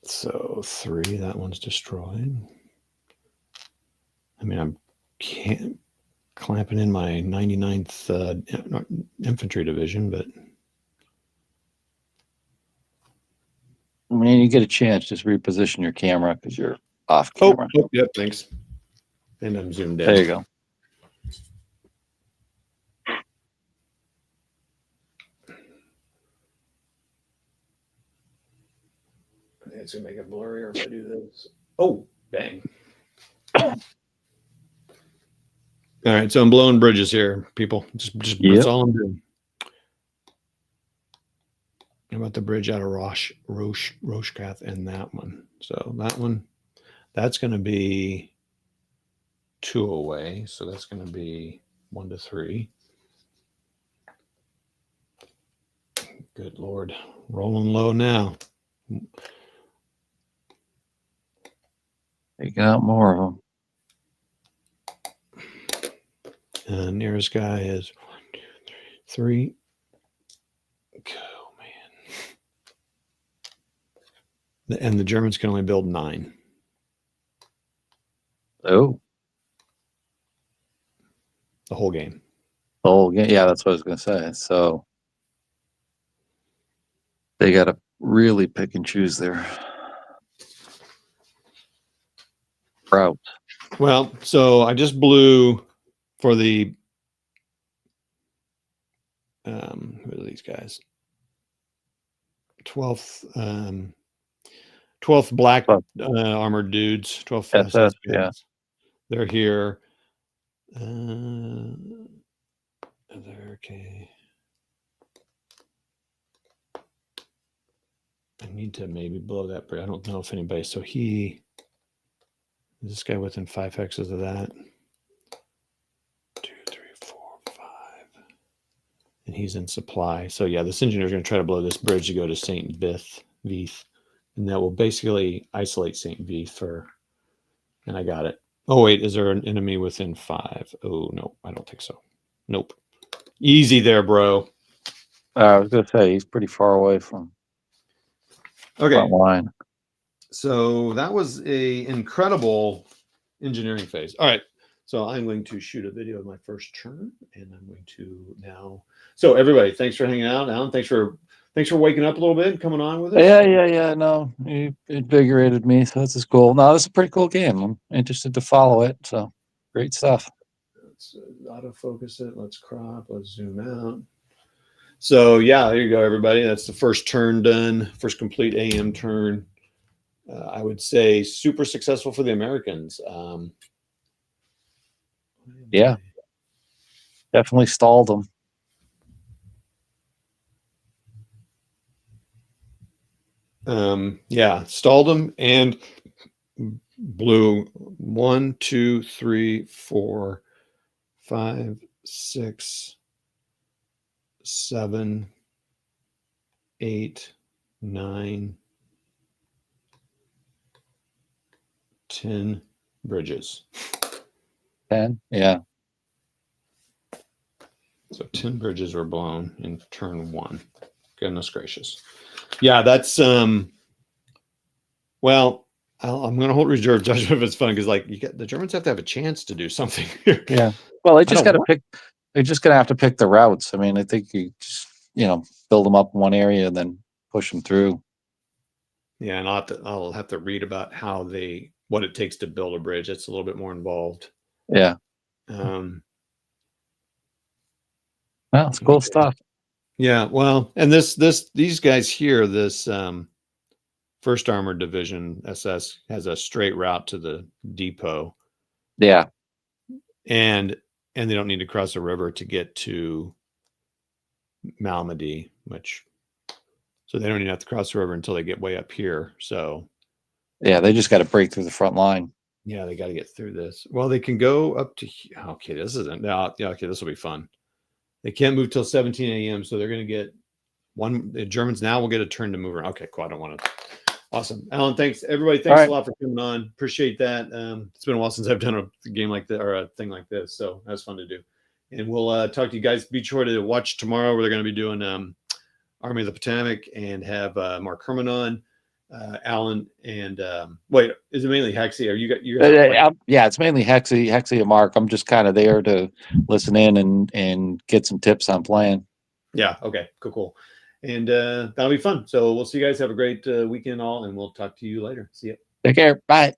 So 3, that one's destroyed. I mean, I'm clamping in my 99th infantry division, but I mean, you get a chance, just reposition your camera because you're off camera. oh, yep, thanks. And I'm zoomed in. There you go. It's gonna make it blurrier if I do this. Oh, bang. All right, so I'm blowing bridges here, people. Just that's all I'm doing. How about the bridge out of Roshkath and that one? So that one, that's going to be 2 away. So that's going to be 1 to 3. Good Lord, rolling low now. Taking out more of them. And nearest guy is 1, 2, 3. Oh man! And the Germans can only build 9. Oh, The whole game. oh yeah, that's what I was going to say. So they got to really pick and choose their route. Well, so I just blew for the who are these guys? 12th 12th black armored dudes, 12th fast SS, yeah. They're here. They're okay. I need to maybe blow that, but I don't know if anybody. So is this guy within 5 hexes of that? 2, 3, 4, 5. And he's in supply. So yeah, this engineer is going to try to blow this bridge to go to St. Vieth. And that will basically isolate St. Vieth and I got it. Oh, wait, is there an enemy within 5? Oh, no, I don't think so. Nope. Easy there, bro. I was going to say, he's pretty far away from front line. So that was a incredible engineering phase. All right. So I'm going to shoot a video of my first turn, and I'm going to now. So everybody, thanks for hanging out. Alan, thanks for waking up a little bit and coming on with us. Yeah. No, it invigorated me, so this is cool. No, this is a pretty cool game. I'm interested to follow it. So great stuff. Let's autofocus it. Let's crop. Let's zoom out. So yeah, there you go, everybody. That's the first turn done. First complete AM turn. I would say super successful for the Americans. Yeah, definitely stalled them. Yeah, stalled them and blew 1, 2, 3, 4, 5, 6, 7, 8, 9, 10 bridges. 10. Yeah. So 10 bridges were blown in turn 1. Goodness gracious. Yeah, that's well, I'm going to hold reserve judgment if it's fun because like the Germans have to have a chance to do something here. Yeah. Well, they just don't got to want- pick. They're just going to have to pick the routes. I mean, I think you just build them up in one area and then push them through. Yeah, and I'll have to read about what it takes to build a bridge. It's a little bit more involved. Yeah. Um, Well, it's cool stuff. yeah, well, and these guys here, this First Armored Division SS has a straight route to the depot, Yeah. and they don't need to cross a river to get to Malmedy, so they don't even have to cross the river until they get way up here. So Yeah. They just got to break through the front line. yeah, they got to get through this. Well, they can go up to okay. This isn't yeah. Okay, this will be fun. They can't move till 17 a.m. So they're going to get the Germans now will get a turn to move around. Okay, cool. I don't want to. Awesome, Alan. Thanks, everybody. Thanks right. a lot for coming on. Appreciate that. It's been a while since I've done a game like that or a thing like this, so that was fun to do. And we'll talk to you guys. Be sure to watch tomorrow where they're going to be doing Army of the Potomac and have Mark Herman on, Alan, and wait, is it mainly Hexy? Are you guys? Yeah, it's mainly Hexy and Mark. I'm just kind of there to listen in and get some tips on playing. Yeah. Okay. Cool. And that'll be fun. So we'll see you guys. Have a great weekend all, and we'll talk to you later. See ya. Take care. Bye.